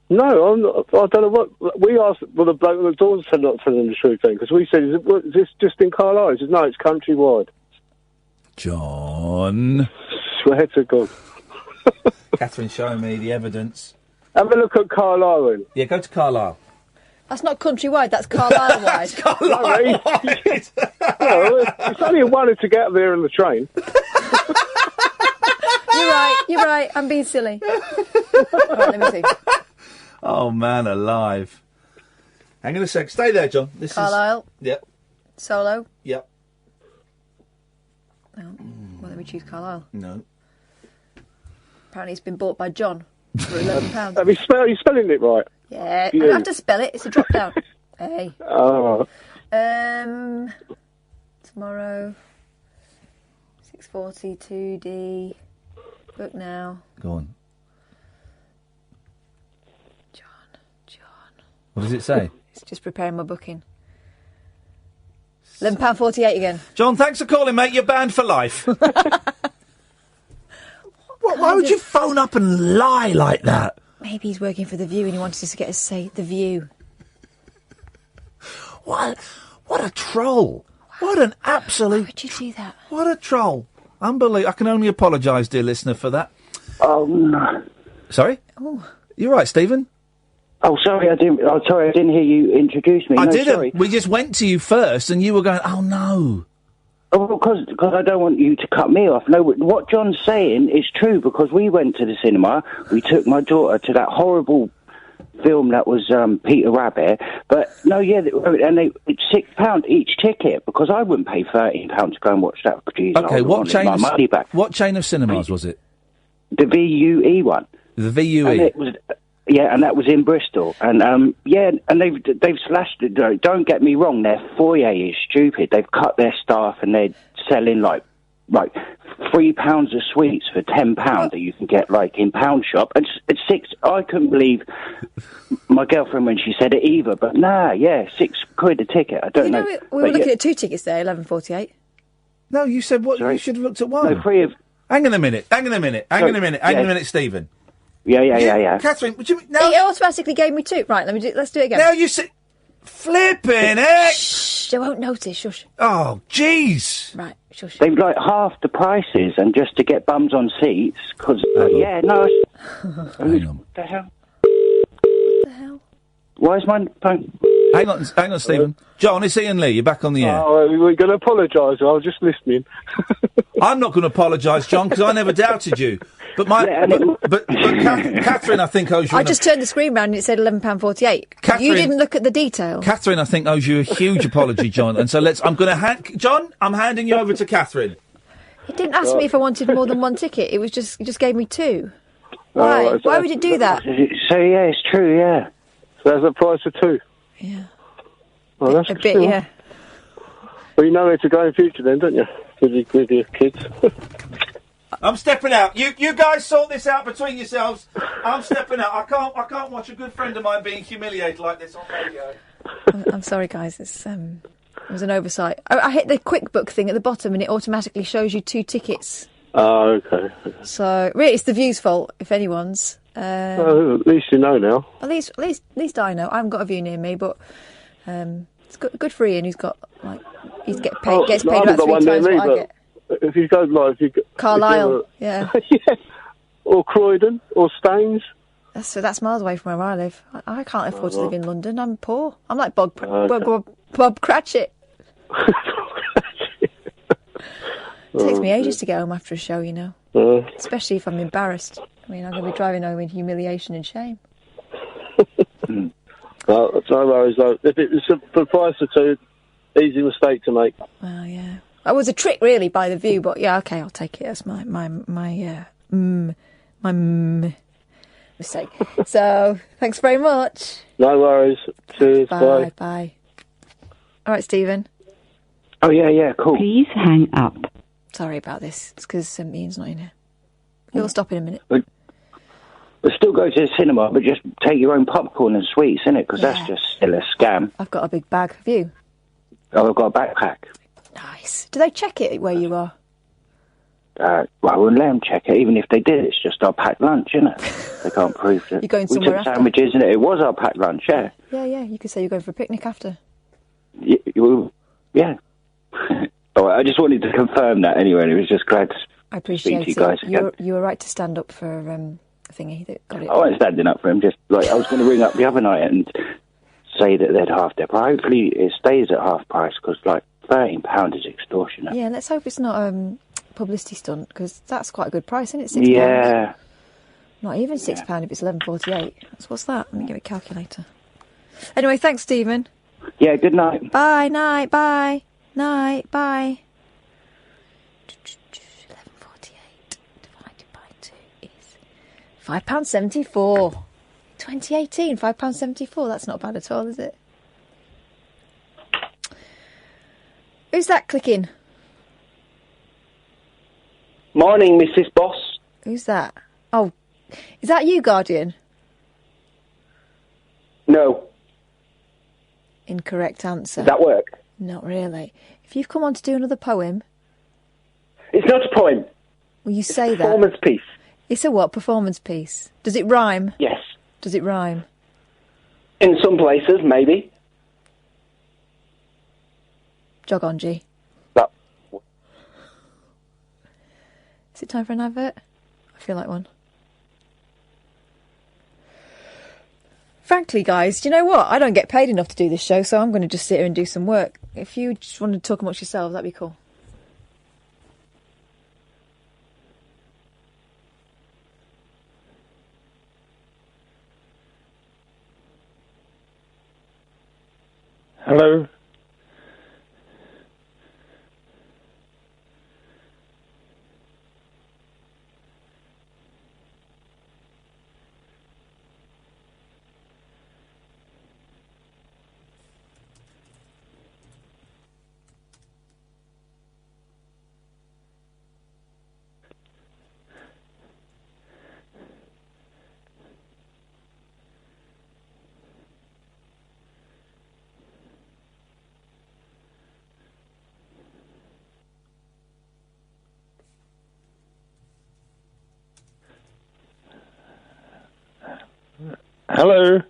No, I'm not. I don't know what we asked. Well, the bloke at the door said not telling the truth thing, because we said, is this just in Carlisle? He said, no, it's countrywide. John. Swear to God. Catherine's showing me the evidence. Have a look at Carlisle then. Yeah, go to Carlisle. That's not countrywide, that's Carlisle-wide. Carlisle-wide. It's only a wonder to get up there on the train. You're right, I'm being silly. Right, let me see. Oh, man alive. Hang on a sec, stay there, John. Carlisle. Yep. Solo. Yep. Oh, well, let me choose Carlisle. No. Apparently it's been bought by John for £11. Are you spelling it right? Yeah, I don't have to spell it, it's a drop down. Hey. Oh. Tomorrow, 6:40, 2D, book now. Go on. John. What does it say? It's just preparing my booking. £11.48 again. John, thanks for calling, mate. You're banned for life. Why would you phone up and lie like that? Maybe he's working for The View and he wanted us to get us to say The View. What a troll. What an absolute... Why would you do that? What a troll. Unbelievable. I can only apologise, dear listener, for that. Oh, no. Sorry? Oh. You're right, Stephen. Oh, sorry, I didn't hear you introduce me. I No, didn't. sorry. We just went to you first and you were going, oh, no. Oh, because I don't want you to cut me off. No, what John's saying is true, because we went to the cinema. We took my daughter to that horrible film that was Peter Rabbit. But, no, yeah, and it's £6 each ticket, because I wouldn't pay £13 to go and watch that. Jeez, Okay, what money back. What chain of cinemas was it? The VUE one. The VUE? And Yeah, and that was in Bristol. And, and they've slashed it. Don't get me wrong, their foyer is stupid. They've cut their staff and they're selling, like £3 of sweets for £10 that you can get, like, in pound shop. And it's I couldn't believe my girlfriend when she said it either. But, £6 a ticket. I don't know. We were looking at 2 tickets there, 11.48. No, you said what? Sorry? You should have looked at one. No, 3 of... Hang on a minute, Stephen. Yeah. Catherine, would you... No. It automatically gave me 2. Right, let's do it again. Now you see... Flipping heck! Shh, they won't notice, shush. Oh, jeez. Right, shush. They've, like, half the prices, and just to get bums on seats, because, Hang on. What the hell? Why is my phone... Hang on, Stephen. John, it's Iain Lee. You're back on the air. Oh, we're going to apologise. I was just listening. I'm not going to apologise, John, because I never doubted you. But Catherine, I think, owes you... I just turned the screen round and it said £11.48. You didn't look at the detail. Catherine, I think, owes you a huge apology, John. And so John, I'm handing you over to Catherine. It didn't ask me if I wanted more than 1 ticket. It just gave me 2. Why? Why would it do that? So, yeah, it's true, yeah. So that's the price of 2? Yeah. Oh, that's a bit, yeah. Well, you know where to go in future then, don't you? With your kids. I'm stepping out. You guys sort this out between yourselves. I'm stepping out. I can't watch a good friend of mine being humiliated like this on radio. I'm sorry, guys. It was an oversight. I hit the quick book thing at the bottom and it automatically shows you 2 tickets. Oh, okay. So, really, it's the view's fault, if anyone's. At least you know now. At least I know. I haven't got a view near me, but it's good for Ian, who's got, like, gets paid about 3 times what I get. If you go live, Carlisle, yeah. Yeah. Or Croydon, or Staines. That's miles away from where I live. I can't afford to live in London. I'm poor. I'm like Bob Cratchit. It takes me ages to get home after a show, you know. Especially if I'm embarrassed. I mean, I'm going to be driving home in humiliation and shame. Well, no worries, though. If it was for the price of 2, easy mistake to make. Well, yeah. That was a trick, really, by the view, but yeah, okay, I'll take it as my mistake. So, thanks very much. No worries. Cheers. Bye. Bye. All right, Stephen. Oh, yeah, cool. Please hang up. Sorry about this. It's because Ian's not in here. He'll stop in a minute. But still go to the cinema, but just take your own popcorn and sweets, innit? Because that's just still a scam. I've got a big bag. Have you? Oh, I've got a backpack. Nice. Do they check it where you are? Well, I wouldn't let them check it. Even if they did, it's just our packed lunch, innit? They can't prove that. You're going somewhere we took after? sandwiches, innit? It was our packed lunch, yeah. Yeah. You could say you're going for a picnic after. Yeah. Oh, I just wanted to confirm that anyway, and it was just glad to I appreciate speak to you guys again. You were right to stand up for thingy that got it. I wasn't standing up for him, just like I was going to ring up the other night and say that they'd half their price. Hopefully it stays at half price, because like £13 is extortionate. Yeah, let's hope it's not a publicity stunt, because that's quite a good price, isn't it? £6. Yeah. Not even £6 if it's 11.48. What's that? Let me get a calculator. Anyway, thanks, Stephen. Yeah, good night. Bye, night, bye. Night, bye. 11.48 divided by 2 is £5.74. 2018, £5.74. That's not bad at all, is it? Who's that clicking? Morning, Mrs. Boss. Who's that? Oh, is that you, Guardian? No. Incorrect answer. Does that work? Not really. If you've come on to do another poem... It's not a poem. Will you say that? Performance piece. It's a what? Performance piece. Does it rhyme? Yes. Does it rhyme? In some places, maybe. Jog on, G. That. Is it time for an advert? I feel like one. Frankly, guys, do you know what? I don't get paid enough to do this show, so I'm going to just sit here and do some work. If you just wanted to talk amongst yourselves, that'd be cool. Hello? Hello.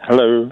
Hello.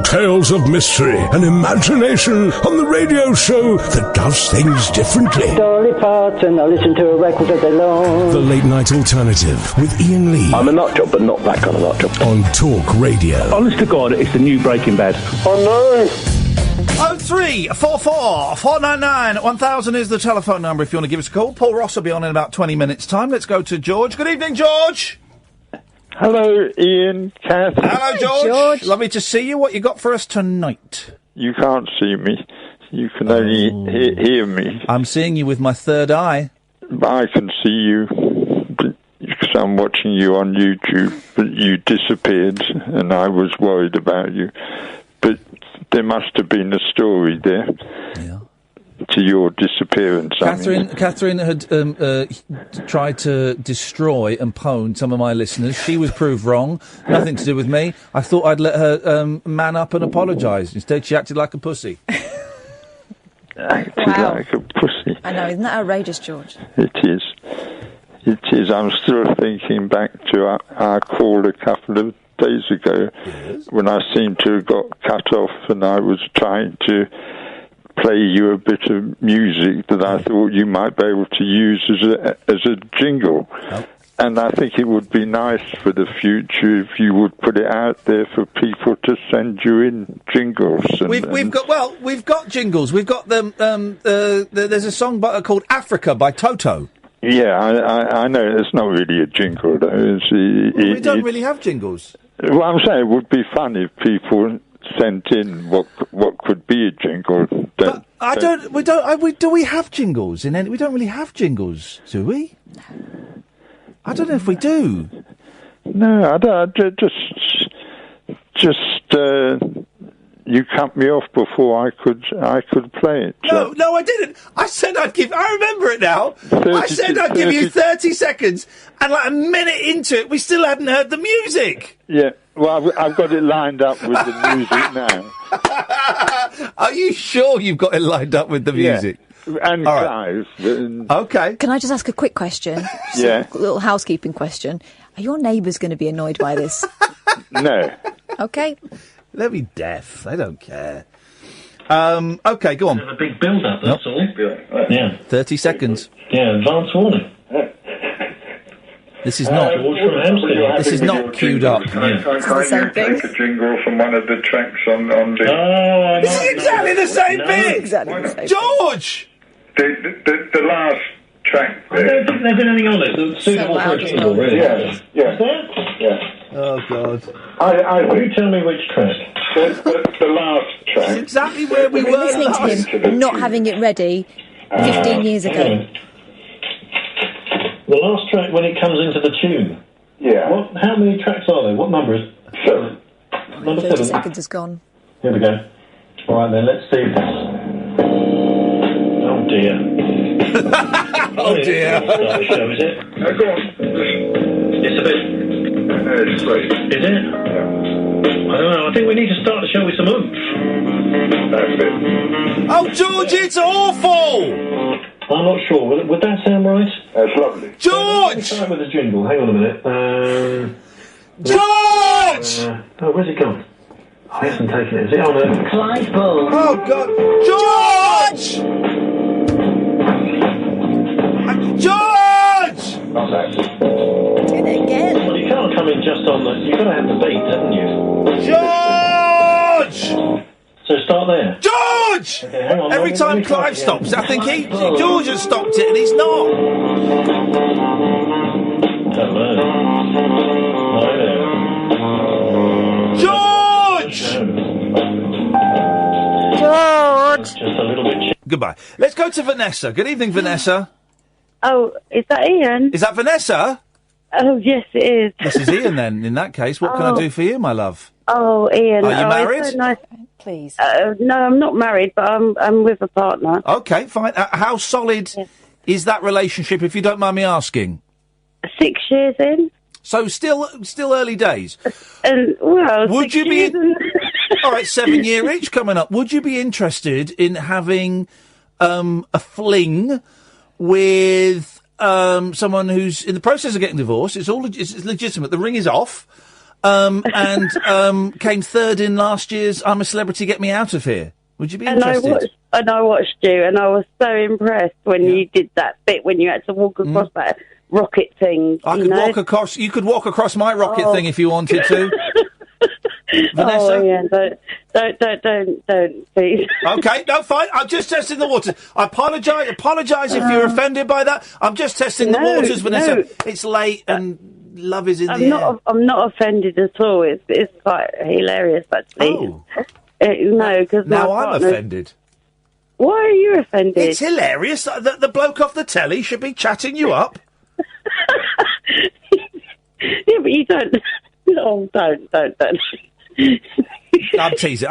Tales of mystery and imagination on the radio show that does things differently. Dolly Parton, I listen to a record all day long. The Late Night Alternative with Iain Lee. I'm a nut job, but not that kind of nut job. On Talk Radio. Honest to God, it's the new Breaking Bad. Oh no! 0344 499 1000 is the telephone number if you want to give us a call. Paul Ross will be on in about 20 minutes' time. Let's go to George. Good evening, George. Hello, Ian, Kath. Hello, George. Lovely to see you. What you got for us tonight? You can't see me. You can only hear me. I'm seeing you with my third eye. I can see you because I'm watching you on YouTube, but you disappeared and I was worried about you. But there must have been a story there. Yeah. to your disappearance. Katherine had tried to destroy and pwn some of my listeners. She was proved wrong. Nothing to do with me. I thought I'd let her man up and apologise. Instead, she acted like a pussy. Acted like a pussy. I know, isn't that outrageous, George? It is. It is. I'm still thinking back to our call a couple of days ago when I seemed to have got cut off and I was trying to play you a bit of music that I thought you might be able to use as a jingle. Oh. And I think it would be nice for the future if you would put it out there for people to send you in jingles. We've got jingles. We've got them. There's a song called Africa by Toto. Yeah, I know. It's not really a jingle, though. We don't really have jingles. Well, I'm saying it would be fun if people sent in what could be a jingle. Do we have jingles? We don't really have jingles, do we? I don't know if we do. No, I don't. You cut me off before I could play it. No, I didn't. I said I'd give. I remember it now. I said I'd give you 30 seconds, and like a minute into it, we still hadn't heard the music. Yeah, well, I've got it lined up with the music now. Are you sure you've got it lined up with the music? Yeah. And Clive. Okay. Can I just ask a quick question? Yeah. A little housekeeping question. Are your neighbours going to be annoyed by this? No. Okay. They'll be deaf. They don't care. Okay, go on. A big build-up, that's all. Yeah. 30 seconds. Yeah, advance warning. This is not. This is not queued up. Can't you take a jingle from one of the tracks on the? Oh, this is exactly the same bit. Exactly the same. George. The last track. I don't think there's anything on it that's suitable for a jingle, really. Yeah. Yeah. Yeah. Oh God. You tell me which track. The last track. It's exactly where we were listening to him not having it ready 15 years ago. The last track when it comes into the tune. Yeah. How many tracks are there? What number is it? 7. Number 30 7. seconds is gone. Here we go. All right then, let's see this. Oh dear. Oh dear. Start the show, is it? No, go on. It's a bit. It's sweet. Is it? Yeah. I don't know. I think we need to start the show with some oomph. That's it. Oh, George, it's awful. I'm not sure. Would that sound right? That's lovely. George! Let me start with the jingle. Hang on a minute. George! Where's it gone? Oh, he hasn't taken it. Is it on there? Clive Bull. Oh, God. George! George! Not that. Do it again. Well, you can't come in just on the... You've got to have the beat, haven't you? George! So start there. George! Okay, hang on. Every time Clive stops, I think George has stopped it and he's not. Don't know. George! George! Just a little bit... Goodbye. Let's go to Vanessa. Good evening, Vanessa. Oh, is that Ian? Is that Vanessa? Oh, yes, it is. This is Ian then, in that case. What can I do for you, my love? Oh, Ian. Are you married? It's so nice. Please. No, I'm not married, but I'm with a partner. Okay, fine. How solid is that relationship, if you don't mind me asking? 6 years in. So still early days. And well, would 6 you be? years All right, 7 year itch coming up. Would you be interested in having a fling with someone who's in the process of getting divorced? It's legitimate. The ring is off. And came third in last year's I'm a Celebrity, Get Me Out of Here. Would you be interested? And I watched you, and I was so impressed when you did that bit when you had to walk across that rocket thing. I could walk across. You could walk across my rocket thing if you wanted to. Vanessa? Oh, yeah, don't, please. Okay, no, fine. I'm just testing the waters. I apologise if you're offended by that. I'm just testing the waters, Vanessa. No. It's late and love is in the air. I'm not offended at all. It's quite hilarious, actually. Oh. No, because now I'm offended. Why are you offended? It's hilarious. The bloke off the telly should be chatting you up. Yeah, but you don't. Oh, don't. I'm teasing.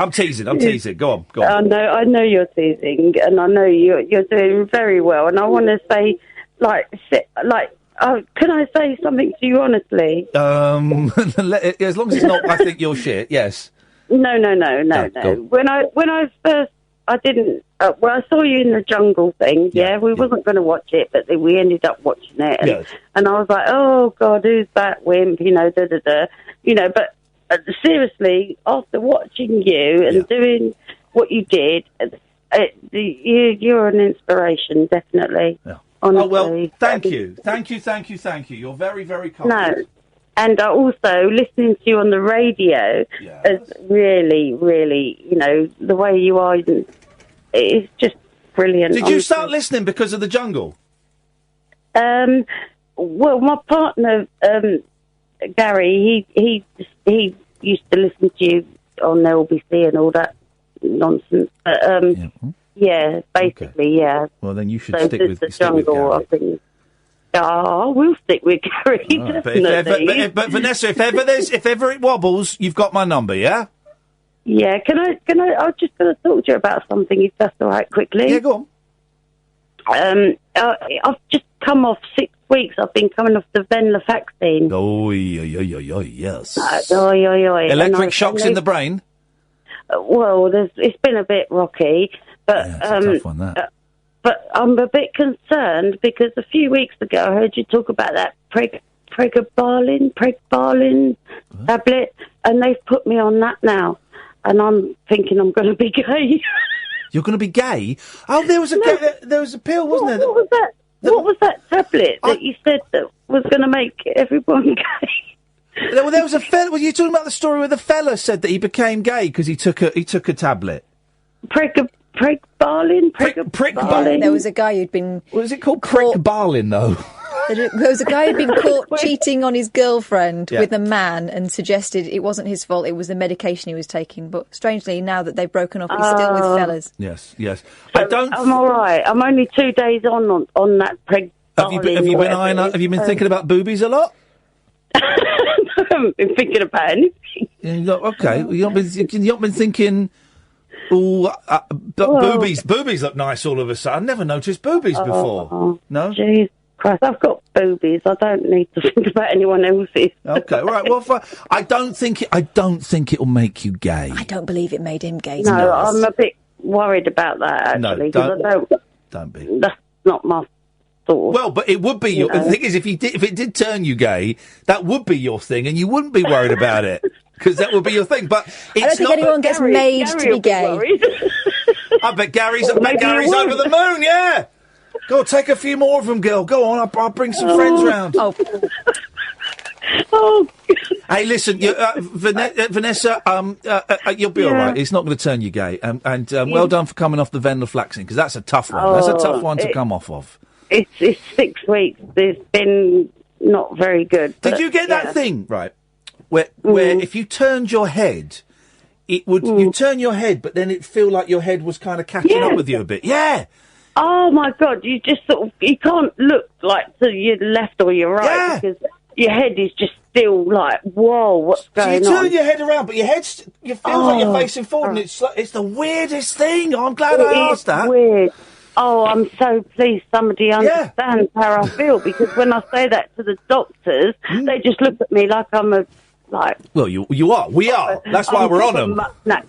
Go on. I know you're teasing, and I know you're doing very well. And I want to say, can I say something to you honestly? As long as it's not, I think you're shit. Yes. No. Go. When I first, I didn't. I saw you in the jungle thing. Yeah, we wasn't going to watch it, but we ended up watching it. And I was like, oh God, who's that wimp? But seriously, after watching you and doing what you did, you're an inspiration, definitely. Yeah. Honestly. Oh, well, thank you. You're very, very kind. No. And also, listening to you on the radio is really, really, the way you are, it's just brilliant. Did you start listening because of the jungle? Well, my partner, Gary, he used to listen to you on LBC and all that nonsense. But, basically, yeah. Well, then you should so stick with jungle. I think. Oh, we'll stick with Gary. Definitely. But Vanessa, if ever it wobbles, you've got my number, yeah? Yeah. Can I? I'm just going to talk to you about something, if that's all right, quickly. Yeah, go on. I've just come off 6 weeks. I've been coming off the venlafaxine. Yes. Electric shocks in the brain? Well, it's been a bit rocky, but it's a tough one, that. But I'm a bit concerned because a few weeks ago I heard you talk about that pregabalin tablet, and they've put me on that now, and I'm thinking I'm going to be gay. You're going to be gay? Oh, there was a pill, wasn't there? What was that? What was that tablet that you said that was going to make everyone gay? Well, there was a fella. Were you talking about the story where the fella said that he became gay because he took a tablet? Pregabalin? There was a guy who'd been... What is it called? Pregabalin, though? There was a guy who'd been caught cheating on his girlfriend with a man and suggested it wasn't his fault, it was the medication he was taking. But strangely, now that they've broken up, he's still with fellas. Yes. I'm all right. I'm only 2 days on that pregabalin. Have you been thinking about boobies a lot? I haven't been thinking about anything. Okay. You've not been thinking... boobies look nice all of a sudden. I've never noticed boobies before. No? Jeez Christ, I've got boobies. I don't need to think about anyone else's. Okay, all right. Well, I don't think it'll make you gay. I don't believe it made him gay. No, I'm a bit worried about that, actually. No, don't be. That's not my thought. Well, but it would be your... The thing is, if it did turn you gay, that would be your thing, and you wouldn't be worried about it. Because that would be your thing, but it's I don't think anyone gets made to be gay. I bet Gary's over the moon, yeah! Go on, take a few more of them, girl. Go on, I'll bring some friends round. Oh. Hey, listen, Vanessa, you'll be all right. It's not going to turn you gay. And well done for coming off the venlafaxine, because that's a tough one. That's a tough one to come off of. It's 6 weeks. It's been not very good. Did you get that thing, right? Where if you turned your head, it would you turn your head, but then it'd feel like your head was kind of catching up with you a bit. Yeah. Oh my God! You just you can't look like to your left or your right because your head is just still like, whoa, what's going on? So you turn your head around, but you feel like you're facing forward, and it's the weirdest thing. I'm glad I asked that. Weird. Oh, I'm so pleased somebody understands how I feel, because when I say that to the doctors, they just look at me like I'm a... Well, you are. We are. That's why we're on them. Nutty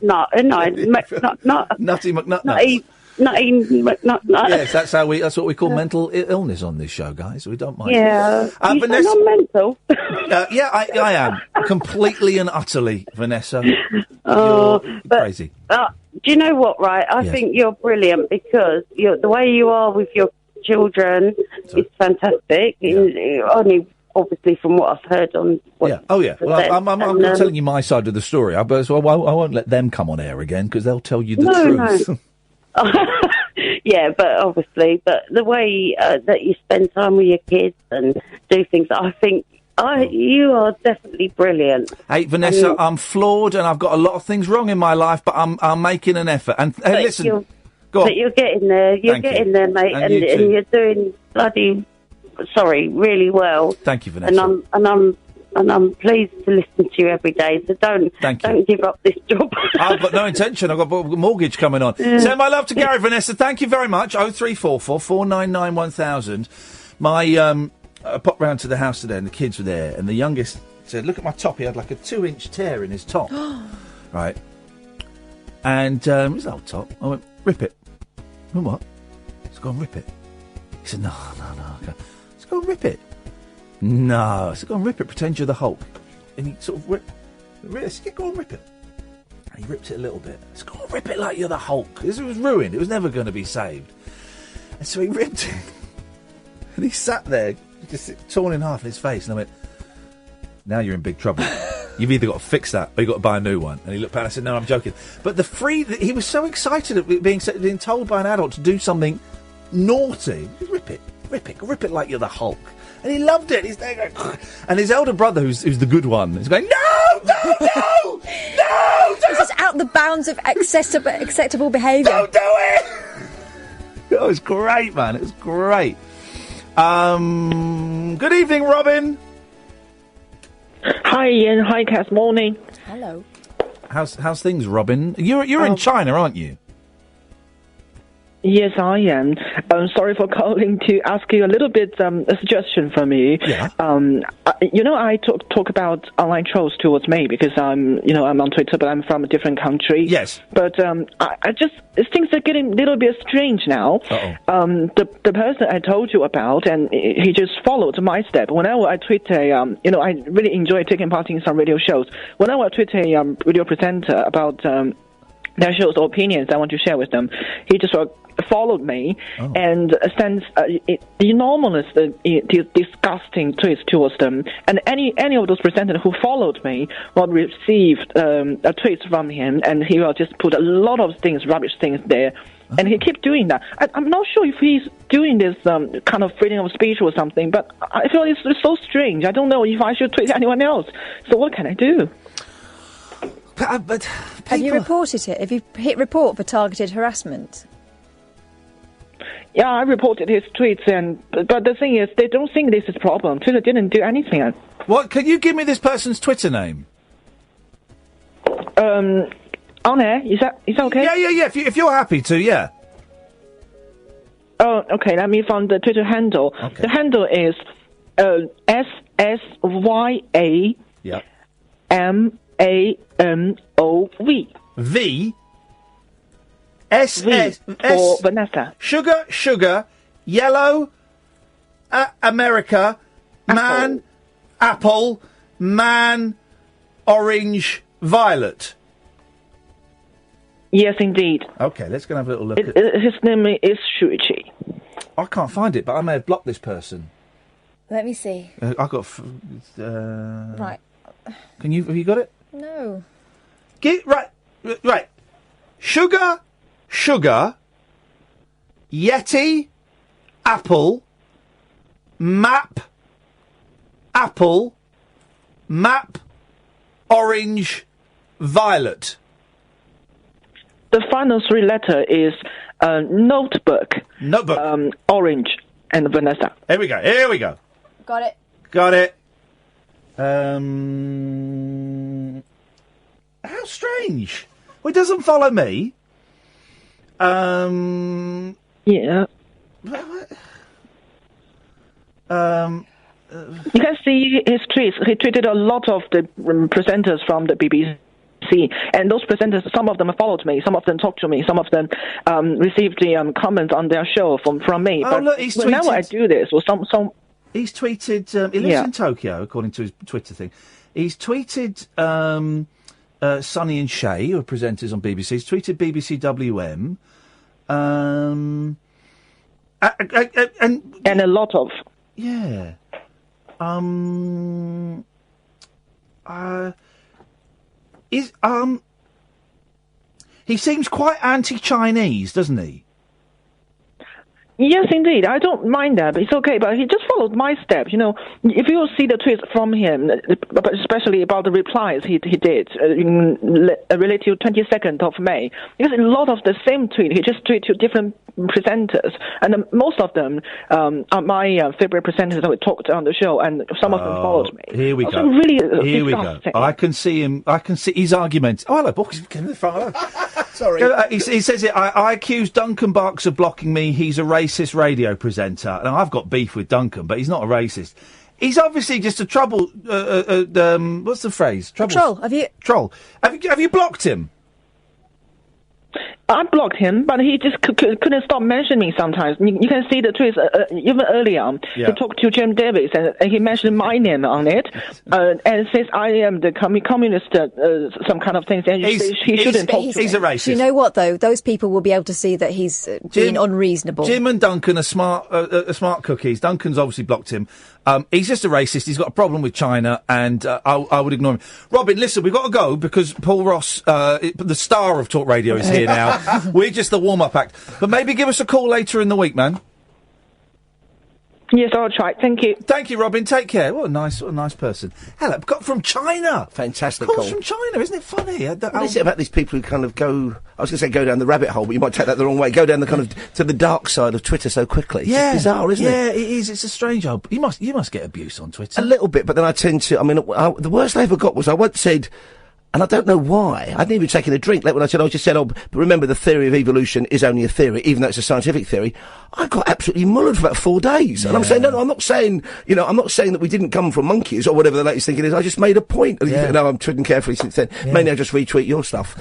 McNutt. Yes, that's what we call mental illness on this show, guys. We don't mind. Yeah. Vanessa, I'm mental. I am completely and utterly, Vanessa. You're crazy. Do you know what? Right, I think you're brilliant because the way you are with your children is fantastic. Only obviously from what I've heard on. Well, I'm telling you my side of the story. I won't let them come on air again because they'll tell you the truth. No. Yeah, but the way that you spend time with your kids and do things, I think you are definitely brilliant. Hey, Vanessa, I'm flawed and I've got a lot of things wrong in my life, but I'm making an effort. And hey, listen, go on. But you're getting there. You're getting there, mate, and you're doing really well. Thank you, Vanessa. And I'm and I'm pleased to listen to you every day. So don't give up this job. I've got no intention. I've got a mortgage coming on. Send my love to Gary, Vanessa. Thank you very much. 0344 499 1000. I popped round to the house today and the kids were there, and the youngest said, "Look at my top." He had like a 2-inch tear in his top. Right. And it was an old top. I went, "Rip it." I went, "What?" He's gone, "Rip it." He said, No. Okay. He's gone, "Rip it." No. I said, "Go on, rip it. Pretend you're the Hulk." And he sort of ripped. I said, "Go on, rip it." And he ripped it a little bit. I said, "Go on, rip it like you're the Hulk." This was ruined. It was never going to be saved. And so he ripped it. And he sat there, just torn in half in his face. And I went, "Now you're in big trouble. You've either got to fix that or you've got to buy a new one." And he looked back and I said, "No, I'm joking." But he was so excited at being told by an adult to do something naughty. Rip it like you're the Hulk. And he loved it. He's there going, and his elder brother, who's the good one, is going, No! This is out the bounds of acceptable behaviour. Don't do it! It was great, man. It was great. Good evening, Robin. Hi, Ian. Hi, Cass. Morning. Hello. How's things, Robin? You're in China, aren't you? Yes, I am. Sorry for calling to ask you a little bit a suggestion from you. Yeah. I talk about online trolls towards me because I'm on Twitter, but I'm from a different country. Yes. But things are getting a little bit strange now. The person I told you about, and he just followed my step. Whenever I tweet I really enjoy taking part in some radio shows. Whenever I tweet a radio presenter about their shows or opinions I want to share with them, he just followed me and sends enormous, disgusting tweets towards them. And any of those presenters who followed me will receive a tweet from him, and he will just put a lot of rubbish things there. And he keeps doing that. I'm not sure if he's doing this kind of freedom of speech or something, but I feel it's so strange. I don't know if I should tweet anyone else. So what can I do? But have you reported it? Have you hit report for targeted harassment? Yeah, I reported his tweets, but the thing is, they don't think this is a problem. Twitter didn't do anything. What? Can you give me this person's Twitter name? On air? Is that okay? Yeah. If you're happy to, yeah. Oh, okay. Let me find the Twitter handle. Okay. The handle is SSYA MANOV. V. S for Vanessa. Sugar, yellow, America, man, apple, man, orange, violet. Yes, indeed. Okay, let's go and have a little look. His name is Shuichi. I can't find it, but I may have blocked this person. Let me see. I got. Right. Have you got it? No. Right. Sugar, Yeti, apple, map, orange, violet. The final three letter is notebook. Orange and Vanessa. Here we go. Got it. How strange. Well, it doesn't follow me. Yeah. You can see his tweets. He tweeted a lot of the presenters from the BBC. And those presenters, some of them followed me, some of them talked to me, some of them received the comments on their show from me. Oh, but look, he's tweeted... whenever I do this, well, He's tweeted... he lives in Tokyo, according to his Twitter thing. He's tweeted Sonny and Shay, who are presenters on BBC. He's tweeted BBC WM. And a lot of... Yeah. He seems quite anti-Chinese, doesn't he? Yes, indeed. I don't mind that, but it's okay. But he just followed my steps. You know, if you see the tweets from him, but especially about the replies he did related to 22nd of May, because a lot of the same tweet, he just tweeted to different presenters, and most of them are my favorite presenters that we talked on the show, and some of them followed me. Here we go. Really here we go. I can see him. I can see his arguments. Oh, hello, boys. Sorry. He says it. I accuse Duncan Barks of blocking me. He's a racist radio presenter. Now, I've got beef with Duncan, but he's not a racist. He's obviously just a trouble. What's the phrase? Troll. Have you? Troll. Have you blocked him? I blocked him, but he just couldn't stop mentioning me sometimes. You can see the tweets even earlier. Yeah. He talked to Jim Davis, and he mentioned my name on it, and says I am the communist, some kind of things, and he shouldn't talk to me. He's a racist. Do you know what, though? Those people will be able to see that he's being unreasonable. Jim and Duncan are smart cookies. Duncan's obviously blocked him. He's just a racist. He's got a problem with China, and I would ignore him. Robin, listen, we've got to go because Paul Ross, the star of Talk Radio, is here now. We're just the warm-up act. But maybe give us a call later in the week, man. Yes, I'll try. Thank you. Thank you, Robin. Take care. What a nice person. Hello, got from China. Fantastic Calls call. from China, isn't it funny? What is it about these people who kind of go... I was going to say go down the rabbit hole, but you might take that the wrong way. Go down the kind of to the dark side of Twitter so quickly. It's just bizarre, isn't it? Yeah, it is. It's a strange old... You must get abuse on Twitter. A little bit, but then I tend to... I mean, the worst I ever got was I once said... And I don't know why. I hadn't even taken a drink. Like when I just said, but remember the theory of evolution is only a theory, even though it's a scientific theory. I got absolutely mullered for about 4 days. Yeah. And I'm saying, no, I'm not saying, I'm not saying that we didn't come from monkeys or whatever the latest thinking is. I just made a point. Yeah. No, I'm treading carefully since then. Yeah. Mainly I just retweet your stuff.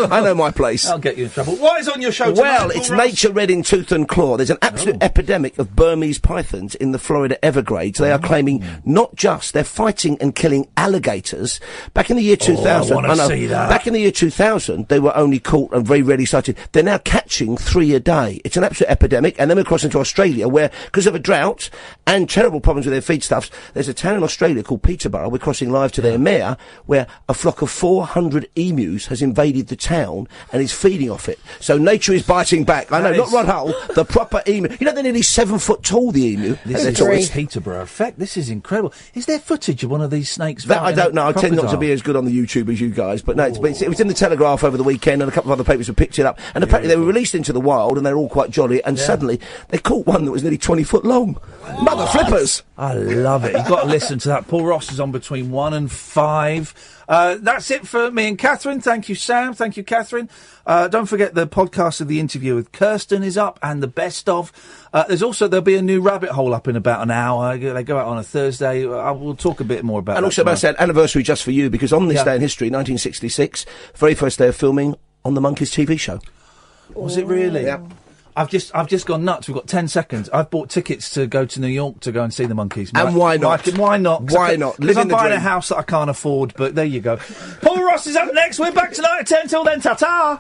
I know my place. I'll get you in trouble. What is on your show tonight? Well, it's nature red in tooth and claw. There's an absolute epidemic of Burmese pythons in the Florida Everglades. They are claiming not just, they're fighting and killing alligators. Back in the year 2000. I want to see that. Back in the year 2000, they were only caught and very rarely sighted. They're now catching 3 a day. It's an absolute epidemic. And then we're crossing to Australia, where, because of a drought and terrible problems with their feedstuffs, there's a town in Australia called Peterborough. We're crossing live to their mayor, where a flock of 400 emus has invaded the town and is feeding off it. So nature is biting back. I know, not Rod Hull, the proper emu. You know, they're nearly 7 foot tall, the emu. This is Peterborough effect. This is incredible. Is there footage of one of these snakes? That I don't know. I tend not to be as good on the YouTube as you guys, but no, it was in the Telegraph over the weekend, and a couple of other papers have picked it up. And apparently they were released into the wild, and they're all quite jolly. And suddenly they caught one that was nearly 20 foot long. Mother flippers! I love it. You've got to listen to that. Paul Ross is on between 1 and 5. That's it for me and Katherine. Thank you, Sam. Thank you, Katherine. Don't forget the podcast of the interview with Kirsten is up, and the best of. There'll be a new rabbit hole up in about an hour. They go out on a Thursday. We'll talk a bit more about that. And also about that anniversary just for you, because on this day in history, 1966, very first day of filming on the Monkeys TV show. Was it really? Yeah. I've just gone nuts. We've got 10 seconds. I've bought tickets to go to New York to go and see the Monkeys. And why not? Why not? Why not? Because I'm buying a house that I can't afford, but there you go. Paul Ross is up next. We're back tonight at 10. Till then, ta-ta!